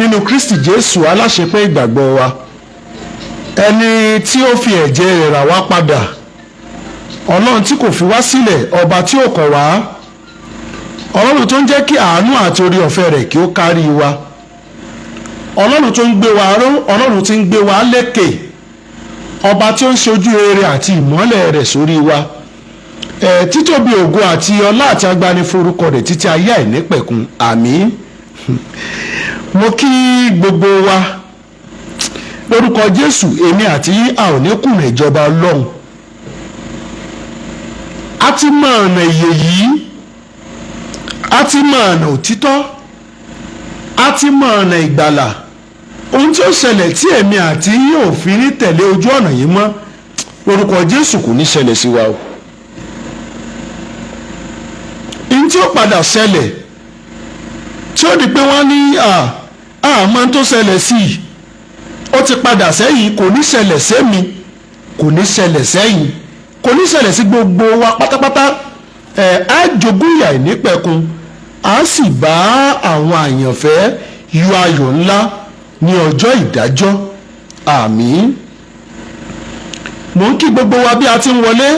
nínú Kristi Jésù aláṣepé ìgbàgbọ́ wa, ẹni tí ó fi ẹ̀jẹ̀ rẹ̀ rà wá padà, Ọlọ́run tí kò fi wá sílẹ̀, ọba tí ò kọ̀ wá, Ọlọ́run tó ń jẹ́ kí àánú àti orí ọ̀fẹ́ rẹ̀ kí ó kárí wa, Ọlọ́run tó ń gbé wa ró, Ọlọ́run tí ń gbé wa lékè, ọba tí ó ń ṣe ojú rere àti ìmọ́lẹ̀ rẹ̀ sórí wa, títóbi ògo àti ọlá àti agbára forúkọ rẹ̀ títí ayé àìnípẹ̀kun. Àmín. Mo kí gbogbo wa lórúkọ Jésù, èmi àti a ò ní kùnà ìjọba Ọlọ́run. A ti mọ ọ̀nà ìyè yìí, a ti mọ ọ̀nà òtítọ́, a ti mọ ọ̀nà ìgbàlà. Ohun tí ó ṣẹlẹ̀ tí èmi àti yóò fi ní tẹ̀lé ojú ọ̀nà yìí mọ́, lórúkọ Jésù kò ní ṣẹlẹ̀ sí wa o. Ohun tí ó padà ṣẹlẹ̀ tí ó di pé wọ́n ní àmọ́ tó ṣẹlẹ̀ sí i, ó ti padà sẹ́yìn, kò ní ṣẹlẹ̀ sẹ́mi, kò ní ṣẹlẹ̀ sẹ́yìn, kò ní ṣẹlẹ̀ sí gbogbo wa pátápátá. Á jogún ìyà ìnípẹ̀kun, á sì bá àwọn àyànfẹ́ yọ ayọ̀ ńlá ní ọjọ́ ìdájọ́. Àmín. Mo ń kí gbogbo wa bí a ti ń wọlé,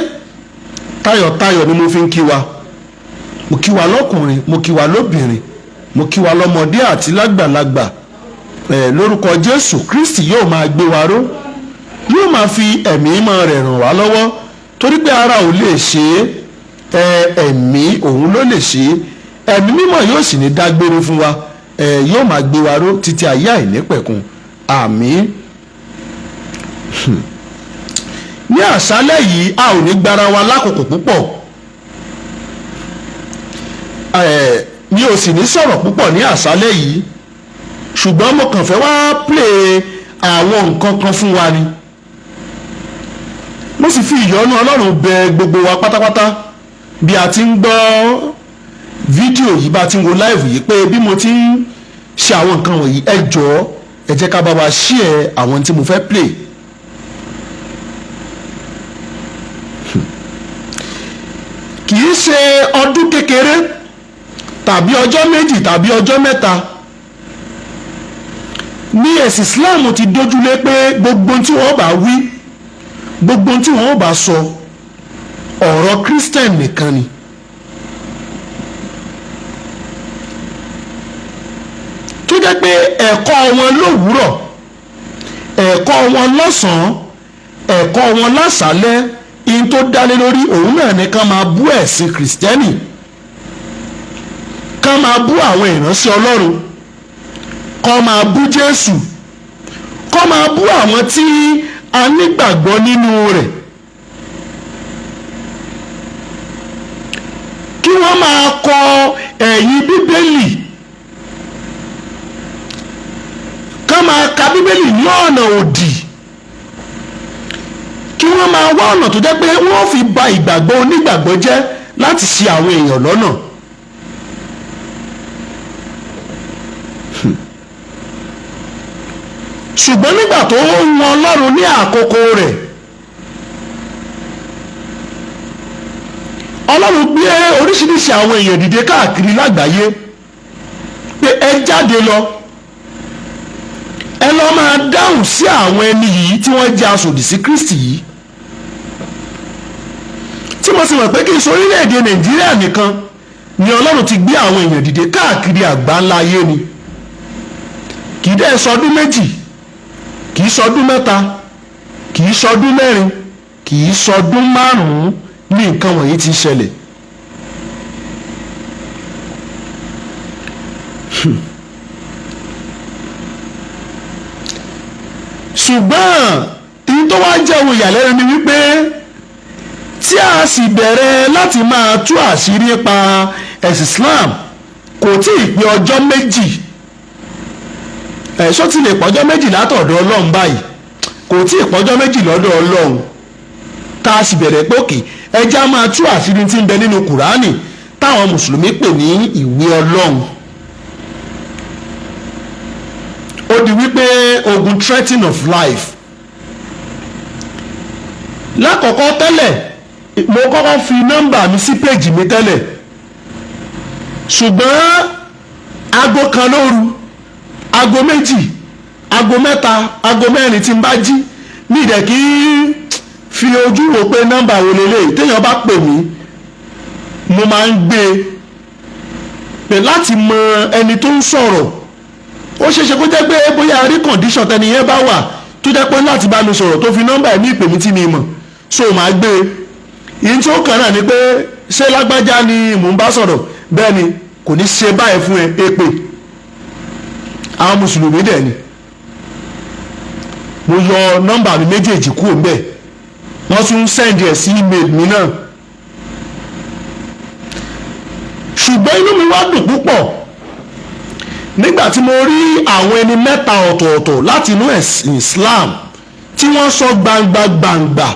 tayọ̀tayọ̀ ni mo fi ń kí wa. Mo kí wa lọ́kùnrin, mo kí wa lóbìnrin, mo kí wa lọ́mọdé àti lágbàlagbà. Lórúkọ Jésù Kristi yóò máa gbé wa ró, yóò máa fi ẹ̀mí mímọ́ rẹ̀ ràn wá lọ́wọ́, torí pé ara ò lè ṣe é, ẹ̀mí òun ló lè ṣe é. Ẹ̀mí mímọ́ yóò sì ní dágbére fún wa, yóò máa gbé wa ró títí ayé àìnípẹ̀kun. Àmín. Ní àṣálẹ́ yìí a ò ní gbára wa lákòókò púpọ̀, mi ò sì ní sọ̀rọ̀ púpọ̀ ní àṣálẹ́ yìí, ṣùgbọ́n mo kàn fẹ́ wá play àwọn nǹkan kan fún wa ni. Mo sì fi ìyọ́nú Ọlọ́run bẹ gbogbo wa pátápátá bí a ti ń gbọ́ fídíò yìí, bá a ti ń wo live yìí, pé bí mo ti ń ṣe àwọn nǹkan wọ̀nyí, ẹ jọ̀ọ́ ẹ jẹ́ ká bá wa share àwọn tí mo fẹ́ play. Kì í ṣe ọdún kékeré tàbí ọjọ́ méjì tàbí ọjọ́ mẹ́ta ní ẹ̀sìn Islam ti dójúlé pé gbogbo tí wọ́n bá wí, gbogbo tí wọ́n bá sọ, ọ̀rọ̀ Christian nìkan ni. Tó jẹ́ pé ẹ̀kọ́ wọn lówùúrọ̀, ẹ̀kọ́ wọn lọ́sàn-án, ẹ̀kọ́ wọn lásàálẹ́, in tó dálé lórí òun náà ni ká máa bú ẹ̀sìn Kristẹni, ká máa bú àwọn ìránṣẹ́ Ọlọ́run, ká máa bú Jésù, ká máa bú àwọn tí a nígbàgbọ́ nínú rẹ̀, kí wọ́n máa kọ ẹ̀yìn Bíbélì, ká máa ka Bíbélì ní ọ̀nà òdì, kí wọ́n máa wá ọ̀nà tó jẹ́ pé wọ́n fi ba ìgbàgbọ́ onígbàgbọ́ jẹ́ láti ṣì àwọn èèyàn lọ́nà. Ṣùgbọ́n nígbà tó ń wọn Ọlọ́run ní àkókò rẹ̀, Ọlọ́run gbé oríṣiríṣi àwọn èèyàn dìde káàkiri lágbàáyé pé ẹ jáde lọ, ẹ lọ máa dáhùn sí àwọn ẹni yìí tí wọ́n jẹ́ aṣòdì sí Kristi yìí. Tí mo sì mọ̀ pé kí n sọ orílẹ̀-èdè Nàìjíríà nìkan ni Ọlọ́run ti gbé àwọn èèyàn dìde káàkiri àgbáńlá ayé ni. Kì í dẹ́ sọdún méjì, kì í sọdún mẹ́ta, kì í sọdún mẹ́rin, kì í sọdún márùn-ún ní nǹkan wọ̀nyí ti ṣẹlẹ̀. Ṣùgbọ́n èyí tó wá jẹ́ ohun ìyàlẹ́nu ni wípé tí a sì bẹ̀rẹ̀ láti máa tú àṣírí pa ẹ̀sìn Islam, kò tí ì pé ọjọ́ méjì, ẹ̀ṣọ́ ti lè pọ́jọ́ méjì látọ̀dọ̀ Ọlọ́run báyìí, kò tí ì pọ́jọ́ méjì lọ́dọ̀ Ọlọ́run, tá a sì bẹ̀rẹ̀ pé òkè ẹja máa tú àṣírí tí ń bẹ nínú Kùránì táwọn mùsùlùmí pè ní ìwé Ọlọ́run. Ó di wípé ogun threatening of life. Lákọ̀ọ́kọ́ tẹ́lẹ̀ mo kọ́kọ́ fi nọ́mbà mi sí péjì mi tẹ́lẹ̀, ṣùgbọ́n aago kan lóru aago 2, aago 3, aago 4 tí n bá jí ní ìdẹ̀ kí fi ojú wò pé nọ́mbà wo lélẹ̀ téèyàn bá pè mí mo máa ń gbé pé láti mọ ẹni tó ń sọ̀rọ̀. Ó ṣeéṣe kó jẹ́ pé bóyá rí condition tẹniyẹn bá wà tó jẹ́ pé láti bá mi sọ̀rọ̀ tó fi nọ́mbà ẹ̀ ní ìpè mi tí mi mọ̀ so màá gbé ìyẹn tí ó kàn náà ni pé ṣé lágbájá ni mò ń bá sọ̀rọ̀ bẹ́ẹ̀ ni kò ní ṣe báyìí fún ẹ èpè àwọn mùsùlùmí dẹ̀ ni mo yọ nọ́mbà mi méjèèjì kúrò ń bẹ̀ wọ́n tún send ẹ̀ sí email mi náà ṣùgbọ́n inú mi wá dùn púpọ̀ nígbà tí mo rí àwọn ẹni mẹ́ta ọ̀tọ̀ọ̀tọ̀ láti inú ẹ̀sìn Islam tí wọ́n sọ gbangba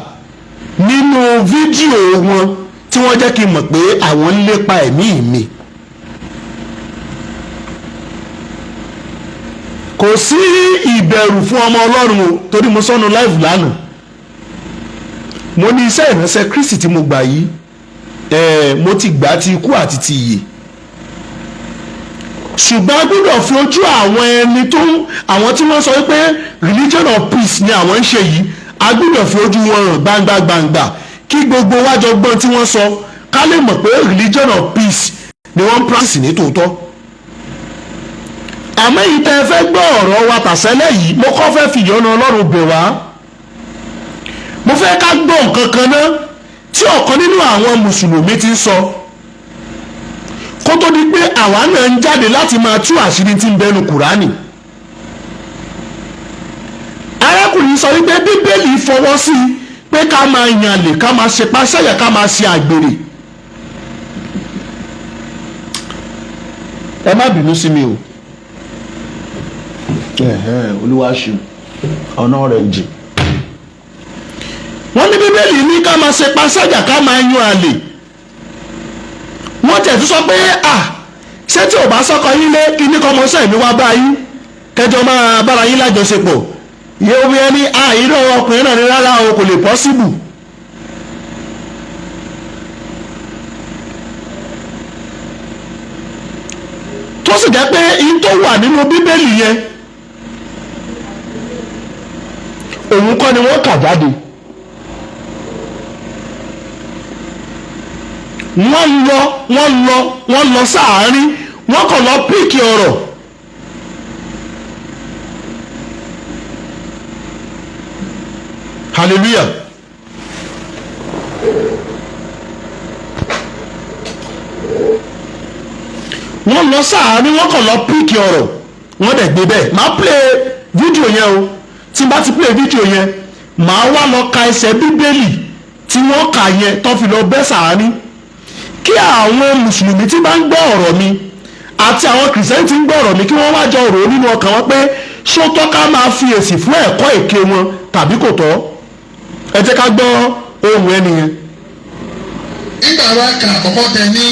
nínú fídíò wọn tí wọ́n jẹ́ kí n mọ̀ pé àwọn ń lépa ẹ̀mí mi. Kò sí ìbẹ̀rù fún ọmọ Ọlọ́run o torí mo sọnù live lánàá mo ní iṣẹ́ ìránṣẹ́ Kristi tí mo gbà yìí mo ti gbà ti ikú àti ti ìyè ṣùgbọ́n a gbọ́dọ̀ fi ojú àwọn ẹni tó àwọn tí wọ́n sọ wípé religion of peace ni àwọn ń ṣe yìí a gbọ́dọ̀ fi ojú wọn hàn gbangba kí gbogbo wa jọ gbọ́n tí wọ́n sọ ká lè mọ̀ pé religion of peace ni wọ́n ń practice ní tòótọ́. Àmọ́ èyí tẹ́ ẹ fẹ́ gbọ́ ọ̀rọ̀ wa tàṣẹ́lẹ̀ yìí mo kọ́ fẹ́ fìyọ́nà Ọlọ́run bẹ̀ wá mo fẹ́ ká gbọ́ nǹkan kan náà tí ọ̀kan nínú àwọn mùsùlùmí ti ń sọ kó tó di pé àwa náà ń jáde láti máa tú àṣírí tí ń bẹnu Kùránì. Arákùnrin sọ wípé Bíbélì fọwọ́ sí pé ká máa yànlè ká máa ṣe pàṣẹyà ká máa ṣe àgbèrè. Ẹ má bínú sí mi o Olúwa ṣeun ọ̀nà rẹ̀ jìn. Wọ́n ní Bíbélì ní ká máa ṣe pàṣẹyà ká máa yan àlè. Wọ́n tẹ̀ tún sọ pé ṣé tí ò bá sọ́kọ yín lé kí ní kọ́mọṣẹ́ mi wá bá yín kẹjọ máa bára yín lájọṣepọ̀ ìyẹn omi ẹni irọ́ ọkùnrin náà ní rárá o kò lè pọ́síbù. Tó sì jẹ́ pé in tó wà nínú Bíbélì yẹn òun kọ́ ni wọ́n kà jáde. wọ́n lọ sáàárín wọ́n kàn lọ píìkì ọ̀rọ̀ hallelujah wọ́n lọ sáàárín wọ́n kàn lọ píìkì ọ̀rọ̀ wọ́n dẹ̀ gbé bẹ́ẹ̀ máa play fídíò yẹn o tí n bá ti play fídíò yẹn máa wá lọ ka ẹsẹ̀ Bíbélì tí wọ́n kà yẹn tó fi lọ bẹ́ sáàárín kí àwọn mùsùlùmí tí bá ń gbọ́ ọ̀rọ̀ mi àti àwọn kìrìsìtẹ́nì tí ń gbọ́ ọ̀rọ̀ mi kí wọ́n wá jọ rò ó nínú ọkàn wọn pé ṣó tọ́ ká máa fi èsì fún ẹ̀kọ́ èké wọn tàbí kò tọ́. Ẹ jẹ́ ká gbọ́ ohùn ẹni yẹn. Nígbà wa kà àkọ́kọ́ tẹ ní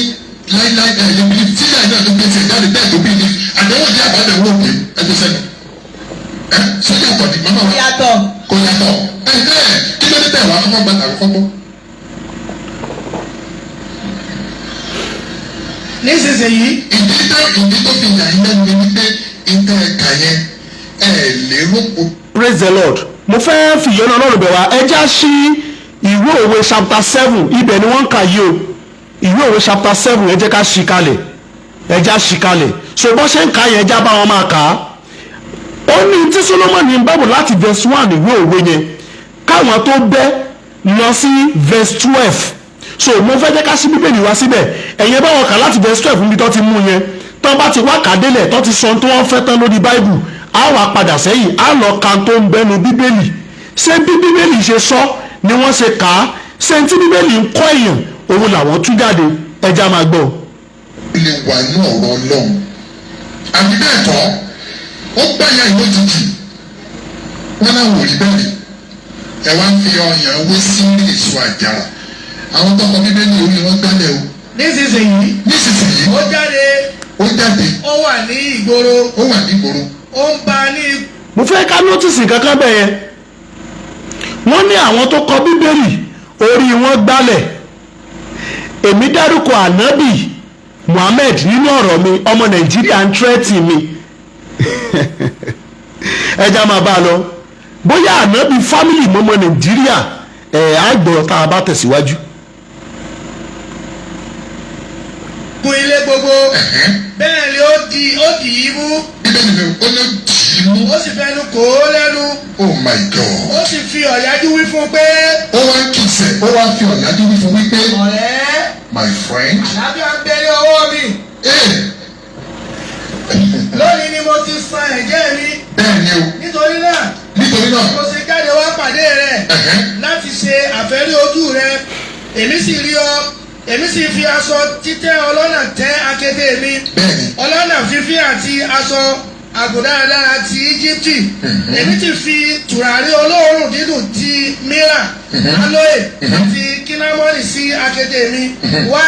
láíláí ẹ̀yìn tí ìyá náà ló gbé ṣe jáde bẹ́ẹ̀ tó bí ní àdéhùn jẹ́ àbádẹ́wò òkè ẹ̀jẹ̀ sẹ́nu. Sọ́jà ọkọ̀ ni màmá wa kò yàtọ̀ kí ló dé bẹ́ẹ̀ wá kọ́kọ́ gbàgbà kọ́kọ́. Nísinsìnyí. Ìdí tó fi yà yín lẹ́nu ni wípé ìtẹ̀ ẹ̀ka yẹn lérò kó. Praise the Lord. Mo fẹ́ fìyọ́nà Ọlọ́run bẹ̀ wá ẹja sí ìwé òwe chapter 7 ibẹ̀ ni wọ́n ń kà yìí o ìwé òwe chapter 7 ẹ jẹ́ ká ṣí kalẹ̀ ẹja ṣí kalẹ̀ so bọ́ ṣe ń ka yẹn ẹja bá wọn máa kà á. Ó ní tí Solomoni ń bábò láti verse 1 ìwé òwe yẹn káwọn tó bẹ́ lọ sí verse 12 so mo fẹ́ jẹ́ ká sí Bíbélì wá síbẹ̀ ẹ̀yin bá wọn kà láti verse 12 níbi tó ti mú yẹn tó bá ti wá kàdélẹ̀ tó ti sọ tó wọ́n fẹ́ tán lórí Bible á wà padà sẹ́yìn á lọ ka tó ń bẹnu Bíbélì ṣé bí Bíbélì ṣe sọ ni wọ́n ṣe kà á ṣé tí Bíbélì ń kọ́ èèyàn òun làwọn tú jáde ẹja máa gbọ́. Ilé wà ní ọ̀rọ̀ Ọlọ́run àbí bẹ́ẹ̀ tọ́ ó gbàyà ìwé jìjì wọn náà wò rí bẹ́ẹ̀ ẹ wá ń fi ọyàn owó sí èso àjàrà àwọn tọkọ Bíbélì orí wọn gbálẹ̀ o. Nísinsìnyí ó jáde ó wà ní ìgboro ó ń bá ní. Mo fẹ́ ká nọ́tìsì kankan bẹ́ẹ̀ yẹn wọ́n ní àwọn tó kọ Bíbélì orí wọn gbálẹ̀ èmi dárúkọ ànábì Muhammed nínú ọ̀rọ̀ mi ọmọ Nàìjíríà ń tírẹ́tì mi ẹja máa bá a lọ bóyá ànábì fámìlì mọ́mọ́ Nàìjíríà àgbọ̀ tá a bá tẹ̀síwájú. kún ilé gbogbo bẹ́ẹ̀ ni ó dì í mú. bíbélì ni ó ló dì í mú. ó sì fẹnu kò ó lẹ́nu. oh my God. ó sì fi ọ̀yájú wí fún pé. ó wá kìsẹ̀ ó wá fi ọ̀yájú wí fún wípé. ọ̀rẹ́. my friend. àlàáfíà ń bẹ ní ọwọ́ mi. lónìí ni mo ti san ẹ̀jẹ̀ mi. bẹ́ẹ̀ ni o. nítorí náà. mo ṣe jáde wá pàdé rẹ. láti ṣe àfẹ́rí ojú rẹ. èmi sì rí ọ. èmi sì fi aṣọ títẹ́ ọlọ́nà tẹ́ akéde mi. ọlọ́nà fífí àti aṣọ àgùdáradára ti Íjíbítì. èmi ti fi tùràrí olóòórùn dídùn ti mírà aloe àti kínnámọ́nì sí akéde mi. wá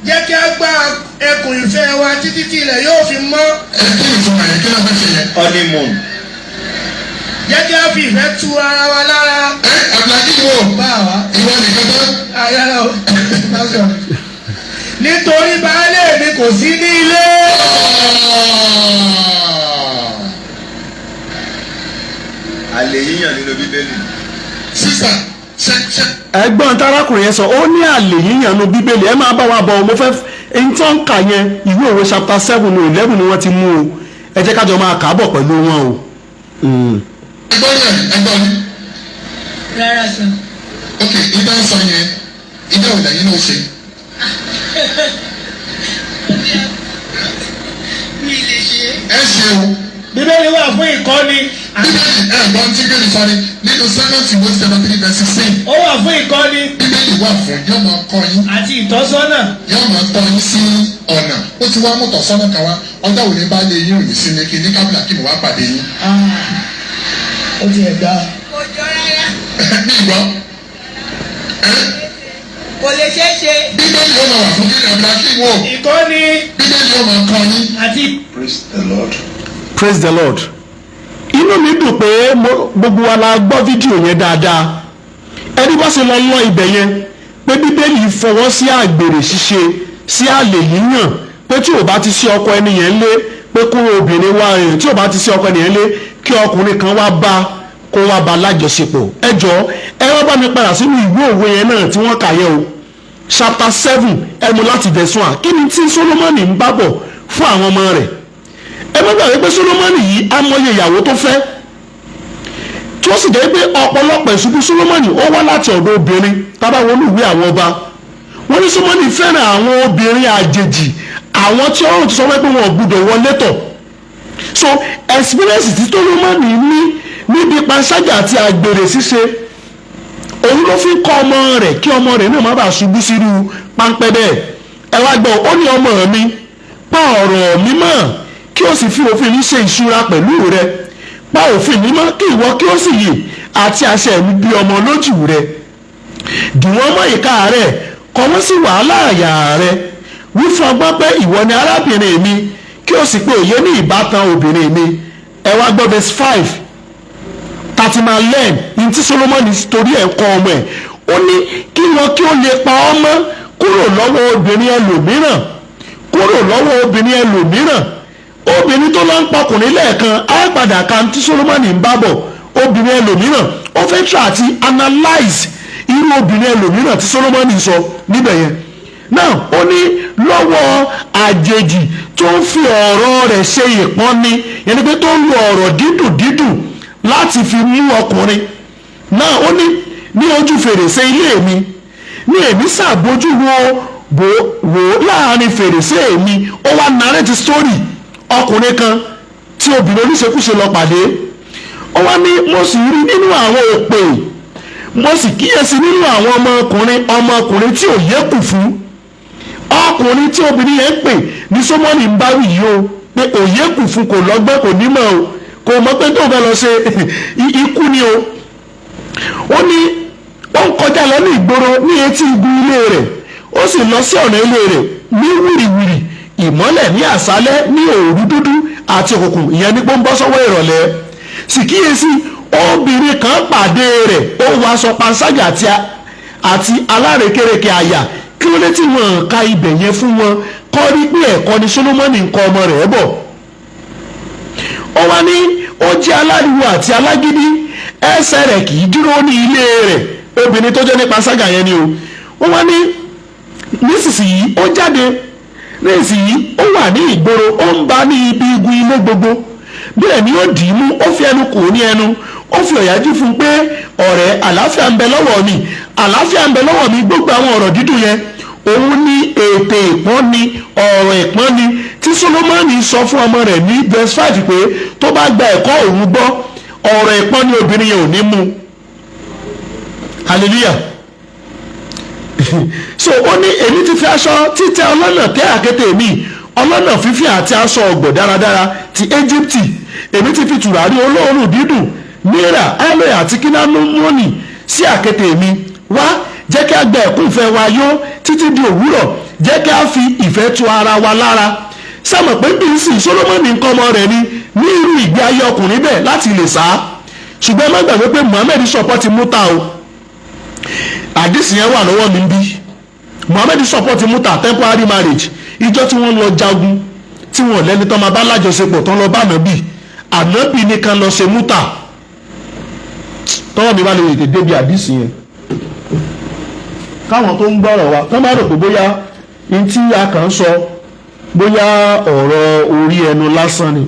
jẹ́ kí a gba ẹkùn ìfẹ́ wa títí tí ilẹ̀ yóò fi mọ́. kí ni ìtumọ̀ yẹn kí ló fẹ́ ṣe yẹn. honeymoon. jẹ́ kí a fi ìfẹ́ tu ara wa lára. Abdulaji wo. bá wa. ìwọ nìkan tó. ayára o. nítorí baálé mi kò sí ní ilé. àlè yíyàn nínú bíbélì. sísà ṣe. ẹ̀gbọ́n tarakùnrin yẹn sọ ó ní àlè yíyàn nínú bíbélì ẹ máa bá wa bọ̀ mo fẹ́ ẹni tó ń kà yẹn ìwé òwe chapter 7 ní 11 ni wọ́n ti mú o ẹ jẹ́ kájọ máa kà á bọ̀ pẹ̀lú wọn o. ẹgbọ́n yẹn ẹgbọ́n ni. rárá sọ. ok ìdá ń sọ yẹn ìdá òdà yín ló ṣe. mi lè ṣe. ẹ ṣe o. bíbélì wà fún ìkọ́ni. bíbélì ẹ̀gbọ́n tí bíbélì sọ ni nínú Second Timothy 3:16. ó wà fún ìkọ́ni. bíbélì wà fún yóò máa kọ́ yín. àti ìtọ́sọ́nà. yóò máa tọ́ yín sí ọ̀nà ó ti wá mú tọ̀sọ́nà kan wá ọjọ́ òní bá lè yín òní sí ni kí ní kábílà kí mo wá pàdé yín. ó ti ẹ̀ dá. kò jọ rárá. mi gbọ́. kò lè ṣeé ṣe. bíbélì yóò máa wà fún kíni ọ̀dà kí wò. ìkọ́ni. bíbélì yóò máa kọ́ yín. àti. Praise the Lord. Praise the Lord. inú mi dùn pé gbogbo wa la gbọ́ fídíò yẹn dáadáa ẹni bá ṣe lọ lọ ibẹ̀ yẹn pé bíbélì fọwọ́ sí àgbèrè ṣíṣe sí àlè yíyàn pé tí ò bá ti sí ọkọ ẹni yẹn lé pé kúrò obìnrin wá tí ò bá ti sí ọkọ ẹni yẹn lé kí ọkùnrin kan wá bá kó wá bá lájọṣepọ̀ ẹ jọ ẹ wá bá mi padà sínú ìwé òwe yẹn náà tí wọ́n kà yẹn o chapter 7 ẹ mú láti verse 1 kí ni tí Solomoni ń bá bọ̀ fún àwọn ọmọ rẹ̀ ẹ má gbàgbé pé Solomoni yìí amọye ìyàwó tó fẹ́ tí ó sì jẹ́ pé ọ̀pọ̀lọpọ̀ ìṣubú Solomoni ó wá láti ọ̀dọ̀ obìnrin tábà wọnú ìwé àwọn ọba wọ́n ní Solomoni fẹ́ràn àwọn obìnrin àjèjì àwọn tí ọ̀run ti sọ pé wọn ò gbúdọ̀ wọlé tọ̀ so experience tí Solomoni ní níbi panṣágà àti àgbèrè ṣíṣe òun ló fi kọ́ ọmọ rẹ̀ kí ọmọ rẹ̀ náà má bàa ṣubú sírú páńpẹ́ bẹ́ẹ̀ ẹ wá gbọ́ ó ní ọmọ mi pa ọ̀rọ̀ mi mọ́ kí o sì fi òfin mi ṣe ìṣúra pẹ̀lú rẹ pa òfin mi mọ́ kí ìwọ kí o sì yè àti àṣẹ mi bí ọmọ lójú rẹ dì wọ́n mọ́ ìka rẹ kọ wọ́n sí wàhálà àyà rẹ wí fún ọgbọ́n pé ìwọ ni arábìnrin mi kí o sì pé òye ní ìbátan obìnrin mi ẹ wá gbọ́ verse 5 tàti máa lẹ́ẹ̀n ní tí Solomoni torí ẹ̀ kọ́ ọmọ ẹ̀ ó ní kí wọn kí ó lè pa ọmọ kúrò lọ́wọ́ obìnrin ẹlòmíràn kúrò lọ́wọ́ obìnrin ẹlòmíràn obìnrin tó lọ ń pọkùnrin lẹ́ẹ̀kan á padà kan tí Solomoni ń bá bọ̀ obìnrin ẹlòmíràn ó fẹ́ try àti analyse irú obìnrin ẹlòmíràn tí Solomoni sọ níbẹ̀ yẹn náà ó ní lọ́wọ́ àjèjì tó ń fi ọ̀rọ̀ rẹ̀ ṣe ìpọ́nni yẹn ni pé tó ń lo ọ̀rọ̀ dídùn láti fi mú ọkùnrin náà ó ní ojú fèrèsé ilé mi ní èmi ṣàbójú wò láàrin fèrèsé mi ó wá narrate story ọkùnrin kan tí obìnrin oníṣekúṣe lọ pàdé ó wá ní mo sì rí nínú àwọn òpè mo sì kíyèsí nínú àwọn ọmọkùnrin tí ò yẹ kù fún ọkùnrin tí obìnrin yẹn pè ní Solomoni ń bá wì yìí o pé òye kù fún kò lọ́gbọ́n kò nímọ̀ o kò mọ̀ pé tó fẹ́ lọ ṣe ikú ni o ó ní ó ń kọjá lọ ní ìgboro ní etí igun ilé rẹ̀ ó sì lọ sí ọ̀nà ilé rẹ̀ ní wìrìwìrì ìmọ́lẹ̀ ní àṣálẹ́ ní òru dúdú àti òkùnkùn ìyẹn ní pọ́nbọ́ sọ́wọ́ ìrọ̀lẹ́ sì kíyèsí obìnrin kan pàdé rẹ̀ ó wọ aṣọ panṣágà àti alárekereke àyà kí ló dé tí wọn ka ibẹ̀ yẹn fún wọn kọ́ rí pé ẹ̀kọ́ ni Solomoni ń kọ́ ọmọ rẹ̀ bọ̀ ó wá ní ó jẹ́ aláriwo àti alágídí, ẹsẹ̀ rẹ̀ kì í dúró ní ilé rẹ̀. Obìnrin tó jẹ́ nípa ságà yẹn ni o. Ó wá ní nísinsìnyí ó jáde, nísinsìnyí ó wà ní ìgboro, ó ń bá ní ibi igun ilé gbogbo. Bẹ́ẹ̀ ni ó dì í mú, ó fi ẹnu kò ní ẹnu, ó fi ọ̀yájú fún un pé ọ̀rẹ́, àlàáfíà ń bẹ lọ́wọ́ mi, àlàáfíà ń bẹ lọ́wọ́ mi. Gbogbo àwọn ọ̀rọ̀ dídùn yẹn òun ní ètè ìpọ́nni, ọ̀rọ̀ ìpọ́nni tí Sólómọ́nì sọ fún ọmọ rẹ̀ ní verse 5 pé tó bá gba ẹ̀kọ́ òun gbọ́, ọ̀rọ̀ ìpọ́nni obìnrin yẹn ò ní mú. Hallelujah. So ó ní èmi ti fi aṣọ títẹ́ ọlọ́nà tẹ́ àkéte mi, ọlọ́nà fífi àti aṣọ ọ̀gbọ̀ dáradára ti Íjíbítì, èmi ti fi tùràrí olóòórùn dídùn, mírà, aloe àti kínánúmọ́nì sí àkéte mi. Wá, jẹ́ kí a gba ẹ̀kún ìfẹ́ wa yó títí di òwúrọ̀, jẹ́ kí a fi ìfẹ́ tu ara wa lára. Sẹ́mọ̀ pé bí sì Sólómọ́nì nǹkan ọmọ rẹ̀ ní irú ìgbé ayé ọkùnrin bẹ́ẹ̀ láti lè sá. Ṣùgbọ́n ẹ má gbàgbé pé Muhammed support múta o. Àdìsí yẹn wà lọ́wọ́ mi bí. Muhammed support múta temporary marriage. Ìjọ tí wọ́n lọ jagun, tí wọ́n lẹ́ni tán máa bá lájọṣepọ̀ tán lọ bá ànábì, ànábì nìkan lọ ṣe múta. Tọ́wọ́ mi bá lè tètè débi àdìsí yẹn. Káwọn tó ń gbọ́rọ̀ wa tán bá rò pé bóyá n tí a kàn ń sọ bóyá ọ̀rọ̀ orí ẹnu lásán ni.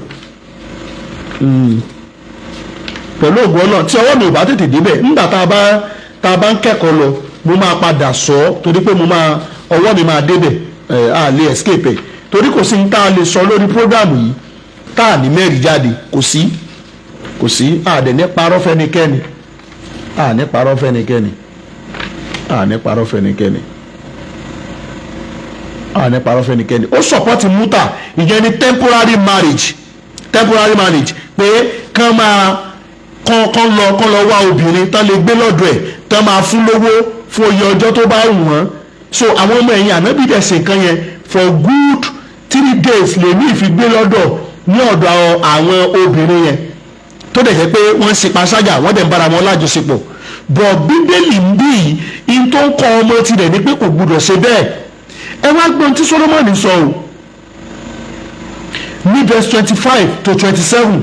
Pẹ̀lú ògùn náà tí ọwọ́ mi ò bá tètè débẹ̀, nígbà tá a bá ń kẹ́kọ̀ọ́ lọ, mo máa padà sọ ọ́ torí pé ọwọ́ mi máa débẹ̀, a lè escape ẹ̀ torí kò sí ní tá a lè sọ lórí prógrámù yìí tá a ní mẹ́rin jáde, kò sí àdẹ̀ ní parọ́ fẹ́nikẹ́ni, ní parọ́ fẹ́nikẹ́ni, ní parọ́ fẹ́nikẹ́ni, ní parọ́ fẹ́nikẹ́ni. Ó support múta, ìyẹn ní temporary marriage pé kán lọ wá obìnrin tán lè gbé lọ́dọ̀ ẹ̀, tán máa fún lówó fún oye ọjọ́ tó bá wù wọ́n. So àwọn ọmọ ẹ̀yìn ànábì dẹ̀ ṣe nǹkan yẹn for good 3 days lè ní ìfigbé lọ́dọ̀ ní ọ̀dọ̀ àwọn obìnrin yẹn tó dẹ̀ jẹ́ pé wọ́n ń ṣe panṣágà, wọ́n dẹ̀ ń bára wọn lájọṣepọ̀. Bọ̀ Bíbélì ń bí yìí in tó ń kọ́ ọmọ tirẹ̀ ní pé kò gbúdọ̀ ṣe bẹ́ẹ̀. Ẹ wá gbọ́n tí Sólómọ́nì sọ o ní verse 25 to 27.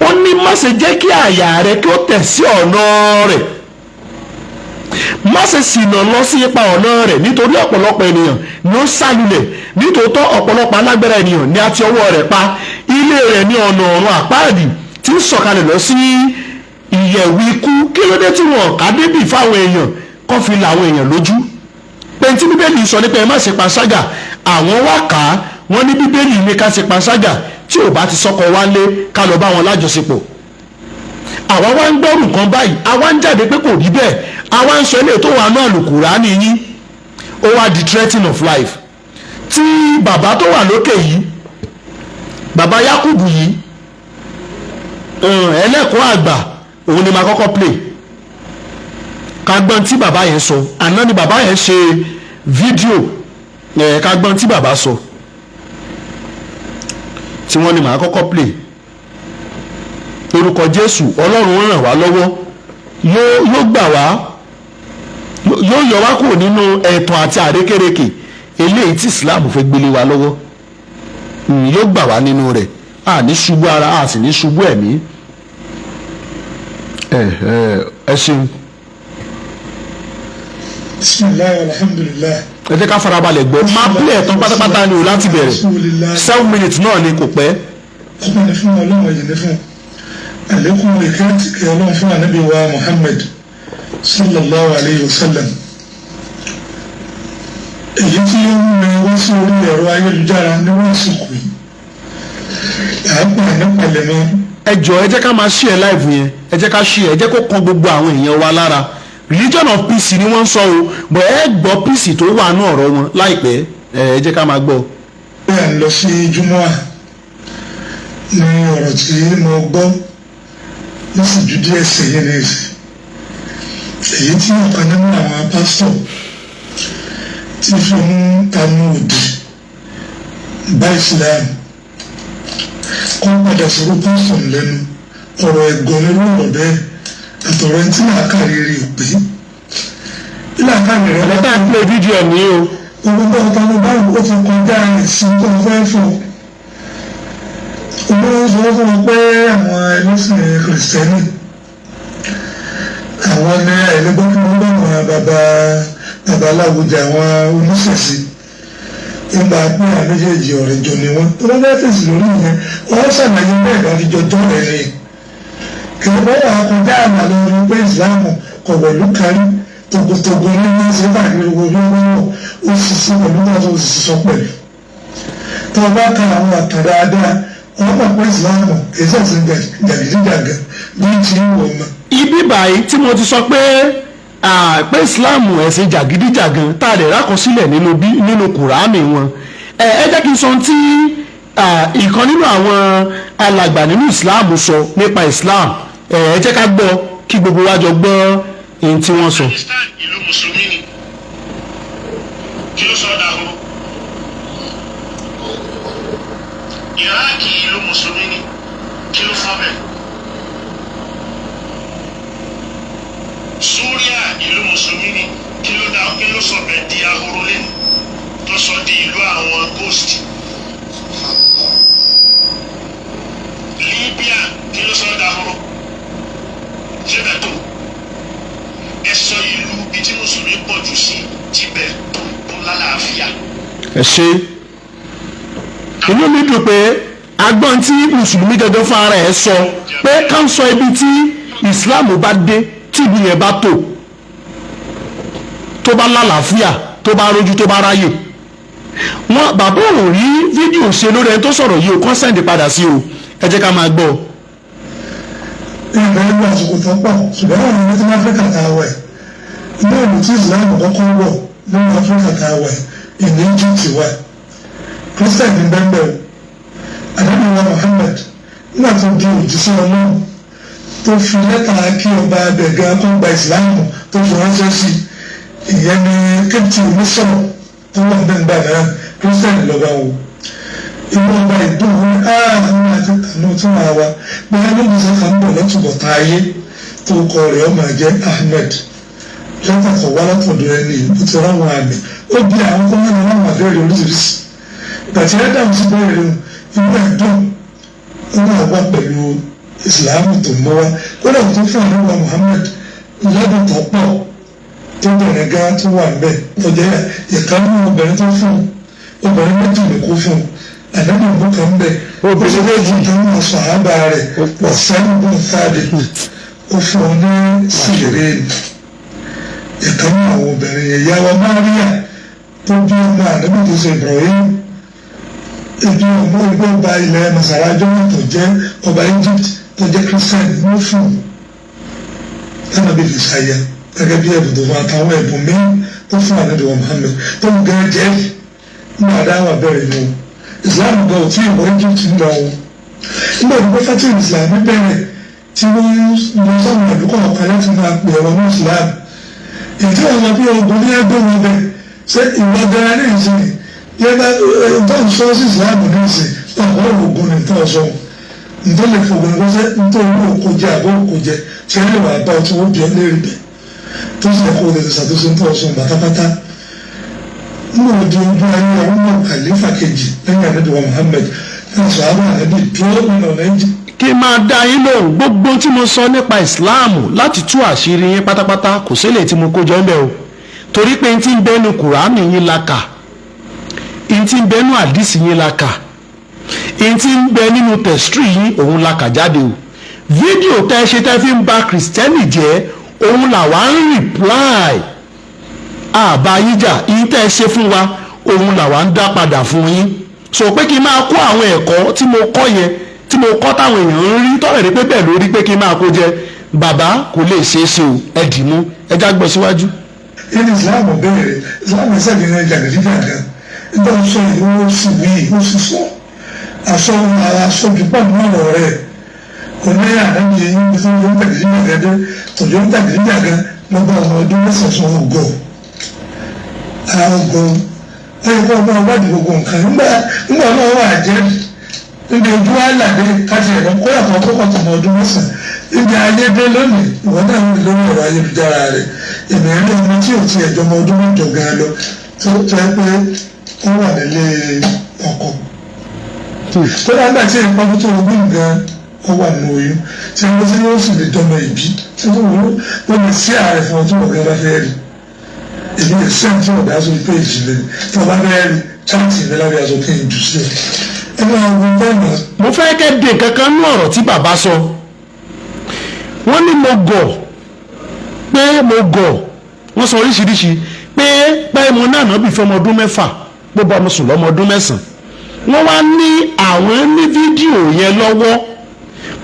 Ó ní má ṣe jẹ́ kí àyà rẹ kí ó tẹ̀ sí ọ̀nà rẹ̀, má ṣe ṣìnà lọ sí ipa ọ̀nà rẹ̀, nítorí ọ̀pọ̀lọpọ̀ ènìyàn ni ó sálulẹ̀, nítòótọ́ ọ̀pọ̀lọpọ̀ alágbára ènìyàn ni a ti ọwọ́ rẹ̀ pa. Ilé rẹ̀ ní ọ̀nà ọ̀run àpáàdì tí ń sọ̀kalẹ̀ lọ sí ìyẹ̀wù ikú. Kí ló dé tí wọn kà débì fáwọn èèyàn kó fi là àwọn èèyàn lójú? Pé tí Bíbélì sọ nípa ẹ má ṣe panṣágà, àwọn wá kà á, wọ́n ní Bíbélì ní ká ṣe panṣágà, tí ò bá ti sọ́kọ wálé ká lọ bá wọn lájọṣepọ̀. Àwa wá ń gbọ́rù kan báyìí, àwa ń jáde pé kò rí bẹ́ẹ̀, àwa ń sọ ilé tó wà náà Al-Kùránì yín, ó wá di threatening of life. Tí bàbá tó wà lókè yìí, bàbá Yakubu yìí, ẹlẹ́kọ̀ọ́ àgbà, òun ni màá kọ́kọ́ play. Ká gbọ́n tí bàbá yẹn sọ, àná ni bàbá yẹn ṣe fídíò, ká gbọ́n tí bàbá sọ, tí wọ́n ní màá kọ́kọ́ play. Orúkọ Jésù, Ọlọ́run ràn wá lọ́wọ́, yóò gbà wá, yóò yọ wá kúrò nínú ẹ̀tàn àti àrékérekè eléyìí tí Islam fẹ́ gbélé wa lọ́wọ́. Yóò gbà wá nínú rẹ̀, a ní ṣubú ara, a sì ní ṣubú ẹ̀mí. Ẹ ṣeun. Bismillah, alhamdulillah. Ẹ jẹ́ ká farabalẹ̀ gbọ́, máa pílẹ̀ ẹ̀tàn pátápátá ni o láti bẹ̀rẹ̀, 7 minutes náà ni kò pẹ́. Ọmọ ní fún Ọlọ́run, ẹ̀yìn ní fún àlékún ìkẹ́ntì kí Ọlọ́run fún ànábì wa Muhammad sallallahu alayhi wa sallam. Èyí tí ó ń rìn wá sí orí ẹ̀rọ ayélujára ní wọ́n sìnkú yìí, àápàá nípa lẹ́nu. Ẹ jọ̀ọ́, ẹ jẹ́ ká máa share live yẹn, ẹ jẹ́ ká share, ẹ jẹ́ kó kan gbogbo àwọn èèyàn wa lára. Religion of peace ni wọ́n ń sọ o, bọ̀ ẹ gbọ́ peace tó wà ní ọ̀rọ̀ wọn láìpẹ́, ẹ jẹ́ ká máa gbọ́. Bí à ń lọ sí Júmọ́à ní ọ̀rọ̀ tí mo gbọ́ lọ́sìjú díẹ̀ sẹ́yìn ní ìsìn, èyí tí ọ̀kan nínú àwọn pásítọ̀ tí fi ń tanú òdì bá ìsìláàmù kó padà sọ̀rọ̀ pásítọ̀ lẹ́nu, ọ̀rọ̀ ẹ̀gọ́ nínú ọ̀rọ̀ bẹ́ẹ̀ àtọ̀rọ̀ ẹni tí làákàrí rí ò pé làákàrí rẹ̀ Ẹ bá ń play fídíò ní o. Òun bá ọ̀tá ló báyìí ó ti kọjá ìsìn tó fẹ́ fún un. ló sọ fún mi pé àwọn ẹlẹ́sìn kìrìsìtẹ́nì àwọn ní àìlẹ́gbọ́n kí wọ́n bá wọn babaláwo jà àwọn oníṣẹ̀ṣe nígbà pé àwọn méjèèjì ọ̀rẹ́ jọ ni wọ́n tó bá fẹ́ fèsì lórí ìyẹn wọ́n ṣàlàyé bẹ́ẹ̀ ìdájọ́ jọ́ rẹ̀ ni kì í bọ́ wà kọjá àmà lórí pé ìsìláàmù kọ̀wé ló kárí tògótògó ní ní ṣe káàkiri gbogbo lọ́wọ́ ó sì sí pẹ̀lú náà tó sì sọ pẹ̀lú tó o bá ka àwọn àtàn dáadáa wọ́n mọ̀ pé ìsìláàmù kì í ṣẹ̀sìn jàgídíjàgan bí ti ń wọ̀ ọ́. ibi báyìí tí mo ti sọ pé islam ẹ̀sìn jàgídíjàgan tá a lè rákọsílẹ̀ nínú kùránì wọn ẹ jẹ́ kí n sọ tí ìkan nínú àwọn alàgbà nínú islam sọ nípa islam ẹ jẹ́ ká gbọ́ kí gbogbo wa jọ gbọ́ èyí tí wọ́n sọ. Pakistan ìlú mùsùlùmí ni kí ló sọ ọ́ dàrú Iraki ìlú mùsùlùmí ni kí ló sọ bẹ́ẹ̀. Súríà ìlú mùsùlùmí ni kí ló sọ bẹ́ẹ̀ di ahoro lẹ́nu tó sọ di ìlú àwọn ghost. Libya kí ló sọ dahoro ṣé bẹ́ẹ̀ tó ẹ sọ ìlú bí tí mùsùlùmí pọ̀ jù sí tibẹ̀ tó lálàáfíà. ẹ ṣe inú mi dùn pé agbọ́n tí mùsùlùmí gẹ́gẹ́ fún ara ẹ̀ sọ pé ká ń sọ ibi tí islam bá dé tí ìlú yẹn bá tó bá lálàáfíà tó bá rójú tó bá ráyè wọn bàbá òun rí fídíò ṣe lórí ẹni tó sọ̀rọ̀ yìí o kọ́nsẹ̀ǹdì padà sí o ẹ jẹ́ ká máa gbọ́. ìgbà ìlú àsìkò tó pọ̀ ṣùgbọ́n àwọn ọmọ tí wọ́n áfíríkà tá a wẹ̀ ilé ìlú tí islam kọ́kọ́ wọ̀ nínú áfíríkà tá a wẹ̀ ìní egypt wẹ̀ christian ní bẹ́ẹ̀ àdébíwá Muhammad nígbà tó di òjíṣẹ́ ọlọ́run tó fi lẹ́tà kí ọba abẹ̀gẹ́ kó gba ìsìláàmù tó fi ránṣẹ́ sí ìyẹn ní kébìtì onísọ̀rọ̀ tó wà ní ìgbà náà christian lọ́ba wo ìwọ ọba ìdúró àwọn àtẹ̀tànú tó wà wá pé alóògbé kan ń bọ̀ lọ́tùbọ̀ tá a yé tó kọ rẹ̀ ọmọ jẹ́ Ahmed lẹ́tà tó wá látọ̀dọ̀ ẹni ó ti ráwọn àmì ó bí àwọn tó wọ́n ní láwọn àbẹ̀rẹ̀ oríṣiríṣi ìgbàtí ẹ dáhùn sí bẹ́ẹ̀ rẹ̀ ìwé ẹ̀dùn ó náà wá pẹ̀lú ìsìláàmù tó mọ́ wá kódà tó fún àlùwà Muhammad lọ́dún tó pọ̀ tó bẹ̀rẹ̀ gan tó wà ń bẹ̀ tó jẹ́ ìkànnì obìnrin tó fún obìnrin méjì ló kó fún àdánù ìbú kan bẹ̀ obìnrin méjì tó ń sọ àbá rẹ̀ ọ̀sán ìbú sáàdì ó fún ọ ní sílẹ̀rẹ́ ìkànnì àwọn obìnrin yẹn yàwó Máríà tó bí ọmọ àdánù tó ṣe Ibrahim ibi ọmọ ìgbọ́ ọba ilẹ̀ masarajọ́ tó jẹ́ ọba Egypt tó jẹ́ Christian ló fún lánàá bí fi ṣàyà gẹ́gẹ́ bí ẹ̀bùn tó fún àtàwọn ẹ̀bùn mìíràn tó fún ànábì wa Muhammad tó ń gẹ́rẹ́ jẹ́ ní àdáwà bẹ̀rẹ̀ ni o Islam gan ò tí ì wọ Egypt ń lọ o nígbà tó bá tí Islam bẹ̀rẹ̀ tí wọ́n lọ sọ́nà àdúgbò ọ̀kan láti máa pè ọ̀rọ̀ ní Islam èyí tí wọ́n sọ pé ogun ní ẹgbẹ́ wọn bẹ̀ ṣé ìwọ gan ní ìsìn yẹ́nà tó ń sọ sí ìsìláàmù ní ìsìn ọ̀pọ̀ ògùn ní tó sọ nítorí lè fògùn ní kọ́sẹ́ nítorí òkò jẹ àbọ̀ òkò jẹ tí wọ́n lè wà bá ọtí wọ́n bí ọ lérí bẹ̀ tó sì lẹ́kọ̀ọ́ lè ṣàtúnṣe ní tó sọ pátápátá nínú òdi ojú ayé àwọn ọmọ kàlífà kejì lẹ́yìn àdéhùn Muhammad náà sọ àwọn àdébí dúró nínú ọ̀nẹ́jì. kí n máa dá yín lóhùn gbogbo tí mo sọ nípa ìsìláàmù láti tú àṣírí yín pátápátá kò sílẹ̀ tí mo kó jọ ń bẹ̀ o torí pé n ti ń bẹ́nu Kùránì yín la kà n ti ń bẹ́nu àdìsí yín la kà n ti ń bẹ nínú tẹ̀sítírì yín òun la kà jáde o fídíò tẹ́ ṣe tẹ́ fi ń ba kìrìsìtẹ́nì jẹ́ òun làwa ń rìpláì àbá yín jà yín tẹ́ ṣe fún wa òun làwa ń dá padà fún yín sọ pé kí n máa kó àwọn ẹ̀kọ́ tí mo kọ́ yẹn tí mo kọ́ táwọn èèyàn ń rí tọ́lẹ̀ rí pé bẹ́ẹ̀ lórí pé kí n máa kó jẹ bàbá kò lè ṣeé ṣe o ẹ dì mú ẹ já gbọ́ síwájú. ilé Islam bẹ̀rẹ̀ Islam ẹ̀sẹ̀ kìíní ẹja gàdígàdá nígbà tó sọ ìlú ó sì wí ó sì sọ aṣojú pọ̀ nínú ọ̀rọ̀ rẹ̀ kò ní àdáni yẹn ní fún yóò tàgídí àgàdé tòjú ń tàgídí àgà lọ́gbà ọmọ ọdún mẹ́sàn-án ọgọ́ ọgọ́ ẹ̀kọ́ ọmọ ọwádìí gbogbo nǹkan nígbà náà wà jẹ́ níbi ojú àlàdé kájí ẹ̀rọ kó yàtọ̀ tó kọ̀ tọmọ ọdún mẹ́sàn-án níbi ayé dé lónìí ìwọ́n náà ń lórí ọ̀rọ̀ ayélujára rẹ̀ èmi rí ọmọ tí ò ti ẹ̀jọ̀ ọmọ ọdún mẹ́jọ gan lọ tó jẹ́ pé ó wà nílé ọkọ tó dáadáa tí ìpamọ́ tó ogún gan ọ wà nù oyún tí wọ́n ti ní ó sì lè dọ́mọ ìbí tí wọ́n lè sí ààrẹ fún ọtún ọ̀gá bá fẹ́ rí èmi lè sẹ́ni tí ọ̀gá sórí péjì lẹ́nu tí wọ́n bá fẹ́ rí cháàtì mi lábẹ́ aṣọ kí n jù sí ẹ máa wo bẹ́ẹ̀. mo fẹ́ kẹ́ dé kankan nú ọ̀rọ̀ tí bàbá sọ wọ́n ní mo gọ̀ wọ́n sọ oríṣiríṣi pé mo náà náà bí fẹ́ ọmọ ọdún mẹ́fà gbogbo ọmọ sùn lọ́mọ ọdún mẹ́sàn-án wọ́n wá ní àwọn ní fídíò yẹn lọ́wọ́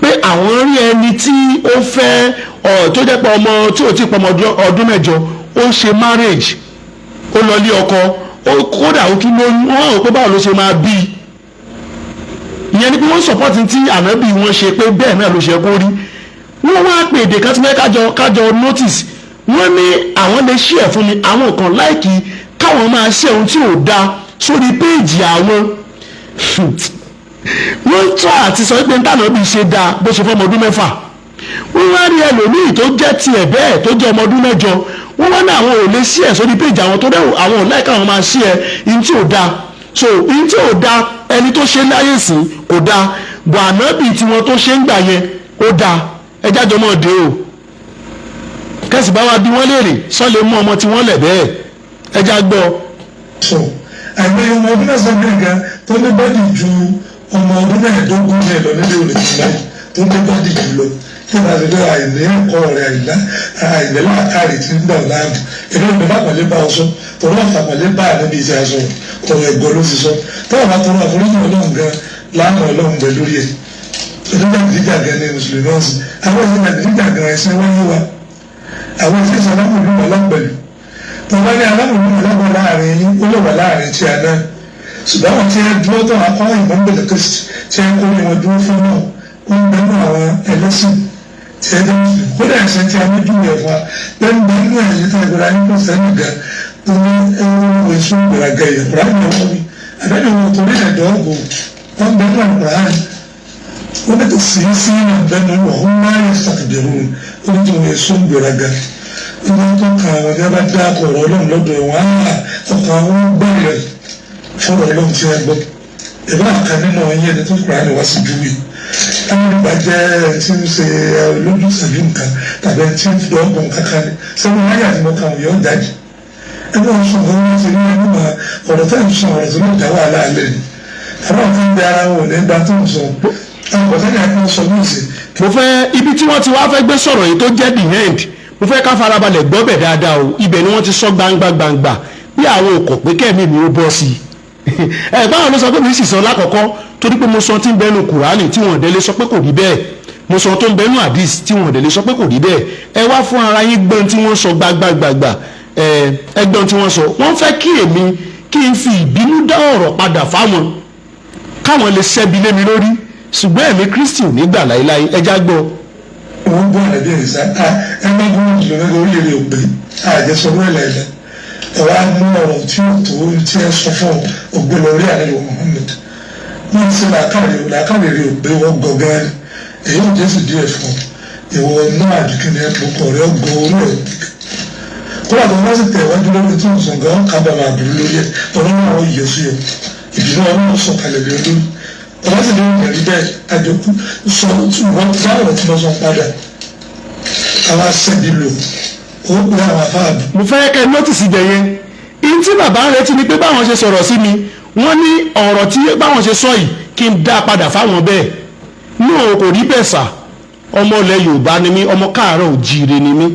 pé àwọn rí ẹni tí ó fẹ́ tó jẹ́ pé ọmọ tí ò tí pọ̀ ọmọ ọdún mẹ́jọ ó ń ṣe marriage ó lọ lé ọkọ kódà ó tún lóyún wọ́n rò pé báwo ló ṣe máa bí ìyẹn ni pé wọ́n support tí ànábì wọn ṣe pé bẹ́ẹ̀ náà ló ṣe kó rí wọ́n wá pè èdè kan tí wọ́n kájọ notice wọ́n ní àwọn lè share fún mi àwọn kan láìkí káwọn máa share ohun tí ò dáa sórí péèjì àwọn wọ́n tọ́ àti sọ pé ntànà bí ṣe dáa bó ṣe fọmọ ọdún mẹ́fà wọ́n wá rí ẹlòmíì tó jẹ́ tiẹ̀ bẹ́ẹ̀ tó jẹ́ ọmọ ọdún mẹ́jọ wọ́n wá ní àwọn ò lè share sórí péèjì àwọn tó dẹ̀ àwọn ò láìka àwọn máa share ihun tí ò dáa so ihun tí ò dáa ẹni tó ṣe láyé sí kò dáa bọ̀ ànábì tiwọn tó ṣe ń gbà yẹn ó dáa ẹjá jọmọ dé o kẹsì bá wa bí wọ́n léèrè sọ́lé mú ọmọ tí wọ́n lẹ̀ bẹ́ẹ̀ ẹjá gbọ́. so àìmọye ọmọ ọdún mẹ́sàn-án gbẹ̀ngàn tó ní bọ́dì ju ọmọ ọdún mẹ́ẹ̀ẹ́dógún rẹ̀ lọ nílé olè tó láyé tó ní bọ́dì jù lọ kí wọ́n ti lọ àìní ẹ̀kọ́ rẹ̀ àìní láàkàrí tí ń dà láàbù èmi ò ní bá pàlẹ́ bá ọ sọ tọ́lọ́ àfàpàlẹ́ bá ànábi ìṣe aṣọ ọ̀rọ̀ ẹ̀gbọ́n ló ti sọ tọ́wọ́ bá tọrọ àforíjì ọlọ́run gan láàmú ọlọ́run bẹ lórí ẹ̀ onígbàdìríjà gan ní mùsùlùmí náà sí àwọn ìṣe gbàdìríjà gan ẹ̀sìn wáyé wa àwọn ìṣe ìṣàlámùlú ọlọ́pẹ̀lú tọ́wọ́ ní alámùlú ọlọ́pẹ̀ láàrin yín ó lè wà láàrin tí a náà ṣùgbọ́n àwọn tí a dúró tó akọ́ ìmọ̀ ń bẹ̀rẹ̀ kristi tí a kó ní wọn dúró fún náà ó ń bẹ̀rù àwọn ẹlẹ́sìn tí a dé mùsùlùmí kódà ẹ̀sìn tí a mójú rẹ̀ fún wa lẹ́nu bẹ̀rù ẹ̀yìn tí a gbọ́dọ̀ ayé kó sẹ́nu gan tó ní ẹ̀rọ èso ìgbéraga yẹn kúrò àwọn ọmọ mi àdáni wọn torí ẹ̀dọ́ ọ̀gọ̀ wọn bẹ̀rù àkùrọ̀ àyè wọ́n bẹ̀ tó sì í sí ìrìn àbẹ́nu wọ̀ máa ń ṣàkàbẹ̀rù ó ní tí wọ́n èso ìgbéraga wọ́n tó kàn àwọn ọ̀gá bá dá ọ̀rọ̀ ọlọ́run lọ́dọ̀ ẹ̀wọ̀n á ọkàn àwọn gbẹ̀rẹ̀ fún ọ̀rọ̀ ọlọ́run tí wọ́n gbọ́ ìbá àká nínú ọyẹ́ ẹni tó kúrò àná wá sí júwe táwọn nígbà jẹ́ ẹni tí ń ṣe lójú ìṣẹ́jú nǹkan tàbí ẹni tí ń fi ọgbọ̀n kankan ní sẹ́wọ́n wáyà tí mo kàn wọ́n yọ̀ jáde ẹgbẹ́ wọn sọ̀rọ̀ wọn ti ní ẹni mà ọ̀rọ̀ tẹ́ ń sọ ọ̀rọ̀ tó ló dá wàhálà alẹ́ ni àwọn kan gbé ara wọn ò ní gbà tó ń sọ mo fẹ́ ibi tí wọ́n ti wá fẹ́ gbé sọ̀rọ̀ yìí tó jẹ́ the end mo fẹ́ ká farabalẹ̀ gbọ́ bẹ̀ dáadáa o ibẹ̀ ni wọ́n ti sọ gbangba bí àwọn òkò pé kẹ́mi mi ó bọ́ sí i ẹ báwọn ló sọ pé mi sì sọ lákọ̀ọ́kọ́ torí pé mo sọ tí ń bẹnu kùránì tí wọ́n délé sọ pé kò rí bẹ́ẹ̀ mo sọ tó ń bẹnu àdìs tí wọ́n délé sọ pé kò rí bẹ́ẹ̀ ẹ wá fún ara yín gbọ́n tí wọ́n sọ gbàgbàgbà ẹgbọ́n tí wọ́n sọ wọ́n fẹ́ kí èmi kí n fi ìbínú dá ọ̀rọ̀ padà fáwọn káwọn lè ṣẹ́bi lé mi lórí ṣùgbọ́n ẹ̀mí kristi ò ní gbà láéláé ẹjá gbọ́. wọ́n gbọ́ àdé ìsá ẹgbẹ́ gómìnà lọ́dọ̀ orílẹ̀-èdè ògbé àjẹsọ̀rọ̀ ẹ̀lẹ́lẹ́ ẹ̀wá mú ọ̀rọ̀ tí ó tó tí ẹ sọ fún ògbé lórí àlejò Muhammad wọ́n ti làákàwé rẹ̀ ògbé wọ́n gbọ́ gẹ́rẹ́ èyí ò jẹ́ sì díẹ̀ fún ìwọ náà àdìkìní ẹ̀pọ̀kọ̀ rẹ̀ gbọ́ orí ẹ̀ kódà tó wọ́n sì tẹ̀ wájú lórí tó ń sùn gan kábàámà àbúrú lórí ẹ̀ ọ̀rọ̀ náà wọ́n yẹ sí ọ ìdùnnú ọlọ́run sọ̀kalẹ̀ lé lórí ọ̀rọ̀ sì ní ìrìn bẹ́ẹ̀ àjọkú sọ wọ́n dáwọ̀ tí wọ́n sọ padà àwọn asẹ́bi lò ó pé àwọn afáàbù. mo fẹ́ kẹ́ nọ́tìsì jẹ yẹn ihun tí bàbá ń retí ni pé báwọn ṣe sọ̀rọ̀ sí mi wọ́n ní ọ̀rọ̀ tí báwọn ṣe sọ yìí kí n dá padà fáwọn bẹ́ẹ̀ náà kò rí bẹ́ẹ̀ sà ọmọ ilẹ̀ Yorùbá ni mí ọmọ káàárọ̀ òjíire ni mí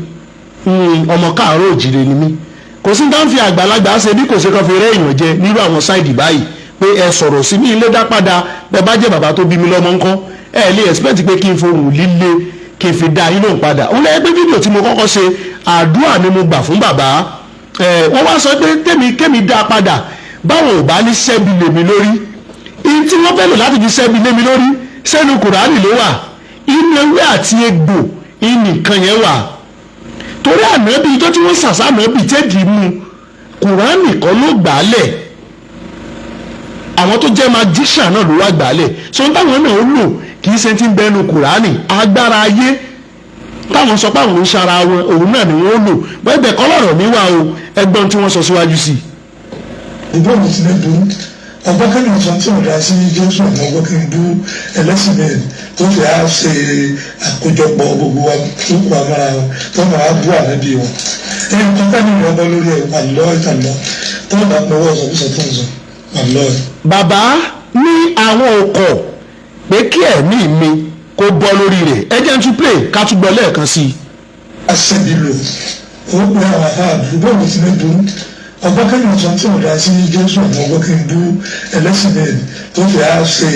ọmọ káàárọ̀ òjíire ni mí kò sí dáhùn fi àgbàlagbà ṣe bí kò ṣe kan fi rẹ́ èèyàn jẹ nírú àwọn sáìdì báyìí pé ẹ sọ̀rọ̀ sí mi ilé dá padà bẹ́ẹ̀ bá jẹ́ bàbá tó bí mi lọ́mọ ńkọ́ ẹ lè expect pé kí n fohùn líle kí n fi dá yín lóhùn padà òun lẹ́yìn pé fídíò tí mo kọ́kọ́ ṣe àdúrà ni mo gbà fún bàbá wọ́n wá sọ pé kémi dá padà báwọn ò bá ní sẹ́bi lé mi lórí ihun tí wọ́n fẹ́ lò láti fi sẹ́bi lé mi lórí sẹ́nu kùránì ló wà inú ewé àti egbò ìnìkan yẹn wà torí ànábì tó tí wọ́n sàṣà ànábì tẹ́ẹ̀dì mú kùránì kan ló gbà á lẹ̀ àwọn tó jẹ́ magician náà ló wá gbà á lẹ̀ sọ táwọn náà ó lò kì í ṣe ti ń bẹnu kùránì agbára ayé táwọn sọ pé àwọn ń ṣara wọn òun náà ni wọ́n lò bẹ́ẹ̀ bẹ́ẹ̀ kọ́ lọ́rọ̀ mi wá o ẹgbọ́n tí wọ́n sọ síwájú sí i. ìbọn mi ti lè dùn ọgbọ́n kí ni sọ tí ò dá sí Jésù ọ̀nà ọgbọ́n kí n bú ẹlẹ́sìn mẹ́rin tó fi á ṣe àkójọpọ̀ gbogbo wa tó kù amára wọn tó máa bú ànábì wọn ẹni kankan ní ìrọ̀bọ lórí ẹ̀ wà lọ́ọ̀ ìtàlọ́ tó bá pọ̀wọ́ ọ̀sọ̀kúsọ tó ń sọ wà lọ́ọ̀. bàbá ní àwọn ọkọ̀ pé kí ẹ̀mí mi kó bọ́ lórí rẹ̀ ẹ jẹ́ n tún play ká tún gbọ́ lẹ́ẹ̀kan sí i. aṣẹ́bílò ó pe àwọn àdúgbò mi ti ní burú ọgbọ́n kí ni sọ tí ò dá sí Jésù ọ̀nà ọgbọ́n kí n bú ẹlẹ́sìn mẹ́rin tó fi á ṣe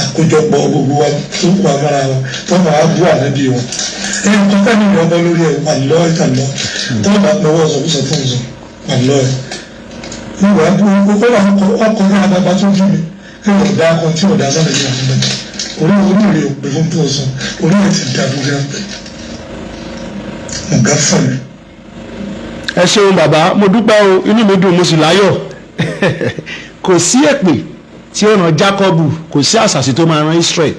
àkójọpọ̀ gbogbo wa tó kù amára wọn tó máa bú ànábì wọn ẹni kankan ní ìrọ̀bọ lórí ẹ̀ wà lọ́ọ̀ ìtàlọ́ tó bá pọ̀wọ́ ọ̀sọ̀kúsọ tó ń sọ wà lọ́ọ̀ ìwà ọkọ̀ ní agbábá tó jù mí ẹ̀rọ ìdá akọ tí ò dá sálẹ̀ ní àfihàn orí rẹ̀ ò pè fún tó sọ orí rẹ̀ ti dàbò gẹ́ ọ̀gá fẹ̀lẹ̀. ẹ ṣeun bàbá mo dúpẹ́ o inú mi dùn mo sì láyọ̀ kò sí èpè tí ó ràn Jákọ́bù kò sí àṣàṣì tó máa ràn Ísírẹ́lì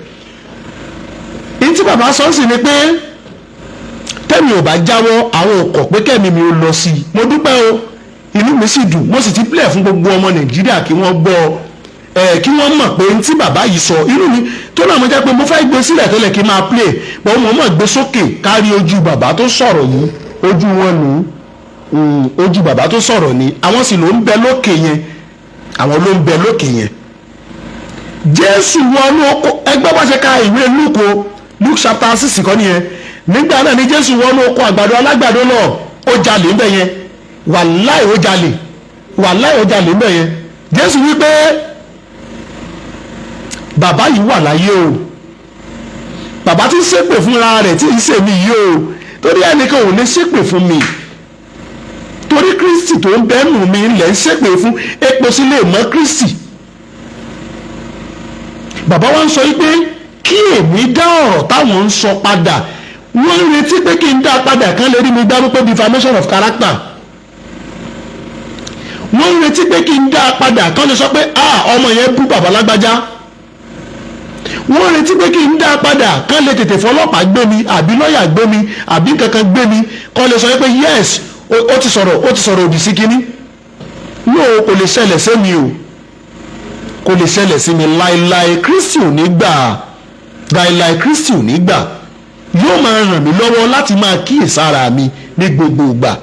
ní tí bàbá sọ sí ni pé tẹ́mi ò bá jáwọ́ àwọn òkọ̀ pé kẹ́mi mi ò lọ sí i mo dúpẹ́ o inú mi sì dùn mo sì ti plẹ̀ fún gbogbo ọmọ Nàìjíríà kí wọ́n gbọ́ kí wọ́n mọ̀ pé tí bàbá yìí sọ inú mi tó náà mo jẹ́ pé mo fẹ́ gbé sílẹ̀ tẹ́lẹ̀ kí n máa play pé mo mọ̀ gbé sókè kárí ojú bàbá tó sọ̀rọ̀ yìí ojú wọn nù ojú bàbá tó sọ̀rọ̀ ni àwọn sì ló ń bẹ lókè yẹn àwọn ló ń bẹ lókè yẹn Jésù wọnú oko ẹgbẹ́ bá ṣe ka ìwé Luke chapter 6 kọ́ nìyẹn nígbà náà ni Jésù wọnú oko àgbàdo alágbàdo náà ó jalè ń bẹ yẹn wàláì ó jalè ń bẹ yẹn Jésù wípé bàbá yìí wà láyé o bàbá tí ń ṣépè fúnra rẹ̀ tí ń ṣèmí yìí o torí ẹnìkan ò ní ṣépè fún mi torí Kristi tó ń bẹ́ẹ̀nù mi lẹ̀ ń ṣépè fún epo sílé mọ́ Kristi bàbá wa ń sọ yìí pé kí èmi dá ọ̀rọ̀ táwọn ń sọ padà wọ́n ń retí pé kí n dá padà kán lè rí mi dá wípé defamation of character wọ́n ń retí pé kí n dá padà kán lè sọ pé ọmọ yẹn bú bàbá lágbájá wọ́n retí pé kí n dá padà kán lè tètè fọlọ́pàá gbé mi àbí lọ́ọ̀yà gbé mi àbí kankan gbé mi kán lè sọ pé yes ó ti sọ̀rọ̀ òdì sí kínní yóò kò lè ṣẹlẹ̀ sí mi o kò lè ṣẹlẹ̀ sí mi láéláé Kristi ò ní gbà láéláé Kristi ò ní gbà yóò máa ràn mí lọ́wọ́ láti máa kíyèsára mi ní gbogbo ìgbà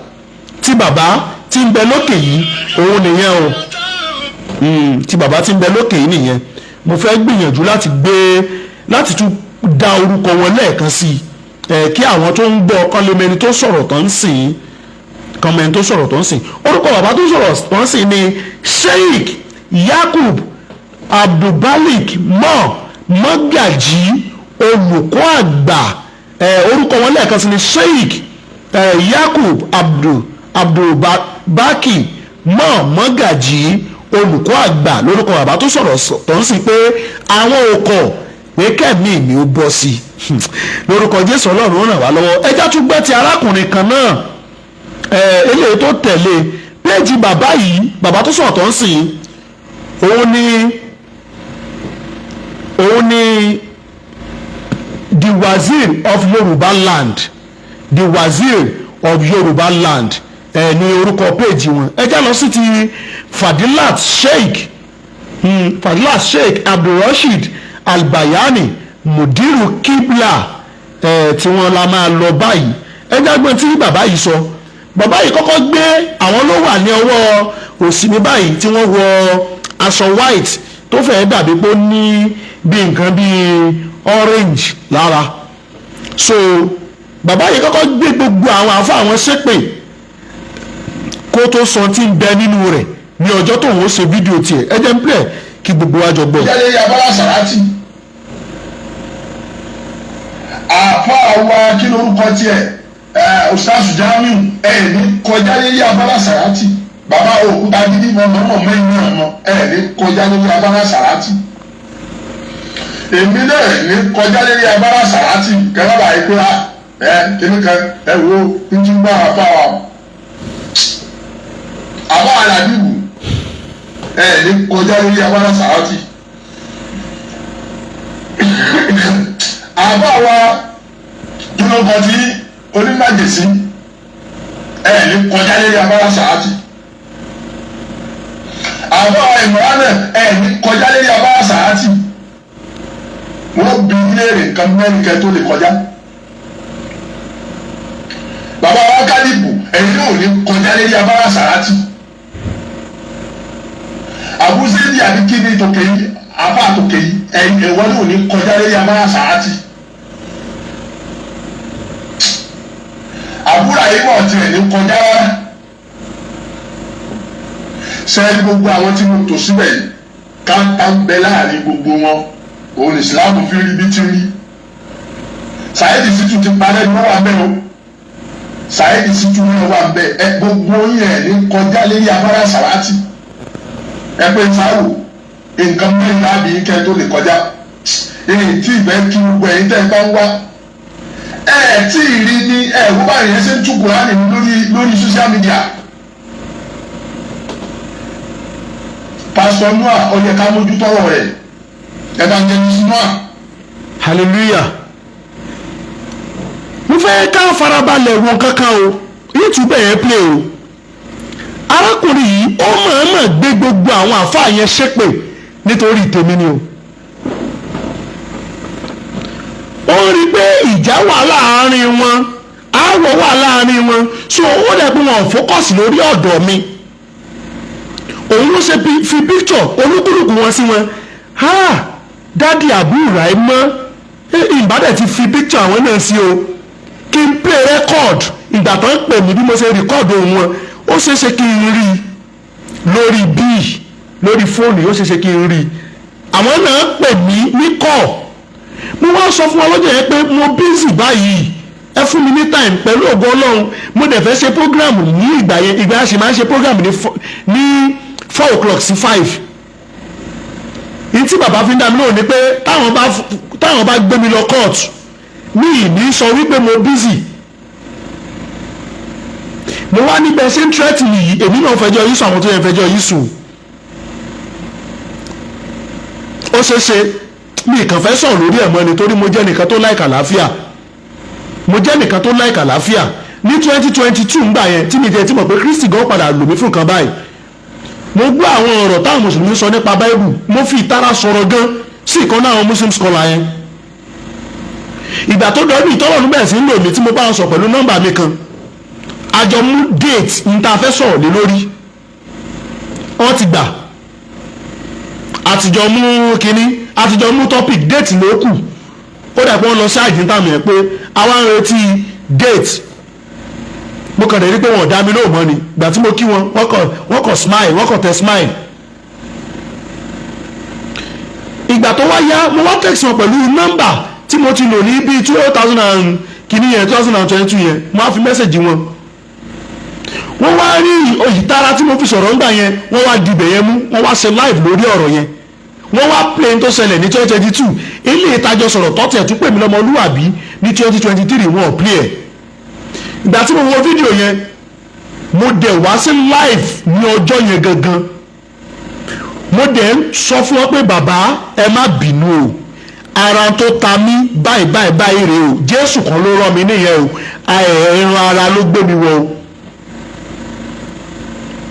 tí bàbá tí ń bẹ lókè yìí òun nìyẹn o tí bàbá tí ń bẹ lókè yìí nìyẹn mo fẹ́ gbìyànjú láti tún dá orúkọ wọn lẹ́ẹ̀kan sí i kí àwọn tó ń gbọ́ kọ́lẹ́mẹ́ni tó sọ̀rọ̀ tó ń sìn kọ́mẹ́ni tó sọ̀rọ̀ tó ń sìn orúkọ bàbá tó sọ̀rọ̀ tó ń sìn ni Sheikh Yakub Abdulbalik Mọ́gàjí olùkọ́ àgbà orúkọ wọn lẹ́ẹ̀kan sí ni Sheikh Yakub Abdulbaki Mọ́gàjí olùkọ́ àgbà lórúkọ bàbá tó sọ̀rọ̀ tó ń sìn pé àwọn òkọ̀ pé kẹ́mi mi ó bọ́ sí i lórúkọ Jésù Ọlọ́run ràn wá lọ́wọ́ ẹjá tún gbẹ́ ti arákùnrin kan náà eléyìí tó tẹ̀lé péèjì bàbá yìí bàbá tó sọ̀rọ̀ tó ń sìn òun ni the Wazir of Yoruba land the Wazir of Yoruba land ní orúkọ péèjì wọn ẹjá lọ sí ti Fadilat Sheikh Abdulrasheed Albayani Mudiru Kibla tí wọ́n la máa lọ báyìí ẹjá gbọ́n tí bàbá yìí sọ bàbá yìí kọ́kọ́ gbé àwọn ló wà ní ọwọ́ òsì ní báyìí tí wọ́n wọ aṣọ white tó fẹ́ẹ́ dàbí pé ó ní bí nǹkan bíi orange lára so bàbá yìí kọ́kọ́ gbé gbogbo àwọn àfa àwọn ṣépè kó tó sọ tí ń bẹ nínú rẹ̀ ní ọjọ́ tó ń ṣe fídíò tiẹ̀ ẹ jẹ́ ń pẹ́ kí gbogbo wa jọ gbọ́. jáde yabara Sàràtì àfa àwa kí lórúkọ tiẹ̀ Ustaz Jamiu ní kọjá lórí abala Sàràtì bàbá òkúta gidi mọ̀mọ́ mẹ́rin ọmọ ní kọjá lórí abala Sàràtì èmi náà ní kọjá lórí abala Sàràtì kẹlẹ́ báyìí pé kíní kan wo ń tún bá àfa wa àbá àlàbíbù ní kọjá lórí abala Sàràtì àbá wa kí ló kọ tí onímàjèsí ní kọjá lórí abala Sàràtì àwọn ìmọ̀ràn náà ní kọjá lórí abára sàátì wọ́n bí léèrè nǹkan mẹ́rin kẹ́ tó lè kọjá. bàbá wa kálíbù ẹ̀yin náà ò ní kọjá lórí abára sàátì. àbúzéèdì àbí kíni tòkè yìí apá tòkè yìí ẹ̀wọ́n náà ò ní kọjá lórí abára sàátì. àbúrò ayé mọ̀ tiẹ̀ ní kọjá rárá. sẹ́yìn gbogbo àwọn tí mo tò síbẹ̀ yìí káńtà ń bẹ láàrin gbogbo wọn òun ìsìláàmù fi rí bí ti rí. Saheed Shittu ti parẹ́ ní wọ́n wà bẹ́ẹ̀ o Saheed Shittu ní wọ́n wà bẹ́ẹ̀ ẹ gbogbo yẹn ní kọjá lórí afárá sàràtì ẹ pé sáwò nǹkan mẹ́rin láàbì kẹ́ tó lè kọjá èyí tí ìbẹ́ kí gbogbo ẹ̀yin tẹ́ ẹ bá ń wá ẹ tí ì rí ní ẹ wọ́n bá yẹn ṣe ń tú Kùránì lórí social media. Pásítọ̀ Noah ó yẹ ká mójútó ọ̀rọ̀ rẹ̀ evangelist Noah. hallelujah. mo fẹ́ ká farabalẹ̀ wọn kankan o YouTube yẹn play o arákùnrin yìí ó mọ̀ọ́mọ̀ gbé gbogbo àwọn àfáà yẹn ṣépè nítorí tèmi ni o ó rí pé ìjà wà láàárín wọn àárọ̀ wà láàárín wọn so ó dẹ̀ pé wọn ò fókọ̀sì lórí ọ̀dọ̀ mi òun ló ṣe fi picture olúkúlùkù wọn sí wọn dádì àbúrò ẹ mọ ìbádẹ ti fi picture àwọn náà sí o kí n play record ìgbà tó ń pè mí bí mo ṣe record ohun wọn ó ṣeé ṣe kí n rí lórí bíi lórí fóònù ó ṣeé ṣe kí n rí àwọn náà pè mí ní call mo wá sọ fún wọn lọ́jọ́ yẹn pé mo busy báyìí ẹ fún mi ní time pẹ̀lú ògo Ọlọ́run mo dẹ̀ fẹ́ ṣe program ní ìgbà yẹn ìgbà yẹn ṣe máa ń ṣe program ní 4 o'clock sí 5 ní tí bàbá fi ń dá mi lóhùn ni pé táwọn bá gbé mi lọ court mi ìní sọ wípé mo busy mo wá níbẹ̀ ṣe ń tírẹ́tì nìyí èmi náà fẹjọ́ yìí sùn àwọn tó yẹ fẹjọ́ yìí sùn ó ṣeéṣe mi kàn fẹ́ sọ̀rọ̀ lórí ẹ̀ mọ́ ni torí mo jẹ́ nìkan tó láìka àlàáfíà ní 2022 ńgbà yẹn tí mi jẹ́ tí mo pé Kristi gan padà lò mí fún nǹkan báyìí mo gbọ́ àwọn ọ̀rọ̀ táwọn mùsùlùmí sọ nípa báíbù mo fi ìtara sọ̀rọ̀ gan sí ìkan náà àwọn muslim scholar yẹn ìgbà tó dọ́dún ìtọ́lọ̀ níbẹ̀ sí ń lò mí tí mo bá wọn sọ pẹ̀lú nọ́mbà mi kan àjọ mú date ní ta fẹ́ sọ̀rọ̀ lé lórí wọ́n ti gbà àtijọ́ mú topic date ló kù ó dà pé wọ́n lọ sí àjíǹtà mi ẹ̀ pé àwa ń retí date mo kàn dé rí pé wọn ò dá mi lóhùn mọ́ ni ìgbà tí mo kí wọn wọ́n kàn smile wọ́n kàn tẹ smile ìgbà tó wá yá mo wá text wọn pẹ̀lú nọ́mbà tí mo ti lò ní bíi 2022 yẹn mo á fi mẹ́sẹ̀gì wọn wọ́n wá rí òyìtára tí mo fi sọ̀rọ̀ ńgbà yẹn wọ́n wá dibẹ̀ yẹn mú wọ́n wá ṣe live lórí ọ̀rọ̀ yẹn wọ́n wá play tó ṣẹlẹ̀ ní 2022 ilé ìtajọ sọ̀rọ̀ tọ́tẹ̀ tún pè mí lọ́mọlúwàbí ní 2023 wọn ò play ẹ̀ ìgbà tí mo wo fídíò yẹn mo dẹ̀ wá sí live ní ọjọ́ yẹn gangan mo dẹ̀ ń sọ fún wọn pé bàbá ẹ má bínú o ara tó ta mí báyìí rèé o Jésù kan ló rán mi nìyẹn o ẹran ara ló gbé mi wọ o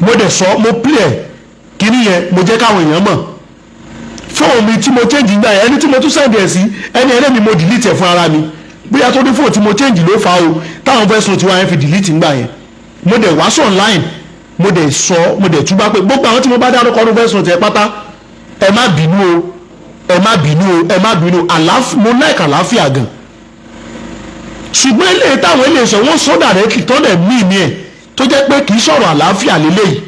mo dẹ̀ sọ mo play kíní yẹn mo jẹ́ káwọn èèyàn mọ̀ fóònù mi tí mo change gbà yẹn ẹni tí mo tún send ẹ̀ sí ẹni ẹlẹ́mi mo delete ẹ̀ fún ara mi bóyá tó ní fóònù tí mo change ló fa o táwọn fẹ́sùn tí wọ́n yẹn fi delete ńgbà yẹn mo dẹ̀ wá sí online mo dẹ̀ sọ mo dẹ̀ túbá pé gbogbo àwọn tí mo bá dárúkọ ọdún fẹ́sùn tẹ pátá ẹ má bínú o mo like àlàáfíà gan ṣùgbọ́n eléyìí táwọn eléyìí sọ wọ́n sọ directly tó dẹ̀ mí ni ẹ̀ tó jẹ́ pé kì í sọ̀rọ̀ àlàáfíà lélẹ́yìí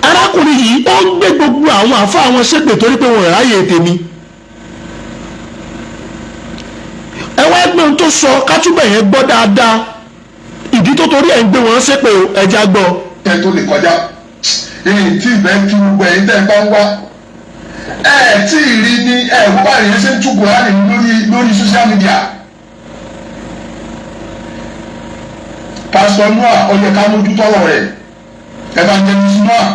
arákùnrin yìí ó ń gbé gbogbo àwọn àfa àwọn ṣépè torí pé wọn ráyè tèmi ẹ wá gbé ohun tó sọ kátúbẹ̀ yẹn gbọ́ dáadáa ìdí tó torí ẹ̀ ń gbé wọn ṣépè ẹja gbọ́. ẹ tó lè kọjá èyí tí ìbẹ́ kí gbogbo ẹ̀yin tẹ́ ẹ bá ń wá ẹ tí ì rí ní ẹ wọ́n bá yẹn ṣe ń túbọ̀ láàrin lórí social media. Pásítọ̀ Noah ó yẹ ká mójútó ọ̀rọ̀ rẹ̀ evangelist Noah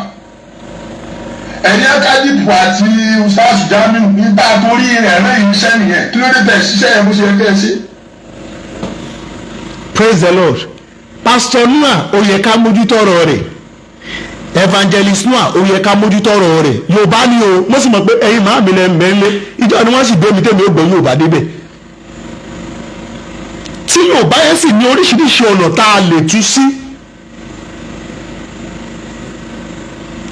ẹni akadìpọ̀ àti ustaz Jamiu nígbà torí rẹ̀ rẹ̀ iṣẹ́ nìyẹn kí ló dé tẹ̀ ṣiṣẹ́ yẹn bó ṣe yẹ kẹ́ ẹ ṣe. Praise the Lord. Pásítọ̀ Noah ó yẹ ká mójútó ọ̀rọ̀ rẹ̀ evangelist Noah ó yẹ ká mójútó ọ̀rọ̀ rẹ̀ Yorùbá ni o mo sì mọ̀ pé ẹ̀yin máa mi lẹ́ mẹ́lẹ́ ìjọ ni wọ́n sì dé mi tẹ́mi ó gbọ́ Yorùbá débẹ̀ tí Yorùbá yẹn sì ní oríṣiríṣi ọ̀nà tá a lè tú sí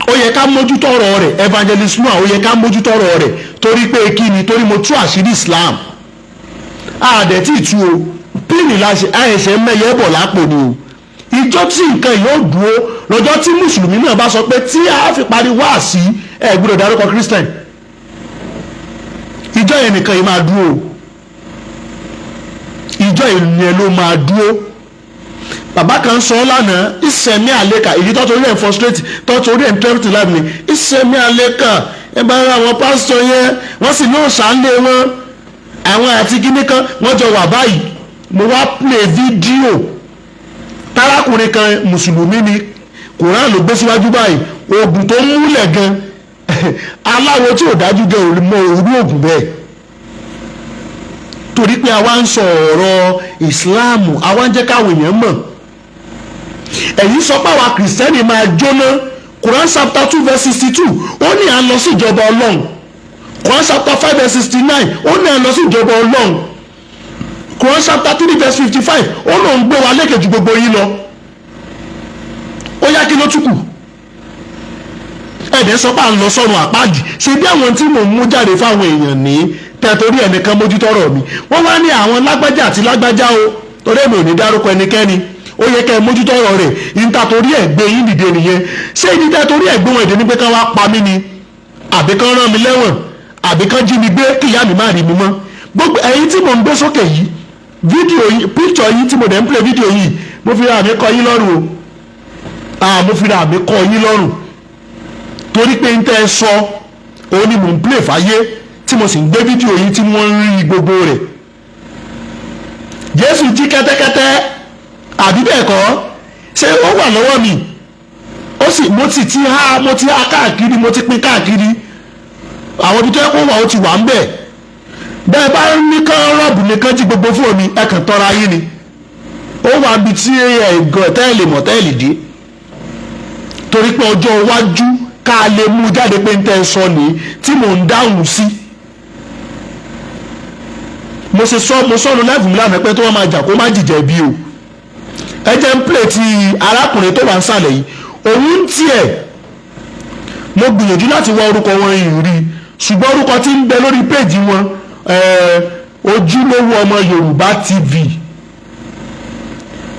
ó yẹ ká mójútó ọ̀rọ̀ rẹ̀ evangelist Noah ó yẹ ká mójútó ọ̀rọ̀ rẹ̀ torí pé kí ni torí mo tú àṣírí Islam àdẹ̀ tí ì tú o píìnì láṣẹ àìṣe mẹ́yẹ bọ̀ lápò ni o ìjọ tí nǹkan yóò dúró lọ́jọ́ tí mùsùlùmí náà bá sọ pé tí a fi parí wáàsí ẹ gbọ́dọ̀ dárúkọ Christian ìjọ yẹn nìkan yìí máa dúró ìjọ yẹn ló máa dúró bàbá kan sọ lánàá ìsẹ̀mí àlékà èyí tó torí ẹ̀ frustrate tó torí ẹ̀ tẹ́rẹ̀tì láàbì ni ìsẹ̀mí àlékà ẹ bá ra àwọn pásítọ̀ yẹn wọ́n sì ní òṣàlẹ̀ wọn àwọn àti kíní kan wọ́n jọ wà báyìí mo wá play fídíò tárákùnrin kan mùsùlùmí ni Kùránì ló gbé síwájú báyìí oògùn tó ń múlẹ̀ gan aláwo tí ò dájú gan ò mọ orú oògùn bẹ́ẹ̀ torí pé àwa ń sọ ọ̀rọ̀ ìsìláàmù àwa ń jẹ́ káwọn èèyàn mọ̀ ẹ̀yin sọ pé àwa kìrìsìtẹ́nì máa jóná Quran chapter 2 verse 62 ó ní à ń lọ sí ìjọba Ọlọ́run Quran chapter 5 verse 69 ó ní à ń lọ sí ìjọba Ọlọ́run Quran chapter 3 verse 55 ó lóun gbé wa lékè ju gbogbo yín lọ ó yá kí ló tún kù ẹ̀dẹ̀ sọ pé à ń lọ sọ́run àpáàdì ṣe bí àwọn tí mò ń mú jáde fáwọn èèyàn ní tẹ̀torí ẹnìkan mójútọ́rọ̀ mi wọ́n wá ní àwọn lágbájá àti lágbájá o torí èmi ò ní dárúkọ ẹnikẹ́ni ó yẹ kẹ́ ẹ mójútọ́rọ̀ rẹ̀ níta torí ẹ̀ gbé yín dìde nìyẹn ṣé níta torí ẹ̀ gbé wọn ìdè ní pé kán wá pa mí ni àbí kán rán mi lẹ́wọ̀n àbí kán jí mi gbé kíyà mi má rí mi mọ́ gbogbo ẹ̀yin tí mò ń gbé sókè yìí fídíò yìí píkṣọ yìí tí mo dẹ̀ ń play fídíò yìí mo fi ra àmì kọ yín lọ́rùn o mo fi ra àmì kọ yín lọ́rùn torí pé n tẹ́ ẹ sọ òun ni mò ń play fáyé tí mo sì ń gbé fídíò yìí tí wọ́n ń rí gbogbo rẹ̀ Jésù jí kẹ́tẹ́kẹ́tẹ́ àbí bẹ́ẹ̀ kọ́ ṣé ó wà lọ́wọ́ mi ó sì mo ti há káàkiri mo ti pín káàkiri àwọn ibi tó yẹ kó wà ó ti wà ń bẹ̀ bẹ́ẹ̀ bá ní kán rọ́ọ̀bù nìkan jí gbogbo fún mi ẹ kàn tọ́ra yín ni ó wà bí tí ẹ̀gọ́ tẹ́ẹ̀lì mọ̀tẹ́ẹ̀lì dé torí pé ọjọ́ iwájú ká lè mú jáde pé ń tẹ́ ẹ sọ nìyí tí mò ń dáhùn sí mo sọ̀rọ̀ lẹ́fù mi lánàá pé tó wọ́n máa jà kó má jìjẹ́ bí o ẹ jẹ́ ń plé ti arákùnrin tó wà ń sàlẹ̀ yìí òun tiẹ̀ mo gbìyànjú láti wá orúkọ wọn yìí rí ṣùgbọ́n orúkọ tí ń bẹ lórí péèjì wọn ojúlówó ọmọ Yorùbá TV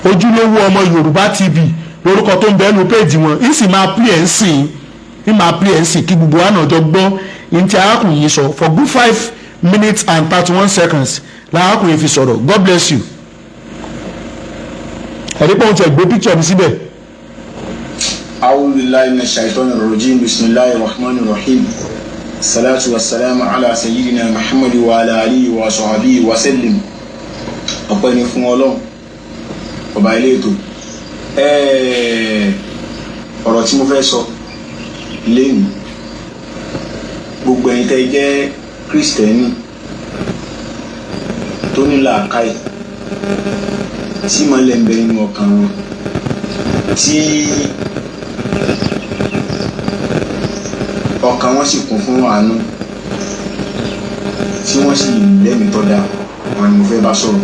ojúlówó ọmọ Yorùbá TV lórúkọ tó ń bẹ nínú péèjì wọn ń sì máa plé ẹ̀ ń sìn kí gbogbo wa náà jọ gbọ́ ní ti arákùnrin yìí sọ for good 5 minutes and 31 seconds lárákùnrin fi sọ̀rọ̀ God bless you ẹ̀rí pé òun ti ẹ̀gbẹ́ picture mi síbẹ̀. أعوذ بالله من الشيطان الرجيم بسم الله الرحمن الرحيم الصلاة والسلام على سيدنا محمد وعلى آله وصحبه وسلم ọpẹ́ ni fún Ọlọ́run ọba ilé ètò ọ̀rọ̀ tí mo fẹ́ sọ lẹ́nu gbogbo ẹ̀yin tẹ́ jẹ́ Kristẹni tó ní làákàyè tí mọ́lẹ̀ ń bẹ nínú ọkàn wọn tí ọkàn wọn sì kún fún àánú tí wọ́n sì lẹ́mìí tó dáa wọn ni mo fẹ́ bá sọ̀rọ̀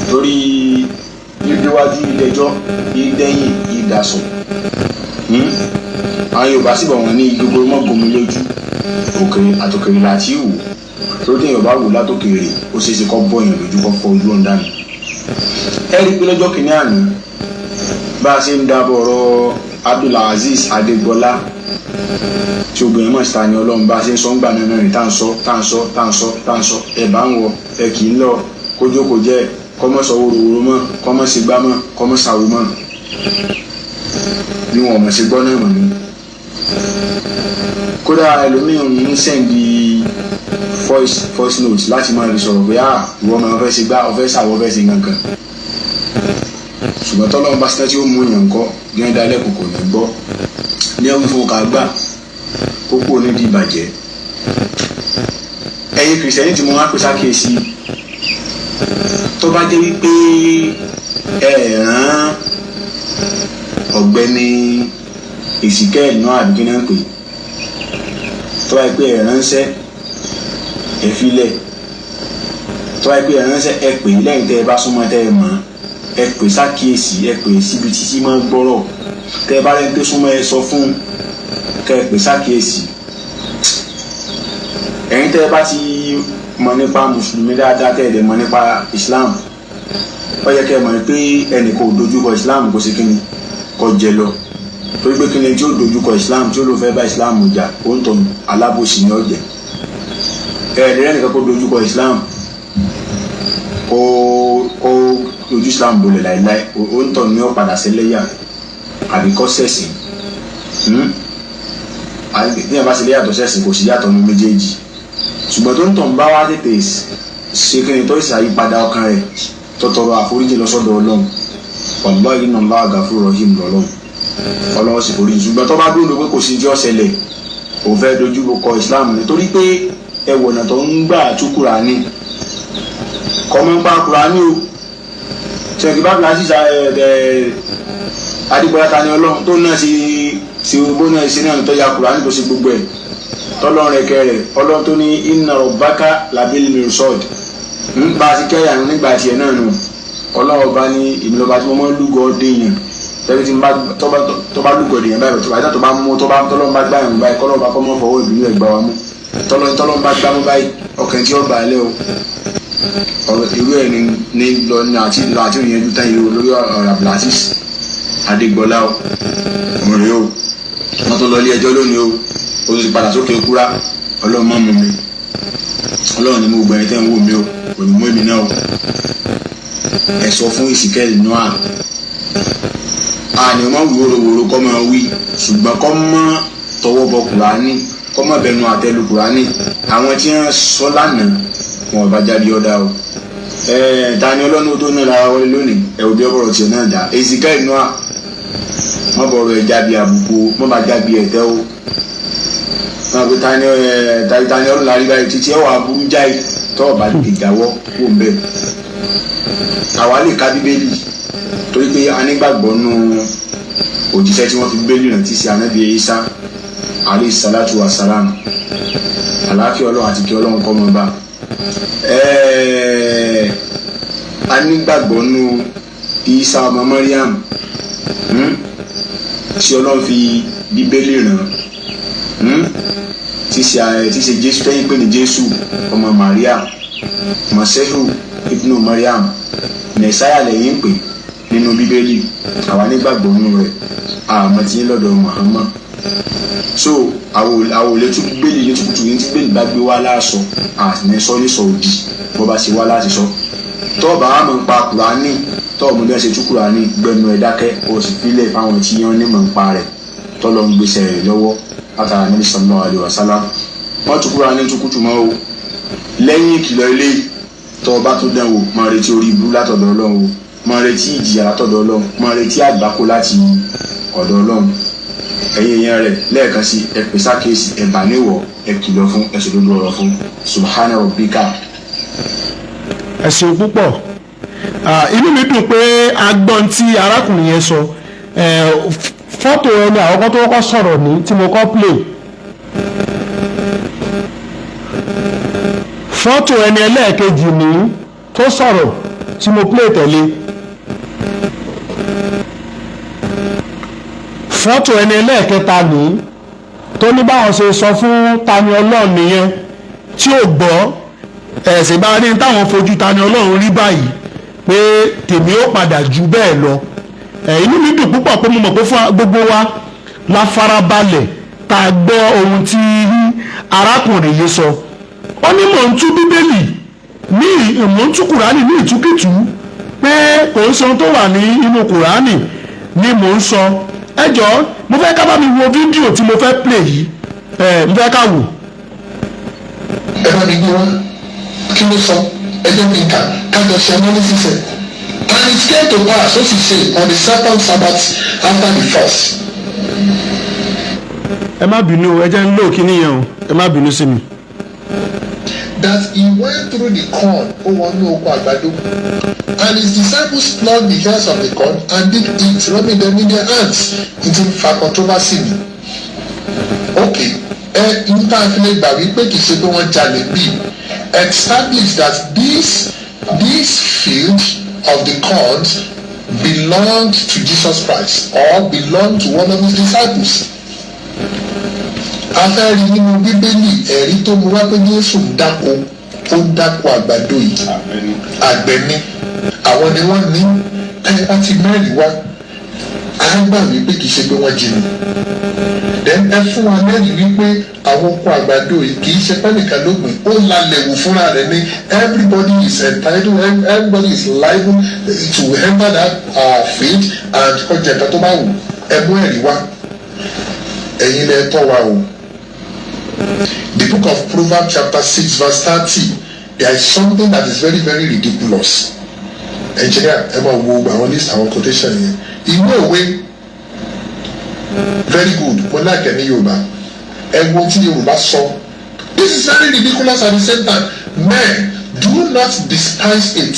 torí níwájú ilé-ẹjọ́ ìdẹ́yìn ìdásọ̀ àwọn Yorùbá sì bọ̀ wọ́n ní gbogbo mọ́gbọ́mi lójú òkèrè àtòkèrè láti wò tó dé Yorùbá wò látòkèrè ó ṣeé ṣe kọ́ bọ́yàn lójú kọ́ fọ́ ojú ọ̀ndà mi. ẹ rí i pé lọ́jọ́ kìíní àná bá a ṣe ń dábọ̀ ọ̀rọ̀ Abdulaziz Adégbọlá tí obìnrin mọ̀ síta ni Ọlọ́run bá a ṣe ń sọ ń gbà náà rìn tá à ń sọ ẹ̀ bá ń wọ ẹ̀ kì í lọ kójókòó jẹ́ kọ́mọ́ sọ wòrowòro mọ́ kọ́mọ́ ṣe gbá mọ́ kọ́mọ́ ṣàwò mọ́ bí wọn ò mọ̀ ṣe gbọ́ náà mọ̀ ní. kódà ẹlòmíràn ń sẹ́ǹdì voice note láti máa fi sọ̀rọ̀ pé ìwọ ọmọ ọ̀fẹ́ ṣe gbá ọ̀fẹ́ ṣàwọ̀ ọ̀fẹ́ ṣe gangan ṣùgbọ́n tọ́lọ́run bá ṣiṣẹ́ tí ó mú yàn kọ́ gẹ́gẹ́ dálẹ́kùn kò ní gbọ́ ní ẹ̀wọ̀n fún ọkà gbà kókó onídìí ìbàjẹ́ ẹ̀yin kìrìsìtẹ́nì tí mo wá pèsè àkíyèsí tó bá jẹ́ wípé ẹ rán ọ̀gbẹ́ni Ezekiel náà àbí kí náà ń pè tó wáyé pé ẹ ránṣẹ́ ẹ filẹ̀ tó wáyé pé ẹ ránṣẹ́ ẹ pè lẹ́yìn tẹ́ ẹ bá súnmọ́ tẹ́ ẹ mọ̀ ẹ pè sákìyèsí ẹ pè síbi títí máa ń gbọ́rọ̀ tẹ́ ẹ bá lẹ́ni tó súnmọ́ ẹ sọ fún kẹ́ ẹ pè sákìyèsí ẹ̀yin tẹ́ ẹ bá ti mọ̀ nípa mùsùlùmí dáadáa tẹ́ ẹ dẹ̀ mọ̀ nípa Islam ó yẹ kẹ́ ẹ mọ̀ pé ẹnì kò dojúkọ Islam kò sí kíni kò jẹ lọ torí pé kíni tí ó dojúkọ Islam tí ó lò fẹ́ bá Islam jà ó ń tọ́ alábòsí ní ọ̀jẹ̀ ẹ̀ẹ́dẹ̀rẹ́ nìkan kó dojúkọ Islam kó ojú Islam bolẹ̀ láìláì ó ń tọ́ ní ó padà sẹ́lẹ̀yà àbí kọ́ sẹ̀sìn ní ẹ̀bá sílẹ̀ yàtọ̀ sẹ̀sìn kò sí yàtọ̀ ní méjèèjì ṣùgbọ́n tó ń tọ̀ ń bá wá tètè ṣe kíni tó ìṣàyípadà ọkàn rẹ̀ tọtọrọ àforíjì lọ́sọ̀dọ̀ Ọlọ́run wallahi inna Allaha ghafurur rahim lọ́lọ́run Ọlọ́run sì foríjì ṣùgbọ́n tó bá dúró pé kò sí tí ó ṣẹlẹ̀ òun fẹ́ dojú kọ Islam nítorí pé ẹwọ̀nà tó ń gbà tú Kùránì kọ́mọ́ ń pa Kùránì o ṣèkì bá bìlá sísá adigunla ta ni Ọlọ́run tó náà ṣe bó náà ṣe náà tó ya Kùránì tó ṣe gbogbo ẹ̀ tọ́lọ́run rẹ̀ kẹrẹ̀ Ọlọ́run tó ní inna rabbaka labil mirsad bá a ti kẹ́yà nígbà tiẹ̀ náà nù Ọlọ́run bá ní ìmìlọ́ba tí mo mọ́ lúgọ́ déyàn tẹ́lẹ̀ tí tó bá lúgọ́ déyàn báyìí tó bá mú tọ́lọ́run bá gbá yàn báyìí kọ́lọ́run bá kọ́ mọ́ fọwọ́ ìbínú ẹ̀ gbà wá mú tọ́lọ́run bá gbá mú báyìí ọkàn tí ó gbà lẹ́ o irú ẹ̀ ní lọ ní àti ìyẹn dúta yìí lórí ọ̀rọ̀ Abdulaziz Adégbọlá o ọ̀rẹ́ o wọ́n tó lọ ilé ẹjọ́ lónìí o ó ti padà sókè kúrá Ọlọ́run má mú mi Ọlọ́run ni mo gbẹ̀rẹ̀ tẹ́ ń wò mí o kò ní mú èmi náà o ẹ sọ fún Ezekiel Noah àní ọmọ wòrowòro kọ́ máa wí ṣùgbọ́n kọ́ mọ́ tọwọ́ bọ Kùránì kọ́ mọ́ bẹnu àtẹ́lu Kùránì àwọn tí wọ́n sọ lánàá wọn bá jáde ọ̀dà o ta ni Ọlọ́run tó náà lára wọlé lónìí ẹ ò bí ọ̀rọ̀ tiẹ̀ náà dá Ezekiel Noah wọ́n bọ̀rọ̀ ẹ̀ jáde àbùkù wọ́n bá jáde ẹ̀tẹ́ o wọ́n pe ta ni Ọlọ́run lárí báyìí títí ẹ̀ wà burú jáì tọ́ọ̀ bá ìjáwọ́ wò ń bẹ̀ àwa lè ka Bíbélì torí pé a nígbàgbọ́ nù òjíṣẹ́ tí wọ́n fi Bíbélì rántí sí Ànábì Ìsá alayhi salatu wa salam àlàáfíà Ọlọ́run àti kí Ọlọ́run kọ́ mọ́ bá a nígbàgbọ́ nù Ìsá ọmọ Mariam tí Ọlọ́run fi Bíbélì rán tí ṣe Jésù tẹ́yìn pé ní Jésù ọmọ Maria Masihu ibnu Mariam Mẹsáyà lẹ́yìn pé nínú Bíbélì àwa nígbàgbọ́ nínú rẹ̀ àmọ́ tí ń lọ́dọ̀ Muhammad so àwọn olè tún Bíbélì ní tukutu yìí tí Bíbélì bá gbé wá láàsọ àtìní sọ ní sọ òdì bó bá ṣe wá láti sọ tọ́ọ̀bà á mọ̀ ń pa Kùránì tọ́ọ̀mù bí wọ́n ṣe tú Kùránì gbẹnu ẹ̀ dákẹ́ o sì fílẹ̀ fáwọn tí wọ́n ní mọ̀ ń pa rẹ̀ tọ́lọ́ ń gbèsè rẹ̀ lọ́wọ́ látara Nabi sallallahu alaihi wasallam wọ́n tú Kùránì tukutu mọ́ o lẹ́yìn ìkìlọ̀ ilé tọ́ọ̀bá tó dánwò máa retí orí ibú látọ̀dọ̀ Ọlọ́run o máa retí ìjìyà látọ̀dọ̀ Ọlọ́run máa retí àgbákò láti ọ̀dọ̀ Ọlọ́run ẹ̀yin èèyàn rẹ̀ lẹ́ẹ̀kan sí ẹ pè sákèésì ẹ bà níwọ̀ ẹ kìlọ̀ fún ẹ sòdodo ọ̀rọ̀ fún subhana rabbika. ẹ ṣeun púpọ̀ inú mi dùn pé agbọ́n tí arákùnrin yẹn sọ fọ́tò ẹni àkọ́kọ́ tó kọ́kọ́ sọ̀rọ̀ ní tí mo kọ́ play fọ́tò ẹni ẹlẹ́ẹ̀kejì ní tó sọ̀rọ̀ tí mo play tẹ̀lé fọ́tò ẹni ẹlẹ́ẹ̀kẹta ní tó ní báwọn ṣe sọ fún Tani Ọlọ́run nìyẹn tí ò gbọ́ ẹ̀sìn bá ní táwọn fojú Tani Ọlọ́run rí báyìí pé tèmi ó padà jù bẹ́ẹ̀ lọ inú mi dùn púpọ̀ pé mo mọ̀ pé fún gbogbo wa la farabalẹ̀ tá a gbọ́ ohun tí arákùnrin yìí sọ ó ní mò ń tú Bíbélì ní mò ń tú Kùránì ní ìtúkìtù pé kò ń sọ tó wà ní inú Kùránì ni mò ń sọ ẹ jọ̀ọ́ mo fẹ́ ká bá mi wo fídíò tí mo fẹ́ play yìí mo fẹ́ ká wò. ẹ bá mi gbé wọn kí ló sọ ẹ jẹ́ kí n kà kájọ ṣe analysis ẹ̀. And it came to pass, as he said, on the second Sabbath after the first. ẹ má bínú ẹ jẹ́ ń lò kíní yẹn o ẹ má bínú sí mi. that he went through the corn ó wọnú oko àgbàdo and his disciples plucked the ears of the corn and did eat rubbing them in their hands. N ti fa controversy ni. Okay, nípa àfilẹ̀ gbà wípé kì í ṣe pé wọ́n jalè bí establish that this field of the corns belonged to Jesus Christ or belonged to one of his disciples. Afẹ́rí nínú Bíbélì ẹ̀rí tó mú wá pé Jésù ń dáko àgbàdo yìí àgbẹ̀ ni àwọn ni wọ́n ní láti mẹ́rin wá á gbà wípé kì í ṣe pé wọ́n jí ni. Then ẹ fún wa lẹ́yìn wípé àwọn oko àgbàdo yìí kì í ṣe pẹ́nìkan ló gbìn ó lalẹ̀ wò fúnra rẹ̀ ní everybody is entitled everybody is liable to enter that field and kọjá ẹ̀ka tó bá wù ẹ mú ẹ̀rí wá ẹ̀yin lẹ tọ́ wa o. The book of Proverbs chapter 6 verse 30 there is something that is very very ridiculous. Engineer ẹ máa wo àwọn list àwọn quotation yẹn ìwé òwe very good mo like ẹni Yorùbá ẹ wo tí Yorùbá sọ this is very ridiculous at the same time men do not despise it.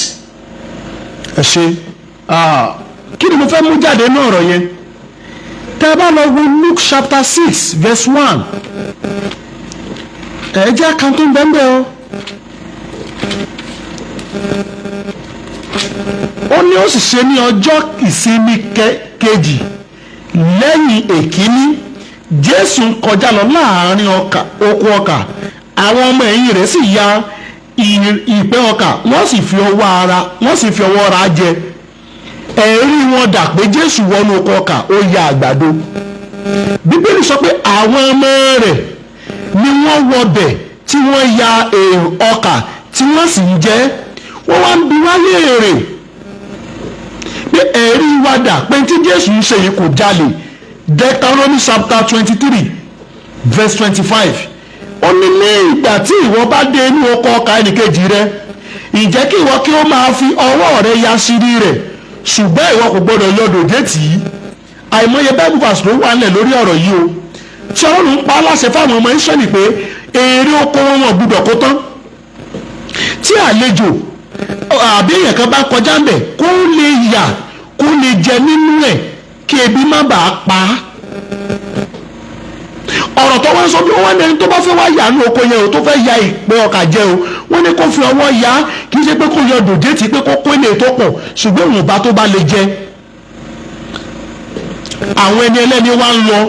ẹ ṣe kí ni mo fẹ́ mú jáde ní ọ̀rọ̀ yẹn tẹ́ ẹ bá lọ wo Luke chapter 6 verse 1 ẹ jẹ́ kan tó ń bẹ́ẹ̀ o ó ní ó sì ṣe ní ọjọ́ ìsinmi kejì lẹ́yìn èkíní Jésù ń kọjá lọ láàrin oko ọkà àwọn ọmọ ẹ̀yìn rẹ̀ sì ya ìpẹ́ ọkà wọ́n sì fi ọwọ́ ra jẹ ẹ̀rí wọn dà pé Jésù wọnú oko ọkà ó ya àgbàdo. Bíbélì sọ pé àwọn ọmọ rẹ̀ ni wọ́n wọbẹ̀ tí wọ́n ya ọkà tí wọ́n sì ń jẹ wọ́n wá ń bi wá léèrè pé ẹ̀rí wa dà pé tí Jésù ń ṣe yìí kò jalè. Deuteronomy chapter 23 verse 25 ó ní ìgbà tí ìwọ bá dé inú oko ọkà ẹnìkejì rẹ ìjẹ́ kí ìwọ kí ó máa fi ọwọ́ rẹ ya sírí rẹ̀ ṣùgbọ́n ìwọ kò gbọdọ̀ yọ dòjé tì í. Àìmọye bible verse ló wà nílẹ̀ lórí ọ̀rọ̀ yìí o tí Ọlọ́run ń pa á láṣẹ fáwọn ọmọ Ísírẹ́lì pé èrè oko wọn gbúdọ̀ kó tán tí àlejò àbí èèyàn kan bá kọjá ń bẹ̀ kó lè yà kó lè jẹ nínú ẹ̀ kí ebi má bàa pa á. Ọ̀rọ̀ tó wọ́n sọ bí wọ́n ní ẹni tó bá fẹ́ wá yà ní oko yẹn o tó fẹ́ ya ìpẹ́ ọkà jẹ o wọ́n ní kó fi ọwọ́ ya kì í ṣe pé kó yọ dòjé tí pé kó kó ilé tó pọ̀ ṣùgbọ́n ìwọ̀nba tó bá lè jẹ. Àwọn ẹni ẹlẹ́ni wá ń lọ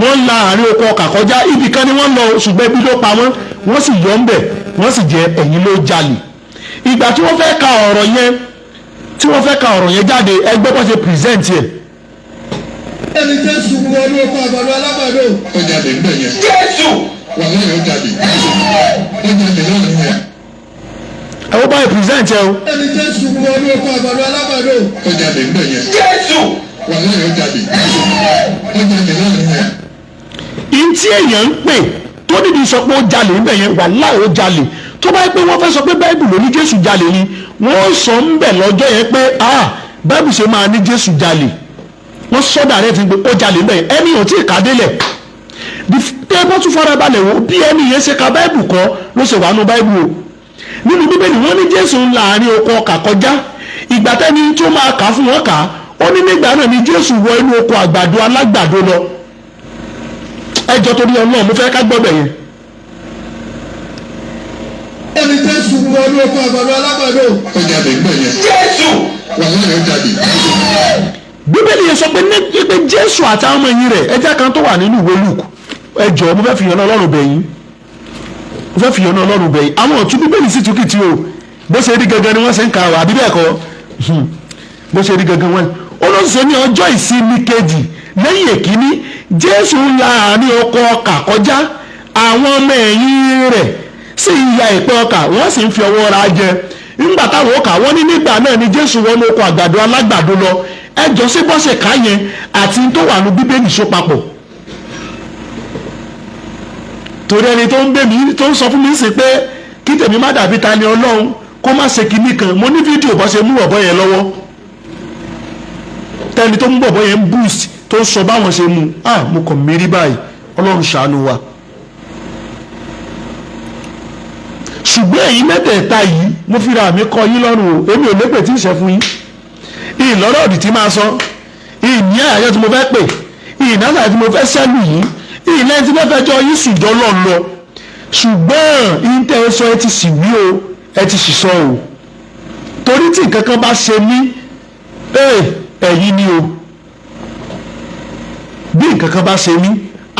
wọ́n la àárín oko ọkà kọjá ibì kan ni wọ́n lọ ṣùgbọ́n ibi ló pa wọ́n sì yọ ń bẹ̀ wọ́n sì jẹ ẹ̀yìn ló jalè. Ìgbà tí wọ́n fẹ́ ka ọ̀rọ̀ yẹn jáde ẹgbẹ́ bó ṣe present yẹ. ẹni Jésù wọnú oko àgbàdo alágbàdo. ó jáde níbẹ̀ yẹn. Jésù. wà lẹ́yìn ó jáde náà nìyẹn. ẹ wọ́n bá yẹ present yẹ o. ẹni Jésù wọnú oko àgbàdo alágbàdo. ó jáde níbẹ̀ yẹn. Jésù. wà lẹ́yìn ó jáde náà nìyẹn. Ntí èèyàn ń pè tó níbi sọ pé ó jalè níbẹ̀ yẹn wà láì ó jalè tó bá yẹ pé wọ́n fẹ́ sọ pé báìbù ló ní Jésù jalè ni wọ́n sọ ń bẹ̀ lọ́jọ́ yẹn pé báìbù ṣe máa ní Jésù jalè wọ́n sọ́dà rẹ̀ fi gbé ó jalè níbẹ̀ yẹn ẹni ò tí ì ká délẹ̀ tẹ́ ẹ bá tún fara balẹ̀ wò bí ẹni yẹn ṣe ka báìbù kọ́ ló ṣe wà nù báìbù o nínú Bíbélì wọ́n ní Jésù ń láàrin oko ọkà kọjá ìgbà tẹ́ni tó máa kà fún wọn kà ó ní nígbà náà ni Jésù wọ inú oko àgbàdo alágbàdo lọ ẹjọ́ torí Ọlọ́run mo fẹ́ ká gbọ́ bẹ̀ yẹn. ẹni Jésù wọnú oko àgbàdo alágbàdo. ó jáde níbẹ̀ yẹn. Jésù. wà lẹ́yìn ó jáde. Bíbélì yẹn sọ pé Jésù àtàwọn ọmọ ẹ̀yìn rẹ̀ ẹjẹ́ kan tó wà nínú ìwé Lúùkù ẹjọ́ mo fẹ́ fi yànnà Ọlọ́run bẹ̀yìn àwọn ọ̀tún Bíbélì sì tún kìtì o bó ṣe rí gangan ni wọ́n ṣe ń ka ọ àbí bẹ́ẹ̀ kọ́ bó ṣe rí gangan wọn. ó ló ń ṣe ní ọjọ́ ìsinmi kejì lẹ́yìn èkíní Jésù ń la àárín oko ọkà kọjá àwọn ọmọ ẹ̀yìn rẹ̀ sì ń ya ìpẹ́ ọkà wọ́n sì ń fi ọwọ́ ra jẹ nígbà táwọn ọkà wọ́n ní nígbà náà ni Jésù wọnú oko àgbàdo alágbàdo lọ ẹjọ́ sí bọ́sẹ̀ ká yẹn àti tó wà ní Bíbélì so papọ̀. Torí ẹni tó ń bẹ̀ mí tó ń sọ fún mi sí pé kí tèmi má dàbí ta ni Ọlọ́run kó má ṣe kinní kan mo ní fídíò bọ́ ṣe mú ọ̀bọ yẹn lọ́wọ́ tẹ́ni tó ń bọ̀bọ yẹn ń boost tó ń sọ báwọn ṣe mú mo kàn mérí báyìí Ọlọ́run ṣàánú wa ṣùgbọ́n èyí mẹ́tẹ̀ẹ̀ta yìí mo fi ra mi kọ yín lọ́rùn o èmi ò lépè tí ń ṣe fún yín ìlọ́rọ̀ òdì tí máa sọ ìní àyàjọ́ tí mo fẹ́ pè ìnáṣà tí mo fẹ́ sẹ́lù yìí ìlẹ́yìn tí mo fẹ́ jọ yín sùjọ́ lọ ṣùgbọ́n ìtẹ́ ẹ sọ ẹ ti sì wí o ẹ ti sì sọ o torí tí nǹkan kan bá ṣe mí ẹ̀yin ni o bí nǹkan kan bá ṣe mí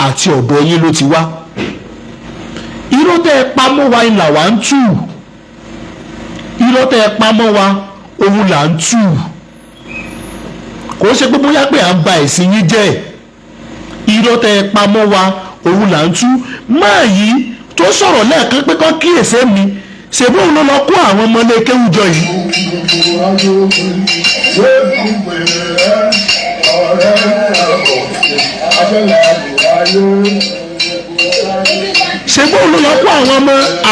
àti ọ̀dọ̀ yín ló ti wá irọ́ tẹ́ ẹ pamọ́ wa ìlà wa ń tù irọ́ tẹ́ ẹ pamọ́ wa òun là ń tù kò ṣe pé bóyá pé à ń ba ẹ̀sìn yín jẹ́ irọ́ tẹ́ ẹ pamọ́ wa òun là ń tú máa yìí tó sọ̀rọ̀ lẹ́ẹ̀kan pé kọ́ kíyèsí mi ṣèbí òun ló lọ kó àwọn ọmọ ilé kéwùjọ yìí. ṣèbí òun ló lọ kó